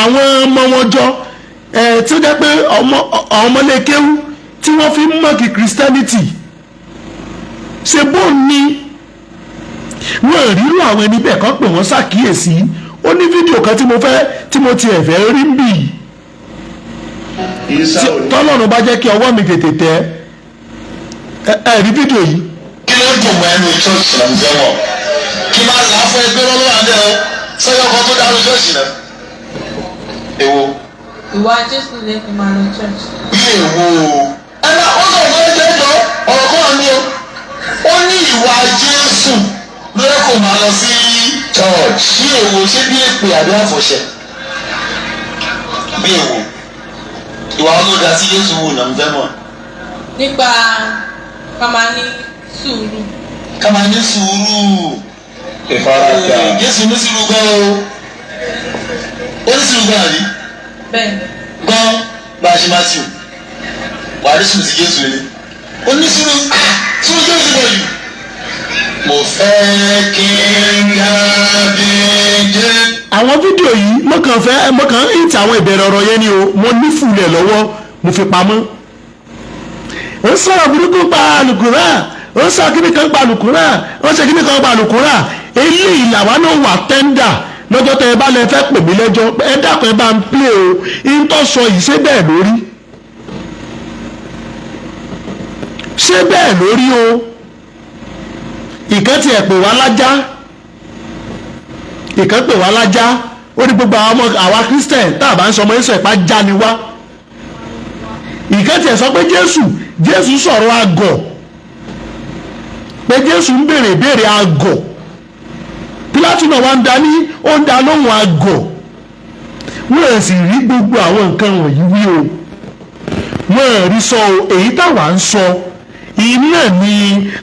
àwọn ọmọ wọn jọ tí ó jẹ́ pé ọmọ ilé kéwù tí wọ́n fi ń mọ̀kì Christianity ṣe bó ní wọn rírú àwọn ẹni bẹ́ẹ̀ kan pè wọ́n ṣàkíyèsí ó ní fídíò kan tí mo ti ẹ̀fẹ́ rí ń bì tọ́lọ́run bá jẹ́ kí ọwọ́ mi tètè tẹ́ ẹ rí fídíò yìí. kí ló dùn mọ́ ẹnu ṣọ́ọ̀ṣì náà ń fẹ́wọ̀n kí máa là á fún ẹgbẹ́ lọ́wọ́ àdé ọ sọ́yọ́ kan tó dárú ṣọ́ọ̀ṣì náà. èwo. ìwà Jésù lè fi máa lọ church. bí èwo ẹ̀rọ ó sọ̀rọ̀ lọ́jọ́ ìjọ ọ̀rọ̀ kan ni o ó ní ìwà Jésù ló yẹ kó máa lọ sí church bí èwo ṣé bí èpè àbí àfọ̀ṣẹ bí èwo ìwà olóda tí Jésù wò náà ń fẹ́ mọ̀. nípa ká máa ní sùúrù. ká máa ní sùúrù. ìfaradà. Jésù ní sùúrù gan o ó ní sùúrù gan àbí. bẹ́ẹ̀. gan bá a ṣe máa tì o wàá rí sùúrù tí Jésù lé ó ní sùúrù sùúrù Jésù wọ̀ yìí. mo fẹ́ kí n dàbí Jésù. àwọn fídíò yìí mo kàn ń hìtì àwọn ìbẹ̀rẹ̀ ọ̀rọ̀ yẹn ni o mo ní fùlẹ̀ lọ́wọ́ mo fi pamọ́ ó sọ̀rọ̀ burúkú pa àlùkùrá ó sọ kíní kan pa àlùkùrá ó ṣe kíní kan pa àlùkùrá eléyìí làwa náà wà tẹ́ńdà lọ́jọ́ tẹ́ ẹ bá lẹ fẹ́ pè mí lẹ́jọ́ ẹ dákun ẹ bá ń plé o ìtọ́ sọ yìí ṣé bẹ́ẹ̀ lórí ṣé bẹ́ẹ̀ lórí o ìkan tiẹ̀ pè wá lájá ìkan pè wá lájá ó ní gbogbo àwọn ọmọ àwa Christian tá a bá ń sọmọ Jésù ẹ̀pá já ni wá ìkan tiẹ̀ sọ pé Jésù sọ̀rọ̀ àgọ̀ pé Jésù ń béèrè ìbéèrè àgọ̀ Pílátù náà wá ń da lóhùn àgọ̀ wọ́n sì rí gbogbo àwọn nǹkan wọ̀nyí wí o wọ́n rí sọ o èyí táwa ń sọ iná ni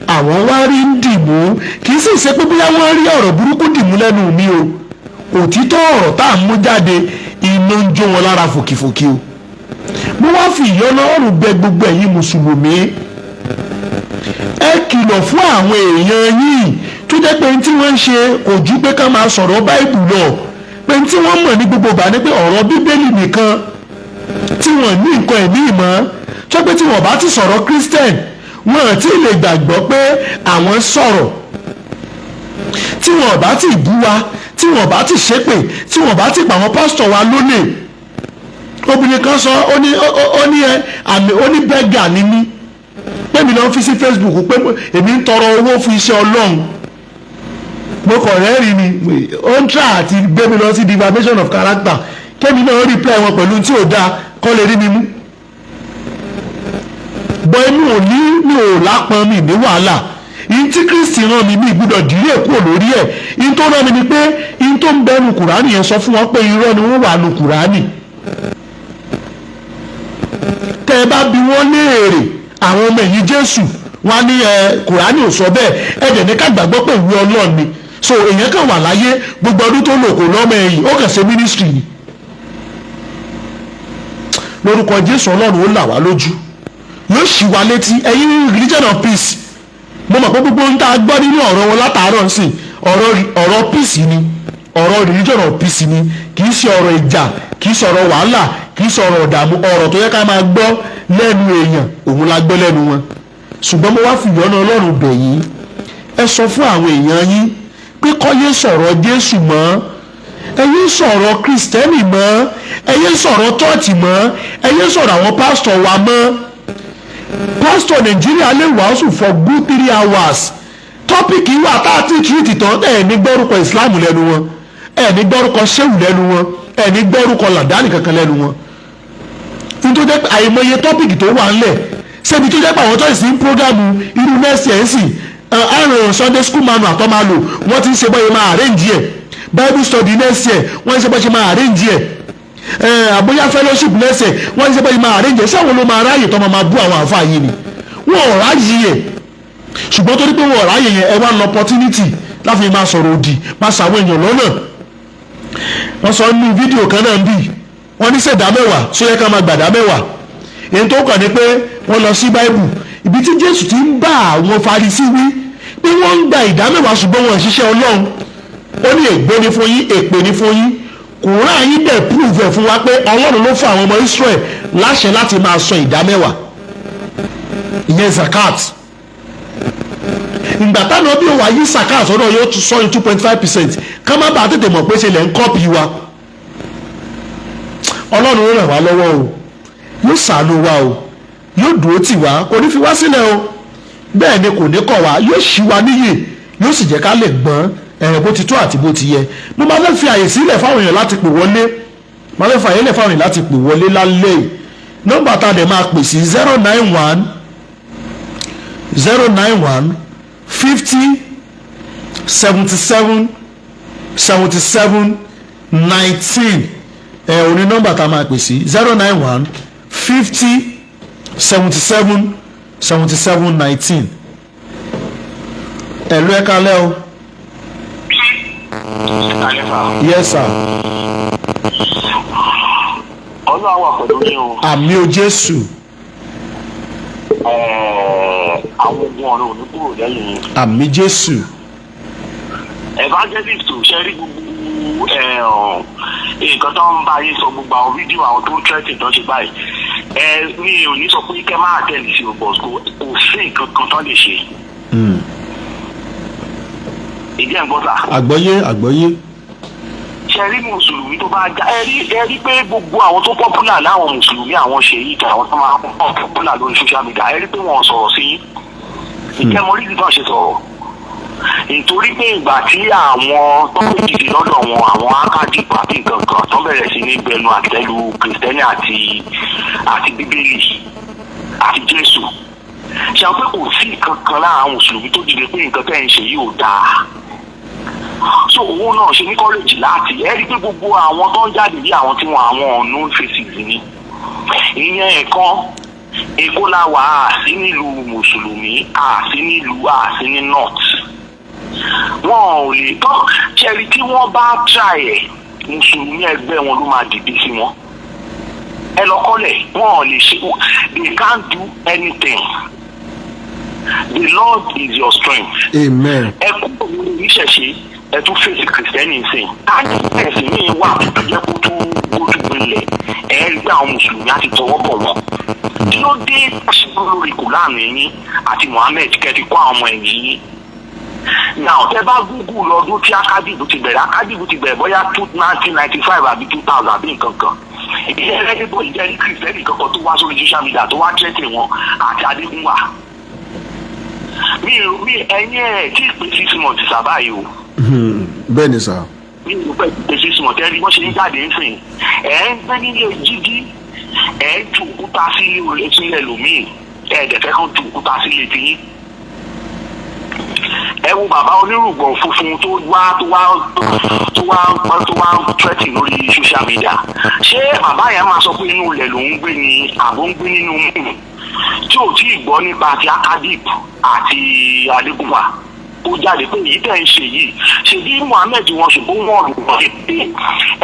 àwọn wá rí ń dìmú kì í sì ṣe pé bóyá wọ́n rí ọ̀rọ̀ burúkú dìmú lẹ́nu mi o òtítọ́ ọ̀rọ̀ tá à ń mú jáde iná ń jó wọn lára fòkìfòkì o mo wá fi ìyọ́nà ọ̀rùn bẹ gbogbo ẹ̀yin mùsùlùmí ẹ kìlọ̀ fún àwọn èèyàn yìí tó jẹ́ pé tí wọ́n ń ṣe kò ju pé ká máa sọ̀rọ̀ báìbù lọ pé tí wọ́n mọ̀ ní gbogbo ìgbà ni pé ọ̀rọ̀ bíbélì nìkan tí wọ́n ní nǹkan ẹ̀mí ìmọ̀ tó pé tí wọ́n bá ti sọ̀rọ̀ Christian wọn ò tí ì lè gbàgbọ́ pé àwọn sọ̀rọ̀ tí wọ́n bá ti bú wa tí wọ́n bá ti ṣépè tí wọ́n bá ti pa àwọn pásítọ̀ wa lólè obìnrin kan sọ ó ní bẹ́gà ni mí pé mi lọ fi sí Facebook pé èmi ń tọrọ owó fún iṣẹ́ Ọlọ́run mo kọ̀ rẹ́rìn ni ó ń tra àti gbé mi lọ sí defamation of character kémi náà reply wọn pẹ̀lú tí ò dáa kọ́ lè rí mi mú bọ́ inú òní mi ò lápọn mi ní wàhálà yìí tí Kristi rán mi mi gbúdọ̀ dìrí èkó lórí ẹ̀ yìí tó rán mi ni pé yìí tó ń bẹnu Kùránì yẹn sọ fún wọn pé irọ́ ni wọ́n wà nù Kùránì tẹ́ ẹ bá bi wọ́n léèrè àwọn ọmọ ẹ̀yìn Jésù wọn ní Kùránì ò sọ bẹ́ẹ̀ ẹ dẹ̀ ní ká gbàgbọ́ pé ìwé Ọlọ́run ni so èèyàn kan wà láyé gbogbo ọdún tó lò kò lọ́mọ ẹ̀yìn ó kàn ṣe mínísítírì ni lórúkọ Jésù Ọlọ́run ó là wá lójú yóò ṣì wá létí ẹ̀yin religion of peace mo mọ̀ pé gbogbo ń tá a gbọ́ nínú ọ̀rọ̀ wọn látàárọ̀ ń sìn ọ̀rọ̀ peace ni ọ̀rọ̀ religion of peace ni kì í ṣe ọ̀rọ̀ ìjà kì í ṣe ọ̀rọ̀ wàhálà kì í ṣe ọ̀rọ̀ ìdààmú ọ̀rọ̀ tó yẹ ká máa gbọ́ lẹ́nu èèyàn òun la gbọ́ lẹ́nu wọn ṣùgbọ́n mo wá fi ìyọ́nà Ọlọ́run bẹ̀ yín ẹ sọ fún àwọn èèyàn yín pé kọ́ yé sọ̀rọ̀ Jésù mọ́ ẹ yé sọ̀rọ̀ Kristẹni mọ́ ẹ̀yẹ́ sọ̀rọ̀ chọ́ọ̀chì mọ́, ẹ̀yẹ́ sọ̀rọ̀ àwọn pásítọ̀ wa mọ́. Pásítọ̀ Nàìjíríà lè wàásù for good 3 hours. Tọ́pìkì wà tá a ti tìrìtì tán ẹ̀ ní gbọ́rúkọ ìsìláàmù lẹ́nu wọn, ẹ̀ ní gbọ́rúkọ ṣéwù lẹ́nu wọn, ẹ̀ ní gbọ́rúkọ làdáni kankan lẹ́nu wọn. Nítorí jẹ́ pé àìmọye tọ́pìkì tó wà ńlẹ̀ ṣebí tó jẹ́ pé àwọn tó ìsìn prógámù irú nẹ́ẹ̀sì ẹ̀ ń sìn àrùn Sunday school manual àtọ́ máa lò wọ́n ti ń ṣe bọ́yẹ máa arrange ẹ̀, Bible study nẹ́ẹ̀sì ẹ̀ wọ́n ń ṣe bọ́yẹ máa arrange ẹ̀, àbóyá fellowship nẹ́ẹ̀sì ẹ̀ wọ́n ń ṣe bọ́yẹ máa arrange ẹ̀. ṣáwọn ló máa ráàyè tó máa bú àwọn àǹfààní yìí ni wọ́n ò ráàyè ẹ̀, ṣùgbọ́n torí pé wọ́n ò ráàyè yẹn ẹ wá lọ opportunity láti máa sọ̀rọ̀ òdì máa ṣàwọn èèyàn lọ́nà. wọ́n sọ nínú fídíò kan náà ń bì wọ́n ní ṣèdá mẹ́wàá sóyẹ ká máa gbàdá mẹ́wàá. èyí tó kàn ní pé wọ́n lọ sí báìbù ibi tí Jésù ti ń bá àwọn Farisí wí pé wọ́n ń gba ìdámẹ́wàá ṣùgbọ́n wọn ò ṣiṣẹ́ Ọlọ́run. ó ní ègbé ni fún yín, èpè ni fún yín. Kùránì yín dẹ̀ prove ẹ̀ fún wa pé Ọlọ́run ló fún àwọn ọmọ Israel láṣẹ láti máa sọ ìdámẹ́wàá, ìyẹn zakat. ìgbà táwọn bí wàá yí zakat sọ́dọ̀ yóò sọ ní 2.5% ká má bàa tètè mọ̀ pé ṣe lẹ́ ń kọ́pì wa. Ọlọ́run ó ràn wá lọ́wọ́ o, yóò ṣàánú wa o, yóò dúró tì wá, kò ní fi wá sílẹ̀ o, bẹ́ẹ̀ ni kò ní kọ̀ wá, yóò ṣí wa níyè, yóò sì jẹ́ ká lè gbọ́n bó ti tó àti bó ti yẹ. mo máa fẹ́ fi àyè sílẹ̀ fáwọn èèyàn láti pè wọlé, máa fẹ́ fi àyè lẹ̀ fáwọn èèyàn láti pè wọlé lálẹ́ yìí. nọ́mbà tá a dẹ̀ máa pè sí 091 50 77 77 19 òní nọ́mbà tá a máa pè sí 091 50 77 77 19. ẹ̀lú ẹ̀ka lẹ́ o. Yes sir. Ọlọ́run wà pẹ̀lú yín o. Àmì o Jésù. Àwọn ogun ọ̀run ò ní kúrò lẹ́yìn yín. Àmì Jésù. Evangelist ò ṣe rí gbogbo nǹkan tó ń bá yín sọ, gbogbo àwọn fídíò àwọn tó ń tẹ́tì tó ń ṣe báyìí. Mi ò ní sọ pé kẹ́ máa tẹ̀lé sí o, but kò sí nǹkan kan tó lè ṣe. Ìdí ẹ̀ ń gbọ́ sà. Àgbọ́yé. Ṣe rí mùsùlùmí tó bá já ẹ rí pé gbogbo àwọn tó pọ́pùlà láwọn mùsùlùmí àwọn ṣe yìí àwọn tó máa pọ́pùlà lórí social media ẹ rí pé wọ́n sọ̀rọ̀ sí yín. Ìjẹ́ mo rí bí wọ́n ṣe sọ̀rọ̀. Nítorí pé ìgbà tí àwọn tó ń dìde lọ́dọ̀ wọn àwọn akádì pàtì kankan tó bẹ̀rẹ̀ sí ní gbẹnu àtẹ́lu kìrìsìtẹ́nì àti bíbélì àti Jésù. Ṣé àwọn pé kò sí kankan lára àwọn mùsùlùmí tó dìde pé nǹkan tẹ́ ń ṣe yìí ò dáa. So owó náà ṣe ní kọ́lẹ́jì láti ẹ rí pé gbogbo àwọn tó ń jáde bí àwọn tí wọn àwọn ọ̀nà faces ni. Ìyẹn ẹ̀kan Èkó la wà á sí nílùú mùsùlùmí á sí ní north. Wọn ò lè tán ṣẹ́rí tí wọ́n bá try ẹ̀ mùsùlùmí ẹgbẹ́ wọn ló máa dìde sí wọn. Ẹ lọ kọ́lẹ̀ wọn ò lè ṣe they can't do anything. The Lord is your strength. Amen. Ẹ kúrò nínú ìṣẹ̀ṣe ẹ tún fèsì kìrìsìtẹ́nì sìn. Káàdì ẹ̀sìn míì wà tó jẹ́ kó tún gbilẹ̀ ẹ̀ rí pé àwọn mùsùlùmí á ti tọwọ́ bọ̀ wọ́n. Kí ló dé àṣìkò lórí Kùránì yín àti Muhammed kẹ́ẹ̀tì kó àwọn ọmọ ẹ̀yìn yín? Now tẹ́ bá Google lọ́dún tí akádìbò ti bẹ̀rẹ̀ bóyá 1995 àbí 2000 àbí nǹkan kan. Ìjẹ́ ẹlẹ́dẹ́gbò ìjẹ́ kìrìsìtẹ́nì kankan tó wá sórí social media tó wá tẹ́tẹ̀ wọn àti Adégúnwà. Mi ẹ̀yìn tí ìpè 6 months sábàáyé o. Bẹ́ẹ̀ ni sà. Mi ò pẹ́ ìpè 6 months ẹni wọ́n ṣe ń jáde ń sìn. Ẹ̀ ń gbé nílé jígí ẹ̀ ń ju òkúta sílẹ̀ lòmíì ẹ̀ẹ́dẹ̀fẹ́ kan ju òkúta sílẹ̀ tiyín. Ẹ wo bàbá onírùgbọ̀n funfun tó wá tẹ́tì lórí social media. Ṣé bàbá yẹn máa sọ pé inú ilẹ̀ ló ń gbé ni àbó ń gbé nínú mú? Tí ò tí ì gbọ́ nípa ti akadip àti Adégúnwà ó jáde pé èyí tẹ̀ ń ṣe yìí ṣe bí Muhammed wọn ṣùgbọ́n wọn rò wọ́n pé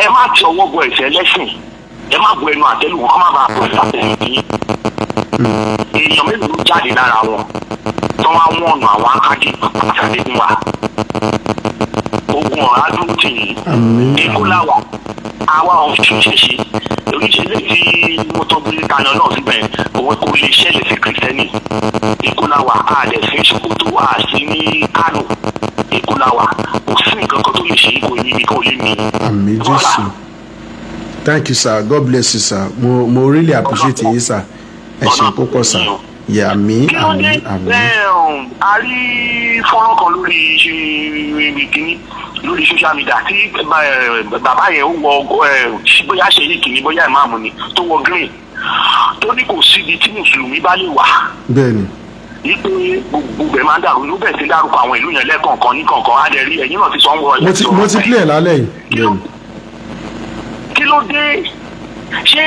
ẹ má ti ọwọ́ bọ ẹ̀sẹ̀ lẹ́sìn ẹ má bọ ẹnu àtẹ́lù wọn kọ́ má bàa bọ̀ ìfàtẹ́lù yín. Èèyàn mélòó ló jáde lára wọn tó wá wọ́n ọ̀nà àwọn akadip àti Adégúnwà. Ogun ọ̀rá dúró tì yín Èkó láwà àwa ọ̀hún ṣe oríṣiríṣi tí mo tó gbé kaná náà síbẹ̀ òun kò lè ṣẹlẹ̀ sí kìrìsìtẹ́nì. Èkó láwà àdẹ̀ sí Sókótó àti ní Kánò. Èkó láwà kò sí nǹkan kan tó lè ṣe kò ní kò lè mí. Àmì Jésù. thank you sir, God bless you sir, mo really appreciate you sir, ẹ ṣe púpọ̀ sir, yà mí àmì. a rí fọ́nrán kan lórí kìíní lórí social media tí bàbá yẹn wọ bóyá ṣe yí kìíní bóyá ìmáàmù ni tó wọ green tó ní kò síbi tí mùsùlùmí bá lè wà. bẹ́ẹ̀ni. wípé gbogbo bẹ̀ máa ń dàrú ló bẹ̀ sí dárúkọ àwọn ìlú yẹn lẹ́ẹ̀kọ̀ọ̀kan ní kọ̀ọ̀kan á dẹ̀ rí ẹ̀yìn náà ti sọ ń wọ ẹ̀. mo ti clear lálẹ́ yìí. kí ló dé ṣé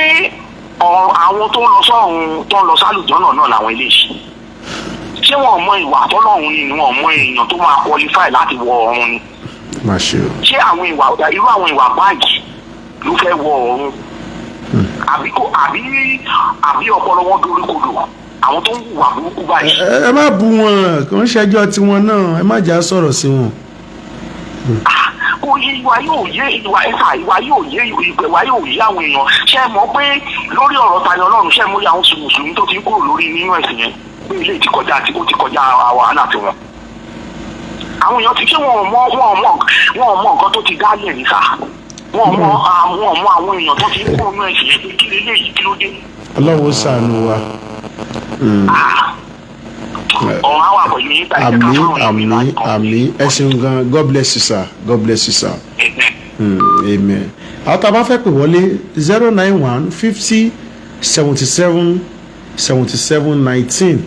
àwọn tó ń lọ sọ́run tó ń lọ sálùjọ́nà náà làwọn eléyìí ṣé wọn mọ ìwà tọ́lọ́run ni wọn mọ èèyàn tó máa qualify láti wọ ọ̀run ni. ṣé àwọn ìwà irú àwọn ìwà báyìí ló fẹ́ wọ ọ̀run àbí ọpọlọ wọn dorí kodò àwọn tó ń hùwà burúkú báyìí. ẹ má bú wọn kò ń ṣẹjọ́ tiwọn náà, ẹ má jà sọ̀rọ̀ sí wọn. kò yé ìwà yóò yé ìwà yóò yé àwọn èèyàn ṣe mọ̀ pé lórí ọ̀rọ̀ Tani Olohun ṣe mú àwọn mùsùlùmí tó ti ń kúrò lórí nínú ẹ̀sìn yẹn pé ilé ti kọjá wàhálà tiwọn. àwọn èèyàn ti ṣé wọn mọ nǹkan tó ti dálẹ̀ ní sá wọn mọ àwọn èèyàn tó ti ń kúrò nínú ẹ̀sìn yẹn pé kí lélẹ́yìí kí ló dé. Ọlọ́run ṣàánú wa. ọ̀run á wà pẹ̀lú yín tàbí ká fáwọn èèyàn àmín ẹ ṣeun gan, God bless you sir, God bless you sir. Amen. àwọn tá a bá fẹ́ pè wọlé 091 50 77 77 19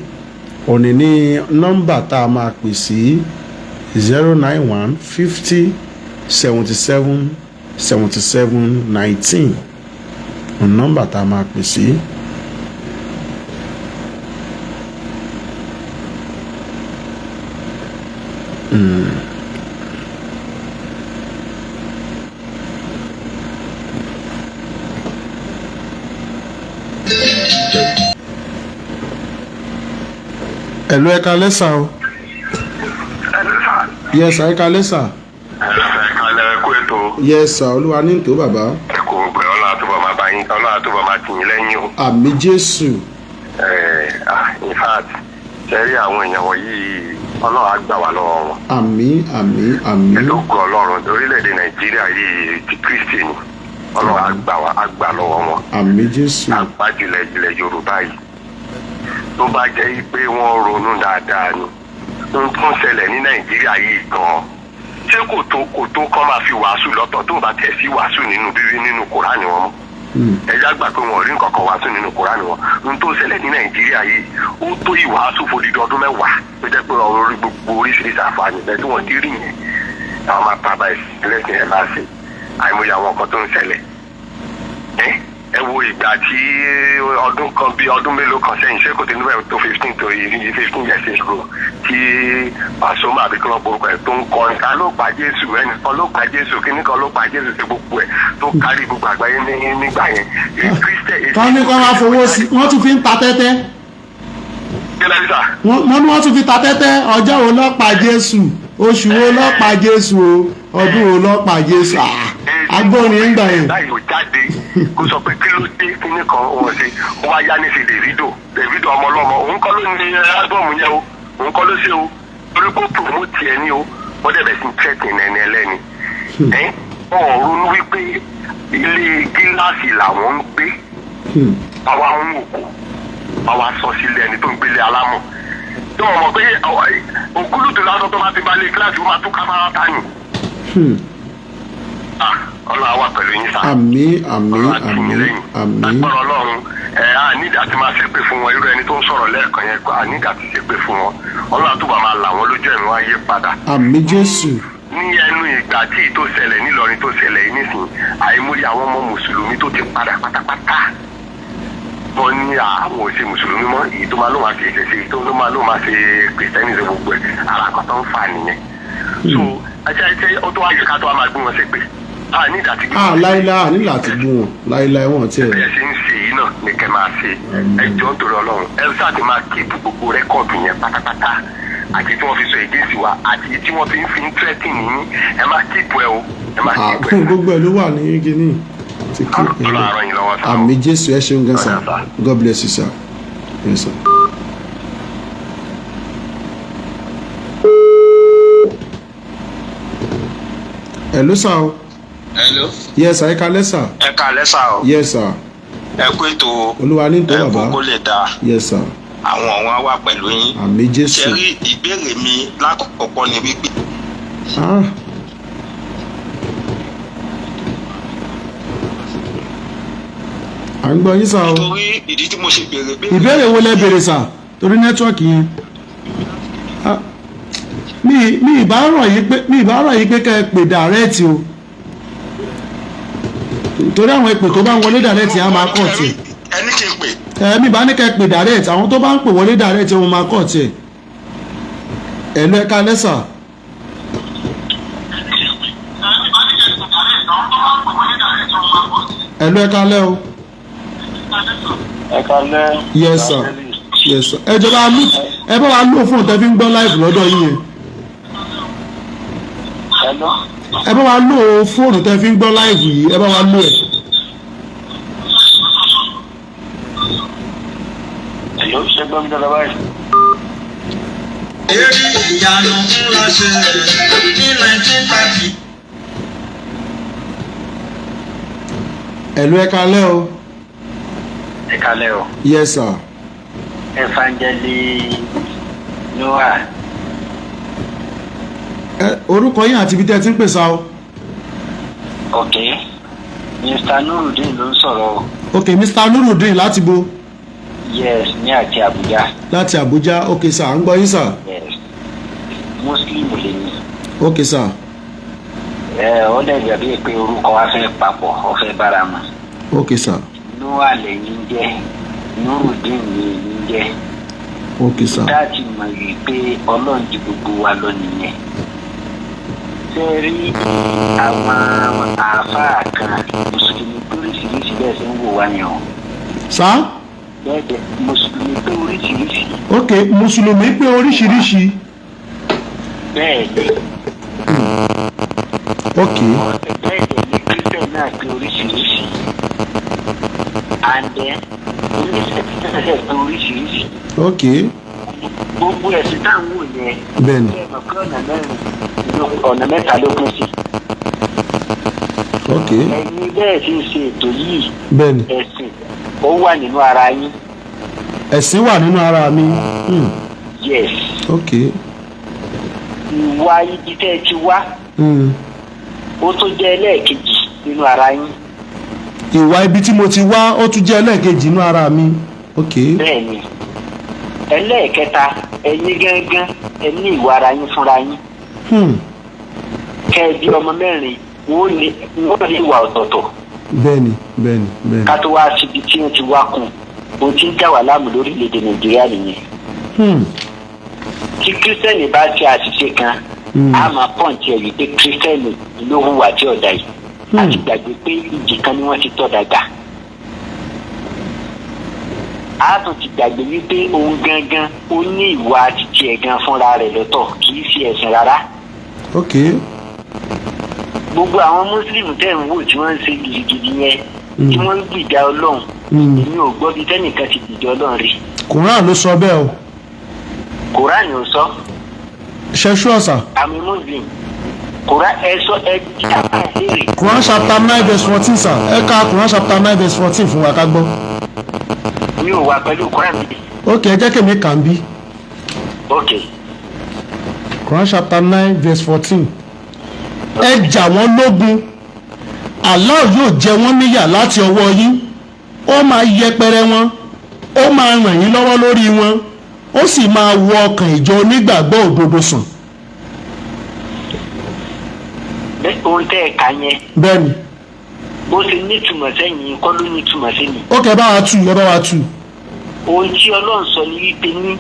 òní ní nọ́mbà tá a máa pè sí 091 50 77 77 19 òní nọ́mbà tá a máa pè sí. Hello, ẹ káalẹ́ sà o. Yes sir, ẹ káalẹ́ sà. ẹ káalẹ́ kú ètò. Yes sir, olúwa ní ìtò bàbá. ẹ kò gbẹ ọlọ́run àtúbọ̀ máa bá yín ọlọ́run àtúbọ̀ máa tì yín lẹ́yìn o. Àmín Jésù. In fact ṣe rí àwọn èèyàn wọ̀nyí ọlọ́run á gbà wá lọ́wọ́ wọn. Àmín àmín àmín. ẹlòkù ọlọ́run orílẹ̀-èdè Nàìjíríà yìí ti Kristi ni ọlọ́run á gbà lọ́wọ́ wọn. Àmín Jésù. àgbájúlẹ̀ ilẹ̀ Yorùbá yìí tó bá jẹ́ pé wọ́n ronú dáadáa ni ohun tó ń ṣẹlẹ̀ ní Nàìjíríà yìí gan-an ṣé kò tó kọ́ máa fi wàásù lọ́tọ̀ tó bá tẹ̀ sí wàásù nínú Kùránì wọn mọ́ ẹ̀yà gbà pé wọn ò rí nǹkan kan wàásù nínú Kùránì wọn ohun tó ń ṣẹlẹ̀ ní Nàìjíríà yìí ó tó ìwàásù fòdìdí ọdún mẹ́wàá tó jẹ́ pé orí gbogbo oríṣiríṣi àǹfààní bẹ́ẹ̀ tí wọ́n ti rí yẹn àwọn máa bàbá ẹlẹ́sìn ẹ̀ máa ṣe àìmọye àwọn nǹkan tó ń ṣẹlẹ̀ ẹ wo ìgbà tí ọdún kan bíi ọdún mélòó kan sẹ́yìn ṣé kò tí níbẹ̀ tó 15 tó 15 years ago tí Pasuma àbí kí wọ́n borúkọ ẹ̀ tó ń kọrin ká ló pa Jésù ẹnìkan ló pa Jésù kíní kan ló pa Jésù sí gbogbo ẹ̀ tó kárí gbogbo àgbáyé nígbà yẹn wọ́n ní kí wọ́n fowó sí wọ́n tún fi ń ta tẹ́tẹ́. wọ́n ní wọ́n tún fi ta tẹ́tẹ́ ọjọ́ wo ló pa Jésù oṣù wo ló pa Jésù o ọdún wo ló pa Jésù agbórin ń gbà yẹn. báyìí ò jáde kó sọ pé kí ló dé kíní kan wọ́n ṣe wọ́n wá yá ní sí Davido ọmọ ọlọ́mọ òun kọ́ ló ní ágbọ̀mù yẹn o òun kọ́ ló ṣe o torí kó promote ẹni o wọ́n dẹ̀ bẹ̀ sí threatening ẹni ẹlẹ́ni. wọ́n ronú wípé ilé gíláàsì làwọn ń gbé àwa ń wò kó àwa sọ sílẹ̀ ẹni tó ń gbélé alámọ̀ tí wọ́n mọ̀ pé òkúlùtù lásán tó bá ti balẹ̀ gíláàsì ó máa tún káfárá tánì. Ọlọ́run wà pẹ̀lú yín sá. Àmín àmín àmín àmín. agbára Ọlọ́run ànídà ti máa ṣépè fún wọn irú ẹni tó ń sọ̀rọ̀ lẹ́ẹ̀kan yẹn ànídà ti ṣépè fún wọn Ọlọ́run àtúbọ̀ máa là wọn lójú ẹ̀mí wọn yé padà. Àmín Jésù. ní ẹnu ìgbà tí tó ṣẹlẹ̀ nílọrin tó ṣẹlẹ̀ yìí nísìnyí àìmọye àwọn ọmọ mùsùlùmí tó ti padà pátápátá wọ́n ní àwọn òṣè mùsùlùmí mọ́ èyí tó máa ló máa ṣe ìṣẹ̀ṣe èyí tó máa ló máa ṣe kìrìsìtẹ́nì ṣe gbogbo ẹ̀ alákọ̀ọ́tọ̀ ń fà nìyẹn. so ajá ẹ̀ṣẹ̀ ó tó wáyé ká tó wá máa gbé wọn ṣépè láíláí nílà ti gún wọn láíláí wọn tiẹ̀. ẹ ṣe ń ṣe yìí náà ní kẹ́ máa ṣe ẹjọ́ nítorí Ọlọ́run ẹ ṣáà ti máa kéèpù gbogbo rẹ́kọ̀dù yẹn pátápátá àti tí wọ́n fi sọ ègéèsì wa àti tí wọ́n fi ń tírẹ́tìn yín ẹ máa kéèpù ẹ o ẹ máa kéèpù ẹ. gbogbo ẹ ló wà ní gíní ti kéèpù ẹ lọ àmì Jésù ẹ ṣeun gan sir God bless you sir. Yes, sir. Hello sir. Hello. yes sir ẹ kalẹ́ sir. Ẹ kalẹ́ sà o. yes sir. Ẹ kú ètò. olúwa ní tó bàbá. Ẹ kú kó lè dáa. yes sir. Àwọn ọ̀wọ́n wà pẹ̀lú yín. àmì jésù. Ṣé rí ìbéèrè mi lákọ̀ọ́kọ́ ni wípé. à ń gbọ́ yín sá o. Nítorí ìdí tí mo ṣe béèrè béèrè. ìbéèrè wo lẹ béèrè sá torí nẹ́tíwọ́ọ̀kì yẹn. mi ìbá rọ̀ yìí pé kẹ́ ẹ pè dàrẹ́ẹ̀tì o torí àwọn ìpè tó bá ń wọlé dàrẹ́ẹ̀tì á máa kọ̀ tiẹ̀. Ẹni kí n pè. mi bá ní kẹ́ ẹ pè dàrẹ́ẹ̀tì àwọn tó bá ń pè wọlé dàrẹ́ẹ̀tì wọn máa kọ̀ tiẹ̀. ẹ̀lú ẹ̀ka lẹ́sà. ẹ̀lú ẹ̀ka lẹ́ o. ẹ̀ka lẹ́. yes sir yes sir ẹ jọba ẹ bá wa lò fóònù tẹ́ fi ń gbọ́ live lọ́dọ̀ yín yẹn. ẹ bá wa lò fóònù tẹ́ fi ń gbọ́ live yìí ẹ bá wa lò ẹ̀. ẹ̀yọ́ ṣe gbọ́ mi dára báyìí. èrí ìyanu ńlá ṣe ní 1930. ẹ̀lú ẹ̀ka lẹ́ o. ẹ̀ka lẹ́ o. yes sir. Evangelist Noah. orúkọ yín àti ibi tẹ́ ẹ ti ń pèsè o. ok Mr. Nurudeen ló ń sọ̀rọ̀ o. ok Mr. Nurudeen láti bo. yes ní àti Abuja. láti Abuja ok sir à ń gbọ́ yín sir. yes Muslim lè ní. ok sir. ó dẹ̀ jàbí pé orúkọ wa fẹ́ papọ̀ ó fẹ́ bára mu. ok sir. Noah lẹ́yìn jẹ́ Nurudeen ní èyí jẹ́. ok sir. dáàtì mọ̀ yìí pé Ọlọ́run ju gbogbo wa lọ nìyẹn. ṣé rí àwọn àáfàá kan mùsùlùmí pé oríṣiríṣi bẹ́ẹ̀ ṣe ń wò wá yẹn o. sá. bẹ́ẹ̀ mùsùlùmí pé oríṣiríṣi. ok mùsùlùmí pé oríṣiríṣi. bẹ́ẹ̀ ni. ok. bẹ́ẹ̀ ni kírísítẹ̀ náà pé oríṣiríṣi. and then oníṣẹ́ pé oríṣiríṣi. ok. gbogbo ẹ̀sìn táwọn wò yẹn. bẹ́ẹ̀ni. ọ̀nà mẹ́ta ló pín sí. ok. ẹ̀yin bẹ́ẹ̀ ti ń ṣe ètò yìí. bẹ́ẹ̀ni. ẹ̀sìn ó wà nínú ara yín. ẹ̀sìn wà nínú ara mi. yes. ok. ìwà ibi tẹ́ ẹ ti wá. ó tó jẹ́ ẹlẹ́ẹ̀kejì nínú ara yín. ìwà ibi tí mo ti wá ó tún jẹ́ ẹlẹ́ẹ̀kejì nínú ara mi. ok. bẹ́ẹ̀ni ẹlẹ́ẹ̀kẹta ẹ̀yin gángan ẹ ní ìwà ara yín fúnra yín. kẹ́ ẹ bí ọmọ mẹ́rin wọ́n ní ìwà ọ̀tọ̀ọ̀tọ̀. bẹ́ẹ̀ni bẹ́ẹ̀ni bẹ́ẹ̀ni. ká tó wá síbi tí wọ́n ti wá kún ohun tí ń jà wá láàmú lórílẹ̀‐èdè Nàìjíríà nìyẹn. tí kírísítẹ́nì bá ṣe àṣìṣe kan a máa pọ́ǹtì ẹ̀ wípé kírísítẹ́nì ló hùwà tí ọ̀dà yìí àti gbàgbé pé ìjì kan ni wọ́n ti tọ́ dàgbà. a tún ti gbàgbé wípé òun gangan ó ní ìwà títí ẹ̀ gan fúnra rẹ̀ lọ́tọ̀ kì í ṣe ẹ̀sìn rárá. ok. gbogbo àwọn mùsùlùmí tẹ̀ ń wò tí wọ́n ń ṣe gidigidi yẹn tí wọ́n ń gbìjà Ọlọ́run èmi ò gbọ́ bí tẹ́nìkan ti gbìjà Ọlọ́run rí. Quran ló sọ bẹ́ẹ̀ o. Quran ò sọ. ṣẹ́ṣú ọ̀sà. àmì muslim Quran ẹ sọ ẹ jí àpá ìbéèrè. Quran chapter 9 verse 14 sir ẹ ka Quran chapter 9 verse 14 fún wa ká gbọ́. mi ò wà pẹ̀lú Quran bí. ok ẹ jẹ́ kí mi kàn bí. ok. Quran chapter 9 verse 14. ẹ jà wọ́n lógun Allah yóò jẹ wọ́n níyà láti ọwọ́ yín ó máa yẹpẹrẹ wọn ó máa ràn yín lọ́wọ́ lórí wọn ó sì máa wọ ọkàn ìjọ onígbàgbọ́ òdodo sàn. ohun tẹ́ ẹ kà yẹn. bẹ́ẹ̀ni. bó ṣe nítumọ̀ sẹ́yìn kọ́ ló nítumọ̀ sí mi. ó kẹ́ bá wa tú ẹ bá wa tú. ohun tí Ọlọ́run sọ ní wípé ní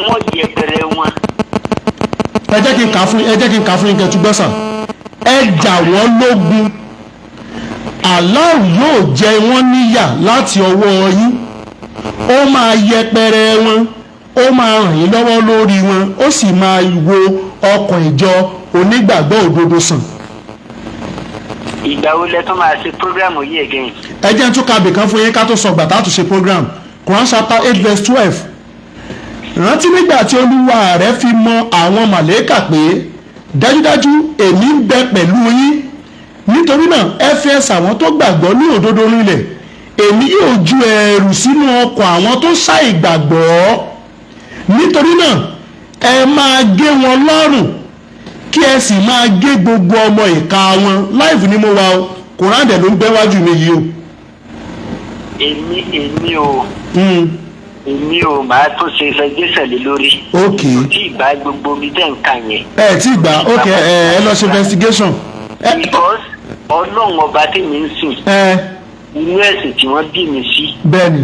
wọ́n yẹpẹrẹ wọn. ẹ jẹ́ kí n kà fún yín kẹ́ tú gbọ́ sàn. ẹ jà wọ́n lógun Allah yóò jẹ wọ́n níyà láti ọwọ́ yín ó máa yẹpẹrẹ wọn ó máa ràn yín lọ́wọ́ lórí wọn ó sì máa wo ọkàn ìjọ onígbàgbọ́ òdodo sàn. ìgbà wo lẹ tún máa ṣe programu yìí again. ẹ jẹ́ n tún ka bìkan fún yín ká tó sọ gbàtà tó ṣe program Quran chapter 8 verse 12. rántí nígbà tí olúwa rẹ̀ fi mọ àwọn màlẹ́kà pé dájúdájú èmi ń bẹ pẹ̀lú yín nítorí náà ẹ fi ẹsẹ̀ àwọn tó gbàgbọ́ ní òdodo rinlẹ̀, èmi yóò ju ẹ̀rù sínú ọkàn àwọn tó ṣàìgbàgbọ́. Nítorí náà ẹ máa gé wọn lọ́rùn kí ẹ sì máa gé gbogbo ọmọ ìka wọn. Láìfù ni mo wà o, Kùránì dẹ̀ ló ń bẹ wájú mi yìí o. èmi ò máa tún ṣe investigation lé lórí. ok kò tí ì bá gbogbo mi tẹ̀ ń kà yẹn. ẹ tí ì gbà ok ẹ lọ ṣe investigation. because ọlọ́run ọba tèmi ń sìn inú ẹ̀sìn tí wọ́n bí mi sí. bẹ́ẹ̀ni.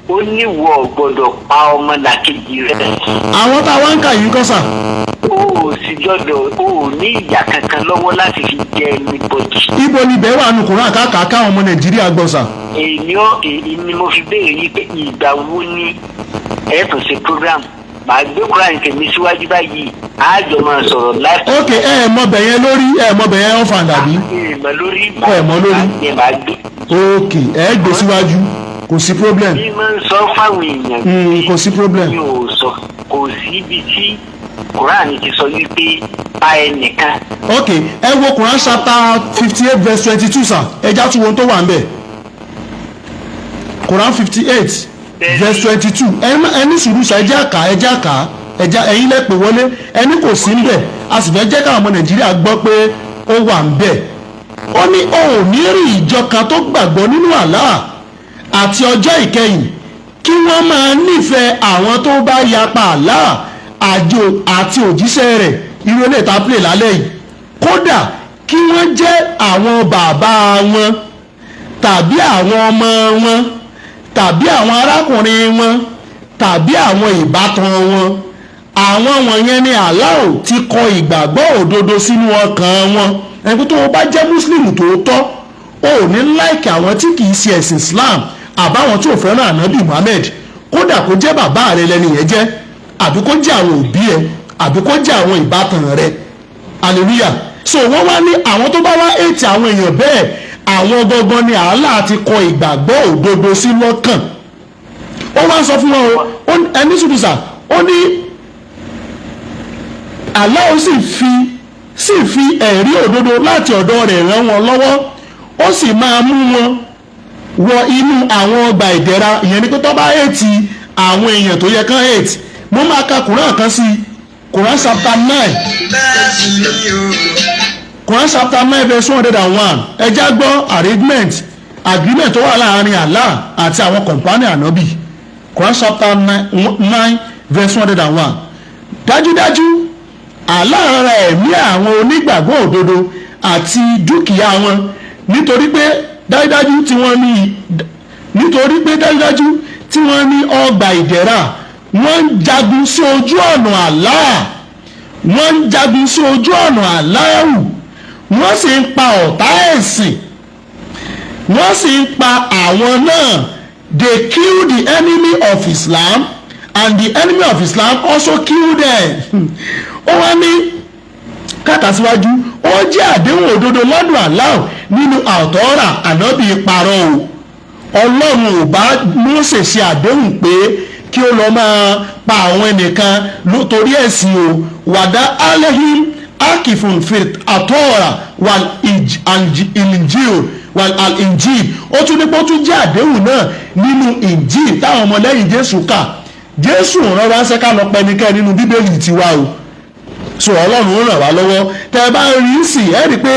ó ní ìwọ gbọ́dọ̀ pa ọmọ làkejì rẹ̀. àwọn tá a wá ń kà yìí ń kọ́ sà. o ò sì gbọ́dọ̀ o ò ní ìyà kankan lọ́wọ́ láti fi jẹ anybody. ibo ni bẹ́ẹ̀ wà nù Kùránì àkàkà káwọn ọmọ Nàìjíríà gbọ́ sà. èyí ni mo fi béèrè yìí pé ìgbà wo ni ẹ tún ṣe program màá gbé Kùránì tèmi síwájú báyìí àjọ máa sọ̀rọ̀ láti. ok ẹ mọ bẹ̀yẹn lórí ẹ mọ bẹ̀yẹn ọ̀fà dàbí. ẹ mọ lórí. ok ẹ gbé síwájú kò sí problem. bí mo ń sọ fáwọn èèyàn. kò sí problem. mi ò sọ kò sí ibi tí Kùránì ti sọ wípé pa ẹnìkan. ok ẹ wo Quran chapter 58 verse 22 sir ẹja tún wọn tó wà ń bẹ̀. Quran 58 verse 22 ẹni sùúrù sá ẹjẹ́ àká ẹ̀yin lẹ pè wọlé ẹni kò sí ń bẹ̀ a sì fẹ́ jẹ́ káwọn ọmọ Nàìjíríà gbọ́ pé ó wà ń bẹ̀. ó ní o ò ní rí ìjọ kan tó gbàgbọ́ nínú Allah àti ọjọ́ ìkẹyìn kí wọ́n máa nífẹ̀ẹ́ àwọn tó bá yapa Allah àjò àti òjíṣẹ́ rẹ̀ irú ilé ìta play lálẹ́ yìí kódà kí wọ́n jẹ́ àwọn bàbá wọn tàbí àwọn ọmọ wọn tàbí àwọn arákùnrin wọn tàbí àwọn ìbátan wọn. àwọn wọ̀nyẹn ni Allah ti kọ ìgbàgbọ́ òdodo sínú ọkàn wọn. ẹni tó o bá jẹ́ Muslim tòótọ́ o ò ní láìkì àwọn tí kì í ṣe ẹ̀sìn Islam àbáwọn tí ò fẹ́ràn ànábì Muhammad kódà kó jẹ́ bàbá rẹ lẹ́ni yẹn jẹ́ àbí kó jẹ́ àwọn òbí ẹ àbí kó jẹ́ àwọn ìbátan rẹ. hallelujah. so wọ́n wá ní àwọn tó bá wá ètì àwọn èèyàn bẹ́ẹ̀ àwọn gangan ni Allah ti kọ ìgbàgbọ́ òdodo sí lọ́kàn. ó wá ń sọ fún wọn o ẹni sùdùsà ó ní Allah ó sì fi ẹ̀rí òdodo láti ọ̀dọ̀ rẹ̀ ràn wọ́n lọ́wọ́ ó sì máa mú wọn wọ inú àwọn ọgbà ìdẹ̀ra. ìyẹn ni pé tó bá ètì àwọn èèyàn tó yẹ kán ètì. mo máa ka Quran kan sí Quran chapter 9 Quran chapter 9 verse 101 ẹjá gbọ́ agreement tó wà láàrin Allah àti àwọn kọ̀mpánì ànábì. Quran chapter 9 verse 101 dájúdájú Allah ra ẹ̀mí àwọn onígbàgbọ́ òdodo àti dúkìá wọn nítorí pé dájúdájú tí wọ́n ní ọgbà ìdẹ̀ra wọ́n ń jagun sí ojú ọ̀nà Allah Allahu wọ́n sì ń pa ọ̀tá ẹ̀sìn wọ́n sì ń pa àwọn náà. They kill the enemy of Islam and the enemy of Islam also kill them. ó wá ní kàkàsíwájú ó jẹ́ àdéhùn òdodo lọ́dọ̀ Allah nínú àtọ́rà ànábì parọ́ o. Ọlọ́run ò bá Mósè ṣe àdéhùn pé kí ó lọ máa pa àwọn ẹnìkan lótorí ẹ̀sìn o. wàdà alehim akifun fit àtọ́rà wal injil ó tún ní pé ó tún jẹ́ àdéhùn náà nínú injil táwọn ọmọlẹ́yìn Jésù kà. Jésù rán wá ṣẹ́ká lọ pẹ́nikẹ́ nínú bíbélì tiwa o. so Ọlọ́run ràn wá lọ́wọ́ tẹ́ ẹ bá rí sí ẹ rí i pé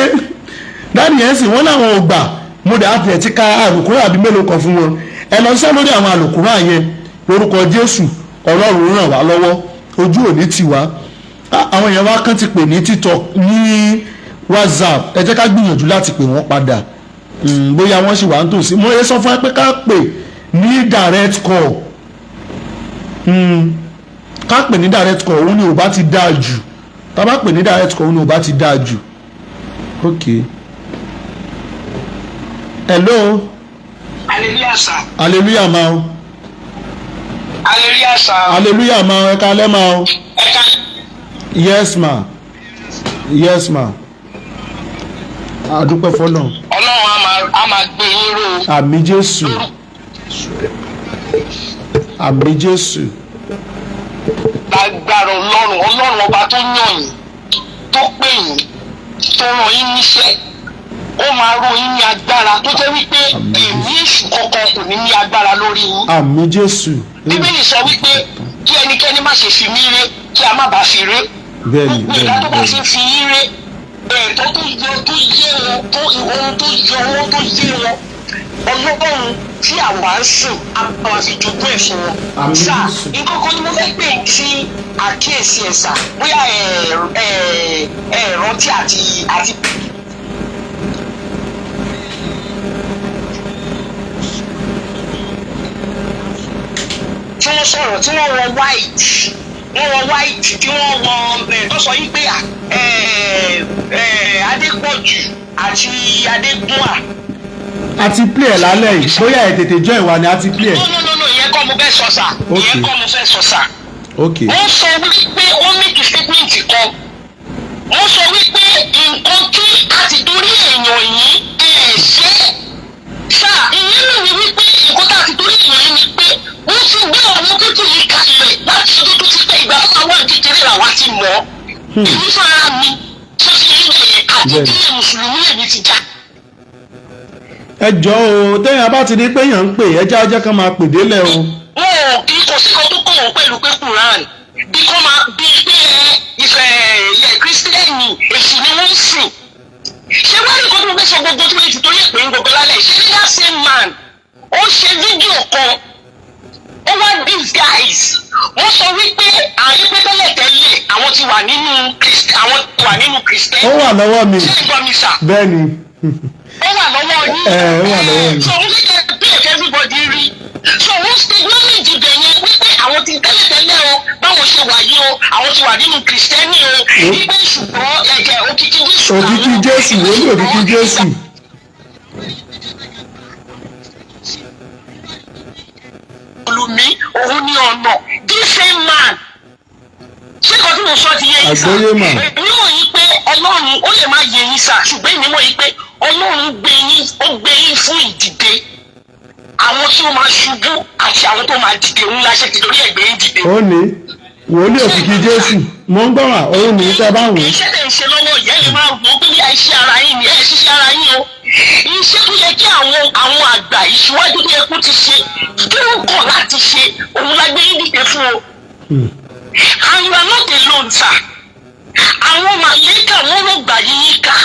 dáàdì yẹn sì wọ́n láwọn ò gbà mo dẹ̀ àti ẹ̀ ti ka àlùkùránì àbí mélòó kan fún wọn. ẹ lọ ṣiṣẹ́ lórí àwọn àlùkùránì yẹn lórúkọ Jésù Ọlọ́run ràn wá lọ́wọ́ ojú òní tiwa. àwọn èèyàn wa kàn ti pè ní TikTok ní WhatsApp ẹ jẹ́ ká gbìyànjú láti pè wọ́n padà bóyá wọ́n sì wà ń tòsí. mo yẹ sọ fún ẹ pé ká pè ní direct call ká pè ní direct call òun ni ò bá ti dáa jù tá a bá pè ní direct call òun ni ò bá ti dáa jù. ok hello. hallelujah sir. hallelujah ma o. hallelujah sir. hallelujah ma o ẹ kálẹ́ ma o. ẹ kálẹ́. yes ma yes ma àdúpẹ́ fọlọ́. Ọlọ́run á máa gbé yín ró. àmín Jésù àmín Jésù. lágbára Ọlọ́run ọba tó yàn yín tó pè yín tó ràn yín níṣẹ́ ó máa ró yín ní agbára tó jẹ́ wípé ẹ̀mí èṣù kankan kò ní ní agbára lórí yín. àmín Jésù. Bíbélì sọ wípé kí ẹnikẹ́ni má ṣe fi mí ré kí a má bàa fi ré. bẹ́ẹ̀ni gbogbo ìgbà tó bá ṣe fi yín ré ẹ̀tọ́ tó yọ tó yé wọn tó ìwọ́n tó yọ wọn tó yé wọn ọlọ́run tí àwa ń sìn àwa fi jogún ẹ̀ fún wọn. sà nǹkan kan ni mo fẹ́ pè sí àkíyèsí ẹ̀ sà bóyá rántí àti. tí wọ́n sọ̀rọ̀ tí wọ́n wọ white tí wọ́n wọ tó sọ yí pé Adépọ̀jù àti Adégúnwà. a ti play ẹ̀ lálẹ́ yìí bóyá ẹ̀ tètè join wa ni a ti play ẹ̀. no ìyẹn kọ́ mo fẹ́ sọ sà. ìyẹn kọ́ mo fẹ́ sọ sà. wọ́n sọ wípé ó make statement kan wọ́n sọ wípé nǹkan tí a ti torí èèyàn yìí ṣe sà ìyẹn náà ni wípé nǹkan tí a ti torí èèyàn yìí ni pé wọ́n ti gbé àwọn pípọ̀ yìí kalẹ̀ láti ọdún tó ti pẹ́ ìgbà àwọn kékeré làwa ti mọ̀ ọ́ èmi fara mi tó ti rí bẹ̀yẹn àti ìdílé mùsùlùmí èmi ti já. ẹ jọ o téèyàn bá ti ní pé èèyàn ń pè ẹ já ọjọ́ kan máa pè délẹ̀ o. wọn ò kí kò sí kan tó kọ̀ wọ́n pẹ̀lú pé Quran bí kò máa bí pé ilẹ̀ kírísítẹ́nì èṣù ni wọ́n ń sìn. ṣé wọ́n rí nǹkan tó ń gbé sọ gbogbo tó lè ti torí èpè ń gbogbo lálẹ́ ṣé ní that same man ó ṣe fídíò kan ó wá these guys wọ́n sọ wípé àwọn pé tẹ́lẹ̀ àwọn ti wà nínú kírísítẹ́nì. ó wà lọ́wọ́ mi ṣé ìgbọ́ mi sà. bẹ́ẹ̀ ni. ó wà lọ́wọ́ yín. ó wà lọ́wọ́ mi. so wọ́n fi kẹ́ pé everybody rí so wọ́n stigmatize ibẹ̀ yẹn wípé àwọn ti tẹ́lẹ̀ o báwọn ṣe wà yìí o àwọn ti wà nínú kìrìsìtẹ́nì o wípé ṣùgbọ́n ẹ̀jẹ̀ òkìkí Jésù. òkìkí Jésù wọ́n ní òkìkí Jésù. olùmí òun ní ọ̀nà this same man ṣé kan tí mo sọ ti yé yín sá èmi mọ̀ yín pé Ọlọ́run ó lè má yé yín sá ṣùgbọ́n èmi mọ̀ yín pé Ọlọ́run gbé yín fún ìdìde àwọn tí ó máa ṣubú àti àwọn tó máa dìde òun láṣẹ ti torí ẹgbẹ́ yín dìde. ó ní wòlíì òkìkí Jésù mo ń gbọ́ràn òun ní tẹ́ bá wò. iṣẹ́ tẹ̀ ń ṣe lọ́wọ́ ìyá yẹn máa wò ó pé bí iṣẹ́ ara yín ni ẹ̀ ṣiṣẹ́ ara yín o iṣẹ́ tó yẹ kí àwọn àgbà ìṣíwájú tó yẹ kó ti ṣe kí wọ́n kọ̀ láti ṣe òun la gbé yín dìde fún o. and you are not alone sir. àwọn màlẹ́kà wọ́n ló gbà yín ká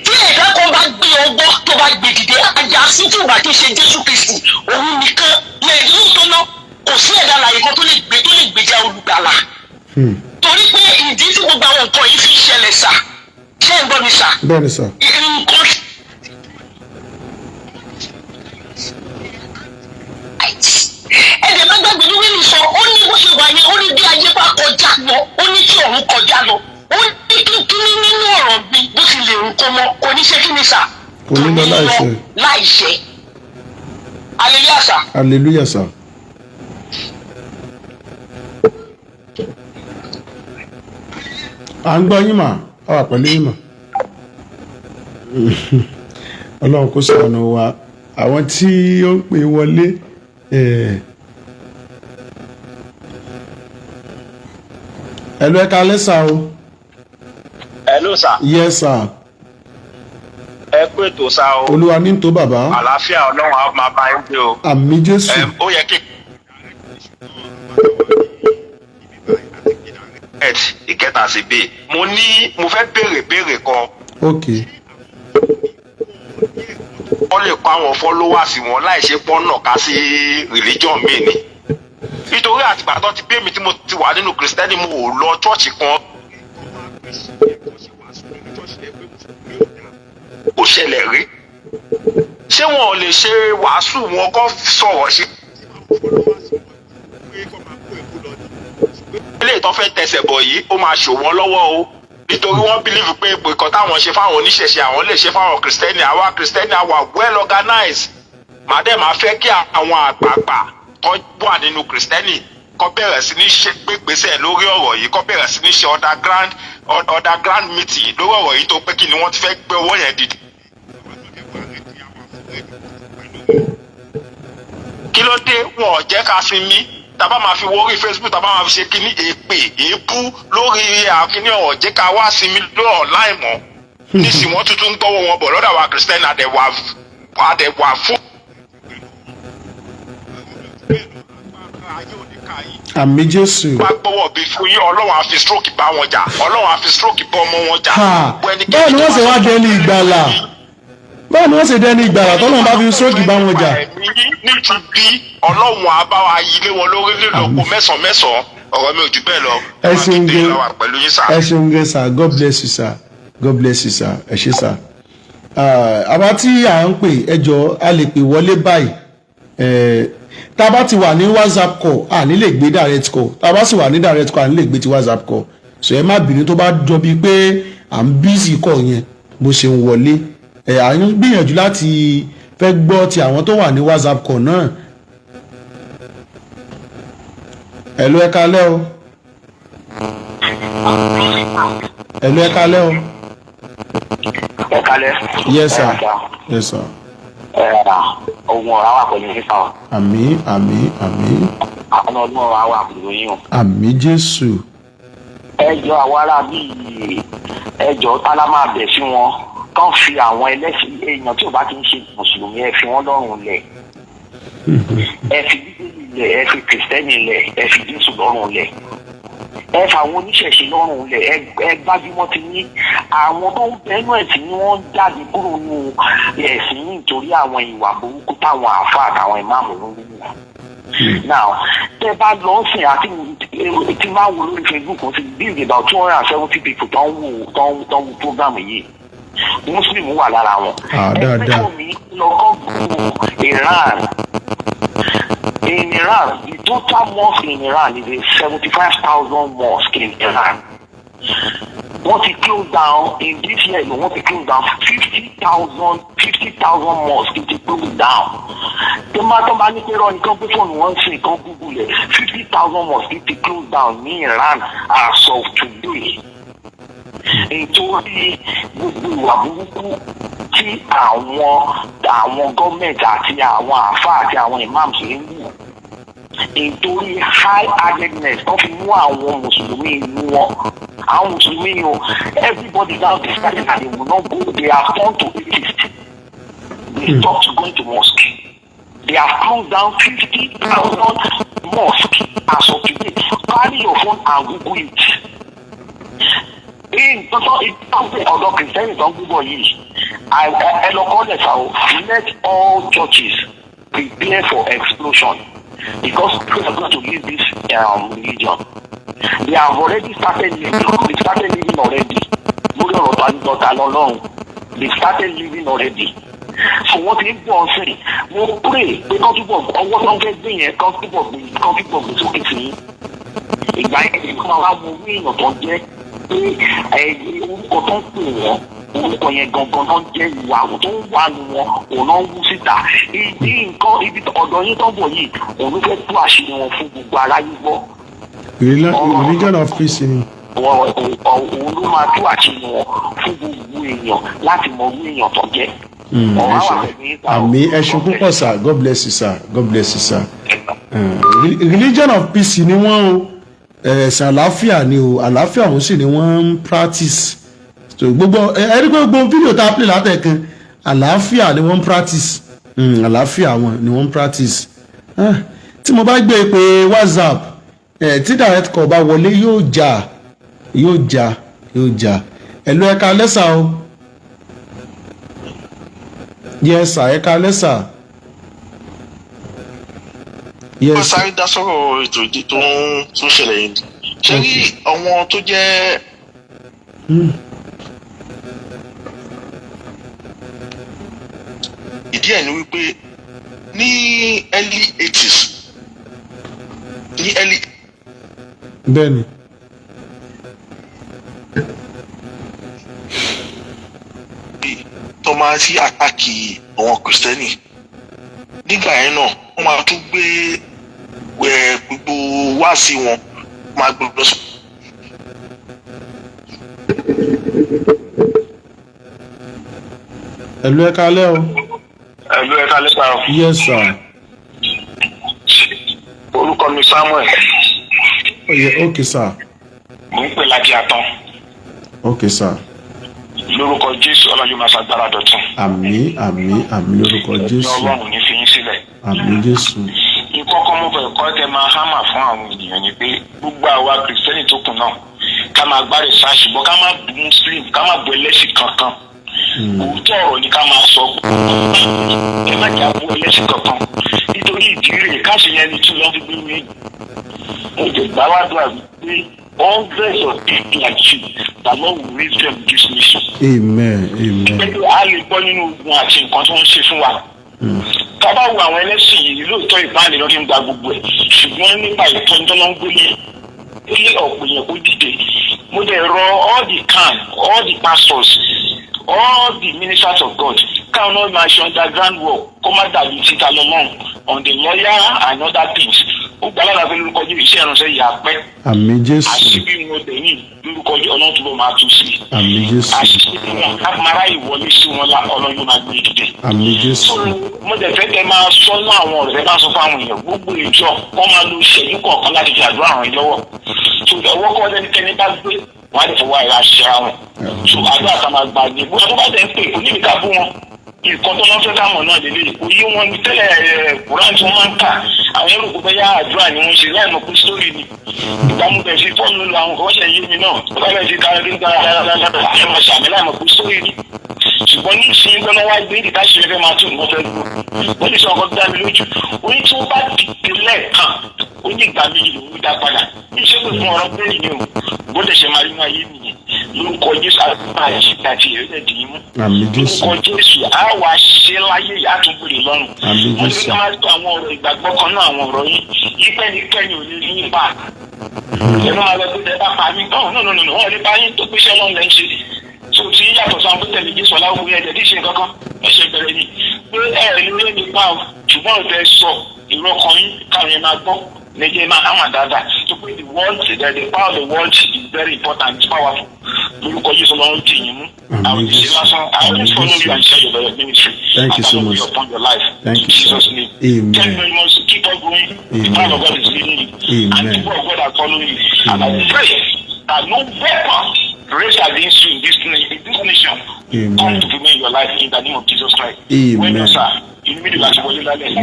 tí ẹ̀dá kan bá gbé ọgbọ́ tó bá gbé dìde ajá sí tí ò bá tó ṣe Jésù Kristi òun nìkan lẹ́yìn tó ná kò sí ẹ̀dá láyé kan tó lè gbèjà olùgbàlà. torí pé ìdí tí gbogbo àwọn nǹkan yìí fi ń ṣẹlẹ̀ sà ṣé ń gbọ́ mi sà. bẹ́ẹ̀ni sà. nǹkan ẹ̀dẹ̀ má gbàgbé ní wíìlì sọ ó ní bó ṣe wà yẹn ó ní bí ayé bá kọjá lọ ó ní tí ọ̀run kọjá lọ ó ní kíkíní nínú ọ̀rọ̀ mi bó ti lè rúkọ mọ́ kò ní ṣe kí ni sà. kò ní lọ láìṣẹ. hallelujah sà. hallelujah sà. à ń gbọ́ yín mà á wà pẹ̀lú yín mà. Ọlọ́run kó ṣàánú wa àwọn tí ó ń pè wọlé. Hello, ẹ káalẹ́ sà o. Hello sà. Yes sà. Ẹ kú ètò sà o. Olúwa ní tó bàbá. Àlàáfíà Ọlọ́run á máa bá yín gbé o. Àmín Jésù. Ó yẹ kí ìkẹta sí bẹ́ẹ̀ mo fẹ́ béèrè kan. Ok. wọ́n lè kọ́ àwọn followers wọn láì ṣe pọ́nà ká sí religion mi ni nítorí àtìgbà tó ti bí èmi tí mo ti wà nínú Kristẹni mo ò lọ chọ́ọ̀chì kan kò ṣẹlẹ̀ rí ṣé wọn ò lè ṣe wàásù wọn kọ́ sọ̀rọ̀ sí. ilé ìtọ́ fẹ́ tẹsẹ̀ bọ̀ yìí ó máa ṣò wọ́n lọ́wọ́ o nítorí wọ́n bílíìfù pé ìkan táwọn ṣe fáwọn oníṣẹ̀ṣe àwọn lè ṣe fáwọn Kristẹni àwa Kristẹni àwa well organized màdé máa fẹ́ kí àwọn àgbààgbà tó wà nínú Kristẹni kó bẹ̀rẹ̀ sí ní ṣe gbégbèsè lórí ọ̀rọ̀ yìí kó bẹ̀rẹ̀ sí ní ṣe underground meeting lórí ọ̀rọ̀ yìí tó pé kí ni wọ́n ti fẹ́ gbé owó yẹn dìde. kí ló dé wọn ò jẹ́ ká sinmi tàbá máa fi wọrí Facebook tàbá máa fi ṣe kíní èpè èébú lórí àkíní ọ̀rọ̀ jẹ́ ká wá sinmi lọ́ọ̀ láì mọ́ nísìnyí wọ́n tuntun ń gbọ́wọ́ wọn bọ̀ lọ́dọ̀ àwa kìrìsìtẹ́nì àdẹ̀wà fún. àmì Jésù. wá gbọ́wọ́ bí fún yín ọlọ́run á fi stroke bá wọn jà ọlọ́run á fi stroke bá ọmọ wọn jà. báwo ni wọ́n ṣe wá dẹni ìgbàlà báwo ni wọ́n ṣe dẹni ìgbàlà tọ́lọ́run bá fi stroke bá wọn jà. nítorí ọlọ́run á bá wa yí lé wọn lórí lílọ́pọ̀ mẹ́sàn-án ọ̀rọ̀ mi ò jù bẹ́ẹ̀ lọ. ẹ ṣeun gan ẹ ṣeun gan sir God bless you sir God bless you sir ẹ ṣé sir. àwa tí à ń pè ẹjọ́ a lè pè wọlé báyìí tá a bá ti wà ní WhatsApp call à ní lè gbé direct call tá a bá sì wà ní direct call à ní lè gbé ti WhatsApp call so ẹ má bínú tó bá jọ bíi pé à ń busy call yẹn bó ṣe ń wọlé à ń gbìyànjú láti fẹ́ gbọ́ ti àwọn tó wà ní WhatsApp call náà. Hello ẹ kálẹ́ o. Hello ẹ kálẹ́ o. Ẹ kálẹ́. Yes sir. Yes sir. Ohun ọ̀rá wà pẹ̀lú nípa ọ̀. Àmín àmín àmín. Àwọn ọdún ọ̀rá wà pẹ̀lú yín o. Àmín Jésù. Ẹjọ́ àwọn ará bíi ẹjọ́ tálá máa bẹ̀ sí wọn kán fi àwọn ẹlẹ́sìn èèyàn tí ò bá ti ń ṣe mùsùlùmí ẹ fi wọ́n lọ́rùn lẹ̀. Ẹ fi bíbélì lẹ̀ ẹ fi kìrìsìtẹ́nì lẹ̀ ẹ fi Jésù lọ́rùn lẹ̀. Ẹ fà àwọn oníṣẹ̀ṣe lọ́rùn lẹ̀ ẹ gbájúmọ́ ti ní àwọn tó ń bẹ́nu ẹ̀ tí wọ́n jáde kúrò nínú ẹ̀sìn nítorí àwọn ìwà burúkú táwọn àáfàá àtàwọn ìmáàmù ló ń wù. Now tẹ bá lọ sìn àti tí máa wò lórí Facebook ó ti build about 270 people tó ń wù program yìí Muslim wà lára wọn. Ẹgbẹ́ tó mi lọ́kọ́ gbogbo Iran. In Iran, the total mosque in Iran is a 75,000 mosque in Iran. Wọ́n ti close down in this year alone, wọ́n ti close down 50,000 mosques ti close down. Tó bá ní pé rọ nǹkan pé fóònù wọn ń sin nǹkan Google ẹ̀ 50,000 mosques ti close down ní Iran as of today. Nítorí gbogbo ìwà burúkú tí àwọn gọ́ọ̀mẹ̀ntì àti àwọn àáfàá àti àwọn imams ń wù nítorí high handedness wọ́n fi mú àwọn mùsùlùmí inú wọn àwọn mùsùlùmí yìí o everybody now decided that they will not go they have turned to atheist they stopped going to mosque they have closed down 50,000 mosques as of today carry your phone and Google it. Ọ̀dọ̀ kìrìsìtẹ́nì tó ń gbúbọ̀ yìí ẹ lọ kọ́ lẹ́sà o let all churches prepare for explosion because people are going to leave this religion they have already started living already lórí ọ̀rọ̀ tọ́ta lọ́lọ́run they started living already so wọ́n ti ń bọ̀ sí mo pray pé kán túbọ̀ ọwọ́ tó ń fẹ́ gbé yẹn kán túbọ̀ gbé sókè sí ìgbà yẹn kí wọ́n máa mú orí èèyàn tó jẹ́ orúkọ tó ń pè wọ́n orúkọ yẹn gangan náà jẹ́ ìwà tó ń wà nù wọn òun náà ń wú síta ibi ọ̀dọ̀ yín tó ń bọ̀ yìí òun ló fẹ́ tú àṣírí wọn fún gbogbo aráyé gbọ́. religion of peace ni. òun ló máa tú àṣírí wọn fún gbogbo èèyàn láti mọ orí èèyàn tó jẹ́. àmì ẹṣin púpọ̀ sir God bless you sir God bless you sir. Religion of peace ni wọ́n o ẹ̀sìn àlàáfíà ni o àlàáfíà òun sì ni wọ́n ń practice so gbogbo ẹ̀rí pé gbogbo fídíò tá a play látẹ̀kan àlàáfíà ni wọ́n ń practice àlàáfíà wọn ni wọ́n ń practice tí mo bá gbé pé WhatsApp tí direct call bá wọlé yóò jà ẹ̀lú ẹ̀ka lẹ́sà o yes sir ẹ̀ka lẹ́sà. wọ́n sáré dá sọ̀rọ̀ ètò ìdí tó ń ṣẹlẹ̀ yìí ṣé rí àwọn tó jẹ́ ìdí ẹ̀ ni wípé ní early 80s bẹ́ẹ̀ni tó máa sí àtàkì àwọn kìrìsìtẹ́nì nígbà yẹn náà wọ́n máa tún gbé gbogbo wáàsí wọn máa gbé lọ sọ. ẹ̀lú ẹ̀ka alẹ́ o. ẹ̀lú ẹ̀ka lẹ́sà o. yes sir. orúkọ mi Samuel. ok sir. mo ń pè láti àtàn. ok sir. lórúkọ Jésù Ọlọ́run máa ṣàgbára dọ̀tun. àmín àmín àmín lórúkọ Jésù. Ọlọ́run ní fi yín sílẹ̀. àmín Jésù. ìkọ́kọ́ mo fẹ́ kọ́ tẹ máa hámà fún àwọn ènìyàn ni pé gbogbo àwa kìrìsìtẹ́nì tó kù náà ká máa gbá rìsáàsì bọ́ ká má bu muslim ká má bu ẹlẹ́sìn kankan. òótọ́ ọ̀rọ̀ ni ká máa sọ ẹ má jà bu ẹlẹ́sìn kankan nítorí ìdí rẹ̀ káṣí yẹn ni tí wọ́n fi gbé mi. mo jẹ gbàwádùn wípé hundreds of people like you that Lord will raise them this nation. amen amen. pẹ̀lú a lè gbọ́ nínú ogun àti nǹkan tí wọ́n ń ṣe fún wa. ká bá wo àwọn ẹlẹ́sìn yìí lóòótọ́ ìbáàlì lọ́dún ń gba gbogbo ẹ̀ ṣùgbọ́n nípa ìtọ́jú tó ló ń gbélé ilé ọ̀pọ̀ yẹn kó dìde. mo dẹ̀ rọ all the pastors all the ministers of God káwọn náà máa ṣe underground work kó má dàbí títa lọ́lọ́run on the lawyer and other things. ó gba alára pé lórúkọ Jésù iṣẹ́ ìránṣẹ́ yìí á pẹ́. àmín Jésù. àṣìbí wọn dẹ̀ ní lórúkọ Ọlọ́run tó bọ́ máa tún sí. àmín Jésù. àṣìbí wọn amára ìwọlé sí wọn Ọlọ́run yóò máa gbé dìde. àmín Jésù. mo dẹ̀ fẹ́ kẹ́ máa sọ ní àwọn ọ̀rọ̀ tẹ́ bá sọ fáwọn èèyàn gbogbo ìjọ wọ́n máa lo ìṣẹ́jú kọ̀ọ̀kan láti fi àdúrà ràn yín lọ́wọ́. tó ọwọ́ kọ́ ẹnikẹ́ni bá gbé wọ́n á lè fọwọ́ àìrà ṣe ara wọn. tó àdúrà kan máa gbà ní gbogbo tó bá tẹ̀ ń pè kò níbi ká bú wọn. nǹkan tó lọ́n fẹ́ káwọn náà lélẹ̀ òye wọn ní tẹ́lẹ̀ kúrán tí wọ́n máa ń kà àwọn ẹrù kò fẹ́ yá àdúrà ni wọ́n ṣe láì mọ̀ pé sítórì ni ìgbàmú bẹ̀ fi fọ́ọ̀nù lu àwọn kọ́ṣẹ́ yé mi náà tó bá bẹ̀ fi kárí nígbà ẹ̀ mọ̀ sàmì láì mọ̀ pé sítórì ni ṣùgbọ́n ní ìsìn gbọ́n wá gbé ìdíkà ṣe fẹ́ máa tún nǹkan fẹ́ gbọ́ wọ́n ní sọ ọkọ̀ dá mi lójú oní tí wọ́n bá dìde lẹ́ẹ̀kan ó ní ìgbà méjì lòún dá padà ní ìṣègùn fún ọ̀rọ̀ bẹ́ẹ̀ ni o gbọ́dọ̀ ṣe máa rí máa yé nìyẹn lórúkọ Jésù àti àti ìrẹ́lẹ̀ dì í mú lórúkọ Jésù á wà ṣe láyé àtúngbèrè lọ́rùn wọ́n ti fi máa tó àwọn ọ̀rọ̀ ìgbàgbọ́ kan náà àwọn ọ̀rọ̀ yìí ìpẹ́nikẹ́ni ò lè rí yín pa ẹnu máa lọ pé ẹ bá pa mí náà wọ́n lè bá yín tó pèsè ọlọ́run lẹ́ ń ṣe tó ti yàtọ̀ sáwọn tó tẹ̀lé Jésù aláwọ̀ yẹn ẹ̀jẹ̀ díṣe kankan ẹ̀ṣẹ̀ bẹ̀rẹ̀ ni pé lórí ẹni pa ọ ṣùgbọ́n ọ̀tẹ̀ sọ ìrọ̀kan yín káwọn yẹn máa gbọ́ lẹ́jẹ̀ máa hàn dáadáa tó pé the world the power of the world is very important it's powerful lórúkọ Jésù ọlọ́run ti yín mú àwọn ìṣe lásán I always follow you and share your very ministry. Thank you so much. Upon your life. Thank you, Jesus' name. Amen. Thank you very much. Keep on going. The power of God is leading you. Amen. And people of God are following you. And I pray that no weapon raised against you in this nation come to prevent your life in the name of Jesus Christ. Amen. Well, sir.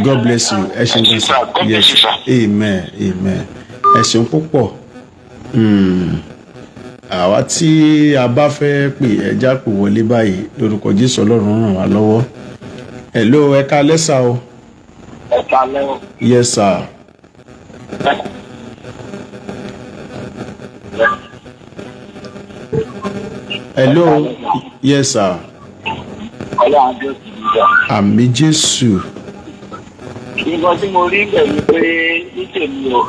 God bless you. Ẹ ṣeun gan sir. Yes. Amen. Amen. Ẹ ṣeun púpọ̀. Àwa tí a bá fẹ́ pè ẹja pè wọlé báyìí lórúkọ Jésù Ọlọ́run ràn wá lọ́wọ́. Hello, ẹ káalẹ́ sà o. Ẹ káalẹ́ o. Yes sir. Hello. Yes sir. Ọlọ́run àjọ ti di ìjà. Àmín Jésù. Nǹkan tí mo rí pẹ̀lú pé ní tèmi o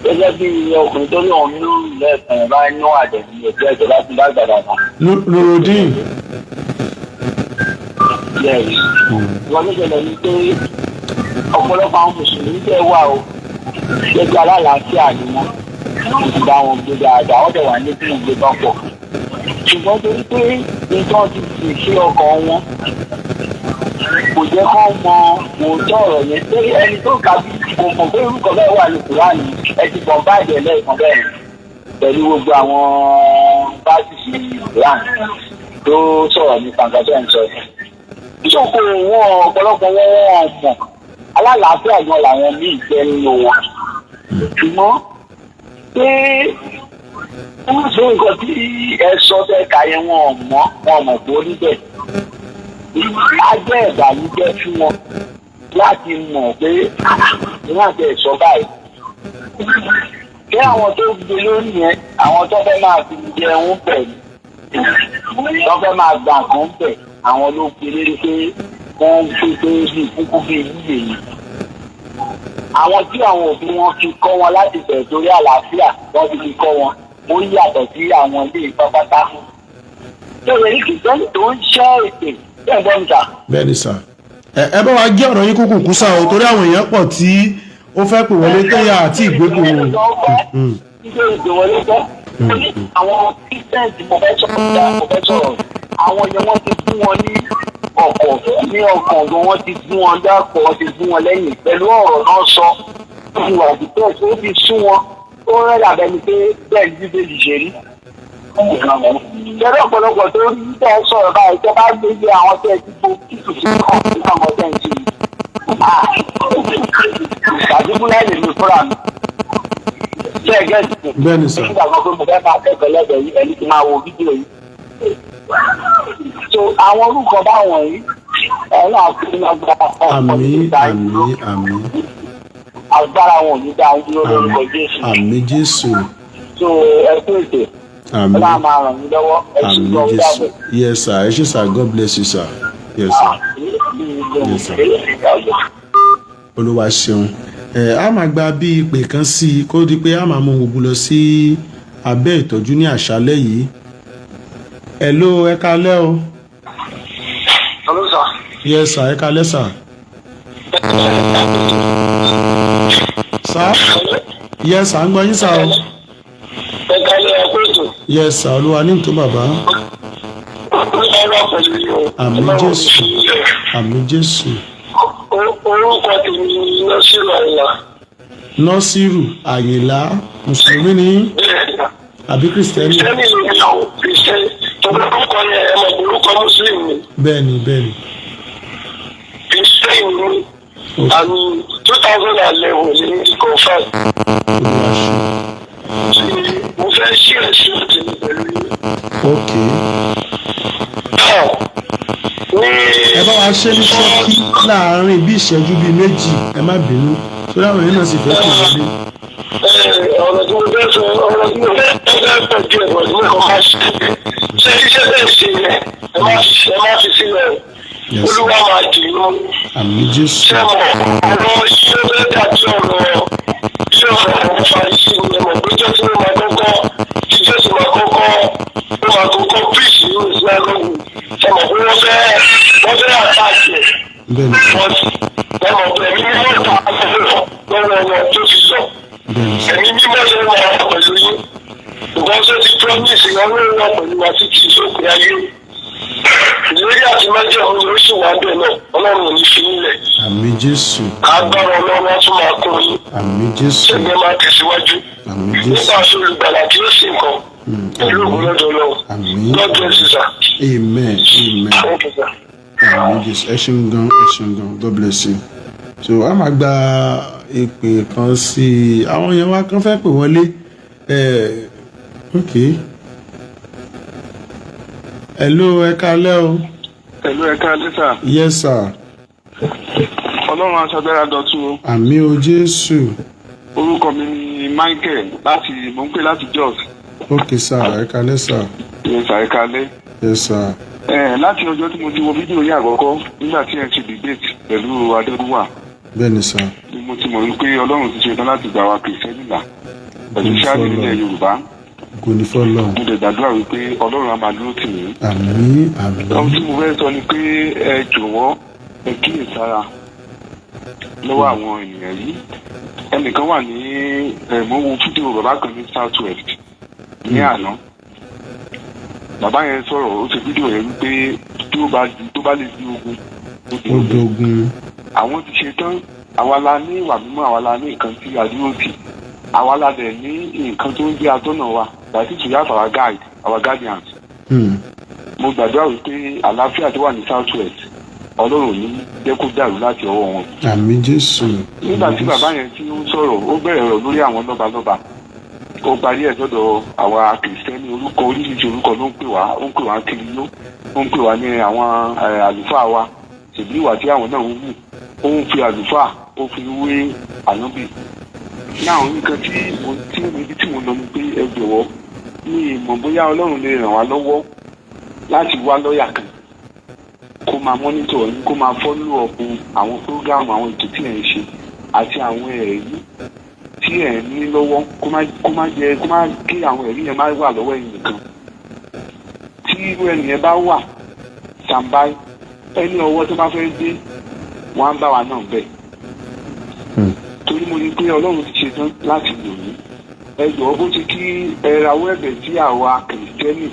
gẹ́gẹ́ bí ọkùnrin tó ní òun ní lẹ́ẹ̀kan bá ní àjẹ̀bí ẹ̀jẹ̀ ẹ̀jẹ̀ láti bá gbàdá náà. Nuruddin. Bẹ́ẹ̀ni, wọ́n ló ṣẹlẹ̀ ní pé ọ̀pọ̀lọpọ̀ àwọn mùsùlùmí bẹ́ẹ̀ wà o gẹ́gẹ́ alálàáfíà ni wọ́n kò sì bá wọn gbé dáadáa wọ́n dẹ̀ wà ní bí ìgbé bá pọ̀. Ṣùgbọ́n torí pé nǹkan ti sì ṣe ọkàn wọn kò jẹ́ kó mọ òótọ́ ọ̀rọ̀ yẹn pé ẹni tó kà bí kò mọ̀ pé orúkọ bẹ́ẹ̀ wà ní Kùránì ẹ ti bọ̀ báyìí lẹ́ẹ̀kan bẹ́ẹ̀ pẹ̀lú gbogbo àwọn báṣìṣì Kùránì tó sọ̀rọ̀ nípa nǹkan tó ń sọ yẹn. Ìṣòkò wọn ọ̀pọ̀lọpọ̀ wọn mọ̀ alálàáfíà gan làwọn míì jẹ́ nínú wọn. Ṣùgbọ́n pé wọ́n ṣe nǹkan tí ẹ sọ bẹ́ẹ̀ ká yẹn wọn mọ̀ pé ó níbẹ̀. Ajẹ́ ìbànújẹ́ fún wọn láti mọ̀ pé wọ́n àti ẹ̀sọ́ báyìí. Kí àwọn tó gbé lórí yẹn, àwọn tó fẹ́ máa fi jẹun bẹ̀ ni, tó fẹ́ máa gbà kan bẹ̀, àwọn ló pe lérí pé wọ́n ń pè pé bí kúkú bí yíyẹ yìí. Àwọn tí àwọn òbí wọn fi kọ́ wọn láti bẹ̀rẹ̀ torí àlàáfíà wọ́n fi kọ́ wọn, ó yàtọ̀ sí àwọn ilé ìpápátá. Ṣé ìrírí kìtẹ́nì tó ń ṣẹ́ ètè? Bẹ́ẹ̀ni sà ẹ bá wa gé ọ̀rọ̀ yín kúkú kú sá o torí àwọn èèyàn pọ̀ tí ó fẹ́ pè wọlé tẹ́yà àti ìgbégbò wọn. Àwọn kírísítẹ́ǹtì mo fẹ́ sọ̀rọ̀ àwọn yẹn wọ́n ti fún wọn ní ọkàn gan wọ́n ti fún wọn dápọ̀ wọ́n ti fún wọn lẹ́yìn pẹ̀lú ọ̀rọ̀ náà sọ ìwà ìdíkẹ́ tó fi sún wọn ó rẹ́ dàbẹ́ni pé bẹ́ẹ̀ ní bíbélì ṣe rí Ìjọba ọ̀pọ̀lọpọ̀ tó ń tẹ̀ sọ̀rọ̀ báyìí tẹ́ bá gbé àwọn tẹ̀ ti fo títù sí kàn sí àwọn tẹ̀ ń ṣe. Àdúgbò lè mi fúnra mi. Ṣé ẹ gẹ́gẹ́ Bẹ́ẹ̀ni sà. nígbà kan pé mo fẹ́ máa kẹ́kọ̀ọ́ lẹ́gbẹ̀ẹ́ yìí ẹni tí máa wo fídíò yìí. So àwọn orúkọ báwọn yìí ẹ̀ náà fi ní agbára Àmín, àmín, àmín. agbára wọn ò ní dá ojú lórúkọ Jésù. Àmín Jésù. So ẹ kú ètò. Àmín. Ọlọ́run máa ràn mí lọ́wọ́. Ẹ ṣe Àmín gbọ́ Jésù. dábẹ́. Yes sir. Ẹ ṣé sir. God bless you sir. Yes sir. Yes sir. Olúwa ṣeun. A máa gba bí ìpè kan sí i kó di pé a máa mú gbogbo lọ sí abẹ́ ìtọ́jú ní àṣálẹ́ yìí. Hello, ẹ kálẹ́ o. Hello sir. Yes sir. Ẹ kálẹ́ sir. Sir? Yes sir. À ń gbọ́ yín sir o. Ẹ kálẹ́ ẹ kú ètò. Yes sir. Olúwa ní ìtò bàbá. Àmín Jésù. Àmín Jésù. Orúkọ tèmi ni Nọ́sírù Àyìnlá. Nọ́sírù Àyìnlá Mùsùlùmí ni àbí Kìrìsìtẹ́nì? Kìrìsìtẹ́nì ni mi àwọn Kìrìsìtẹ́nì. Tọ́gbà orúkọ yẹn ẹ mọ̀ orúkọ Mùsùlùmí ni. Bẹ́ẹ̀ni bẹ́ẹ̀ni. Kìrìsìtẹ́nì ni mi. Àmì 2011 ni mi confirm. Olúwa ṣe. Mo fẹ́ ṣí ẹ̀sìn tèmi pẹ̀lú yín. Ok. Ẹ bá wa ṣe ní ṣọ́kí láàárín bí ìṣẹ́jú bíi méjì ẹ má bínú torí àwọn èèyàn náà sì fẹ́ kí wọlé. Ọ̀rọ̀ tí mo fẹ́ sọ ọ̀rọ̀ tí mo fẹ́ pẹ̀jú ẹ̀bọ̀ tí mo kọ́ máa ṣe ṣe iṣẹ́ bẹ́ẹ̀ ṣe yẹn ẹ má fi sílẹ̀ Olúwa máa dì í mú. Àmín Jésù. Ṣé mo ọ̀rọ̀ iṣẹ́ bẹ́ẹ̀ dàbí ọ̀rọ̀ ọ̀fà yìí ni mo gbé jẹ́ tí mo máa kọ́kọ́ tí Jésù máa kọ́kọ́ píìsì ní ìsìlámù ṣe mọ̀ pé wọ́n fẹ́ àtàkì ẹ̀. Bẹ́ẹ̀ni. Ẹ̀mọ̀ ẹ̀mí mímọ́ ta lọ́wọ́ ọ̀nà tó fi lọ. Ẹ̀mí mímọ́ ṣe ń wà pẹ̀lú yín. Ìwọ́n ṣe ti promise ìyàwó ìwà pẹ̀lú wa títí ìsókè ayé. Ìlérí àti májèmú ló sì wá bẹ́ẹ̀ náà. Ọlọ́run ò ní fi nílẹ̀. Àmín Jésù. Agbára Ọlọ́run á tún máa kún yín. Àmín Jésù. Ṣẹ́gbẹ́ máa tẹ̀síwájú. Àmín Jésù. Nígbà tó olùgbàlà kí ó sì nǹkan. Pẹ̀lú ògùn lọ́dọ̀ Ọlọ́run. Àmín. God bless you, sir. Amen. Amen. Thank you, sir. Àmín Jésù. Ẹ ṣeun gan. Ẹ ṣeun gan. God bless you. So a máa gba ìpè kan sí i àwọn èèyàn wa kan fẹ́ pè wọlé. Ok. Hello, ẹ kálẹ́ o. Pẹ̀lú ẹ̀ka lẹ́tà. Yes sir. Ọlọ́run aṣọ́dára dọ̀tun o. Àmín o Jésù. Orúkọ mi ni Michael mo ń pè láti Jos. Ok sir, ẹ kálẹ́ sir. Yes sir, ẹ̀ka lẹ́. Yes sir. Láti ọjọ́ tí mo ti wo fídíò yìí àkọ́kọ́ nígbà tí ẹ ti debate pẹ̀lú Adébúwà. Bẹ́ẹ̀ni sir. Ni mo ti mọ̀ wípé Ọlọ́run ti ṣetán láti gbà wá Kìrìsìtẹ́nì là. Pẹ̀lú ṣáàbì nílẹ̀ Yorùbá. Kò ní fọ́ lọ. Mo dẹ̀ gbàdúrà wípé Ọlọ́run á máa dúró tì mí. Àmín àmín. Ohun tí mo fẹ́ sọ ni pé ẹ jọ̀wọ́ ẹ kíyèsára lọ́wọ́ àwọn ènìyàn yìí. Ẹnìkan wà ní mo wo fídíò bàbá kan ní South West ní àná. Bàbá yẹn sọ̀rọ̀ ó ṣe fídíò yẹn wípé tó bá lè di ogun. Ó dogun. Àwọn ti ṣe tán àwa la ní ìwà mímọ́ àwa la ní nǹkan tí a dúró tì àwa la dẹ̀ ní nǹkan tó ń jẹ́ atọ́nà wa that is to have our guide our guardians. Mo gbàdúrà wípé àlàáfíà tó wà ní South West Ọlọ́run ní jẹ́ kó dàrú láti ọwọ́ wọn. Àmín Jésù. Nígbà tí bàbá yẹn tí ó sọ̀rọ̀ ó bẹ̀rẹ̀ ọ̀rọ̀ lórí àwọn lọ́balọ́ba ó parí ẹ̀ sọ́dọ̀ àwa Kìrìsìtẹ́nì orúkọ oríṣiríṣi orúkọ ló ń pè wá kiri yó ó ń pè wá ní àwọn àlùfáà wa ṣèbí ìwà tí àwọn náà ń wù ó ń fi àlùfáà ó fi wé ànábì. Náà nǹkan tí mo lọ ni pé ẹ jọ̀wọ́ ní ìmọ̀ bóyá Ọlọ́run lè ràn wá lọ́wọ́ láti wá lọ́ọ̀yà kan kó máa mọ́nítọ̀ yín kó máa fọ́lú ọ̀pọ̀ àwọn prógáàmù àwọn ètò tí ẹ̀ ń ṣe àti àwọn ẹ̀rí tí ẹ̀ ń ní lọ́wọ́ kó má kí àwọn ẹ̀rí yẹn má wà lọ́wọ́ ẹ̀yin nìkan. Tí irú ẹnìyẹn bá wà standby ẹni ọwọ́ tó bá fẹ́ dé wọ́n á bá wa náà bẹ̀. Torí mo rí pé Ọlọ́run ti ṣetán láti lò ní ẹ jọ̀wọ́ bó ti kí ẹ rawọ́ ẹ̀bẹ̀ sí àwa Kìrìsìtẹ́nì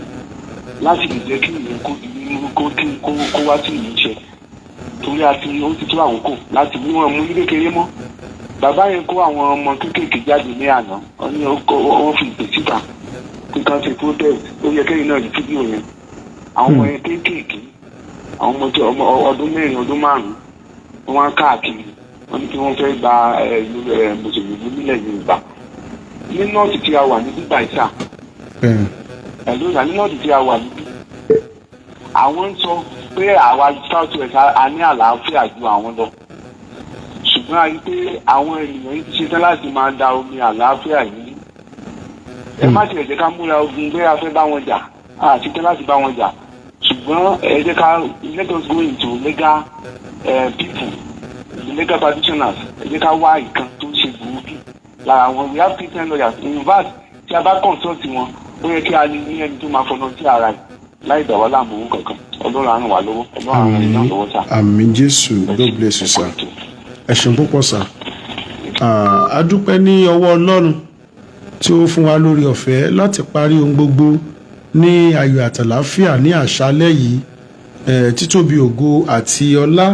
láti lè jẹ́ kí ìyẹn kó di nínú kó wá sí ìmúṣẹ torí ó ti tó àkókò láti mú wọn mú ní kékeré mọ́. Bàbá yẹn kó àwọn ọmọ kéékèèké jáde ní àná wọ́n fi ìpè síta pé kan ṣe protest ó yẹ kẹ́yìn náà rí fídíò yẹn àwọn ọmọ yẹn kéékèèké àwọn ọmọ ọdún 4 ọdún 5 wọ́n káàkiri wọ́n ní kí wọ́n fẹ́ gba mùsùlùmí nílẹ̀ Yorùbá ní nọ́ọ̀tì tí a wà ní bíbá ìsà ẹ̀lú ìyá ní nọ́ọ̀tì tí a wà níbí àwọn ń sọ pé àwa South West a ní àlàáfíà ju àwọn lọ ṣùgbọ́n a rí pé àwọn ènìyàn yìí ti ṣetán láti máa da omi àlàáfíà yìí ẹ má tiẹ̀ jẹ́ ká múra ogun pé a fẹ́ bá wọn jà a ṣetán láti bá wọn jà ṣùgbọ́n ẹ jẹ́ ká let us go into legal people the legal practitioners ẹ jẹ́ ká wá ìkan tó ṣe gbòógì lára wọn we have Christian lawyers in fact tí a bá consult wọn ó yẹ kí a ní ẹni tó máa fọnà sí ara yìí láì dà wá láàmú kankan Ọlọ́run á ràn wá lọ́wọ́ Ọlọ́run á ràn yín náà lọ́wọ́ sá. àmín Jésù, God bless you sir. ẹ ṣeun púpọ̀ sá. a dúpẹ́ ní ọwọ́ Ọlọ́run tí ó fún wa lórí ọ̀fẹ́ láti parí ohun gbogbo ní ayọ̀ àtàlàáfíà ní àṣálẹ́ yìí. Títóbi ògo àti ọlá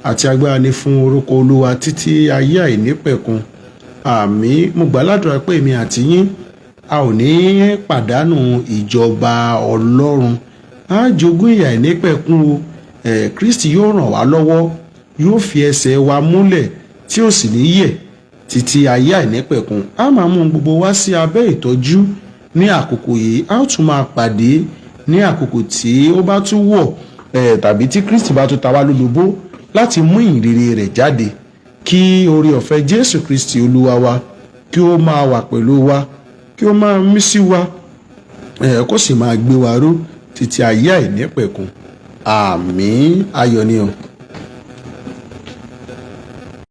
àti agbára ni fún orúkọ Olúwa títí ayé àìnípẹ̀kun. Àmín. Mo gbàládùra pé èmi àti yín a ò ní pàdánù ìjọba Ọlọ́run. A jogún ìyà àìnípẹ̀kun o. Kristi yóò ràn wá lọ́wọ́, yóò fi ẹsẹ̀ wa múlẹ̀ tí ó sì ní yẹ̀ títí ayé àìnípẹ̀kun. A máa mú gbogbo wá sí abẹ́ ìtọ́jú ní àkókò yìí. A ó tún máa pàdé ní àkókò tí ó bá tún wọ̀ tàbí tí Kristi bá tún ta wá lólobó láti mú ìyìnrere rẹ̀ jáde. Kí oore ọ̀fẹ́ Jésù Kristi Olúwa wa kí ó máa wà pẹ̀lú wa, kí ó máa mí sí wa, kó sì máa gbé wa ró títí ayé àìnípẹ̀kun. Àmín. Ayọ̀ ni o.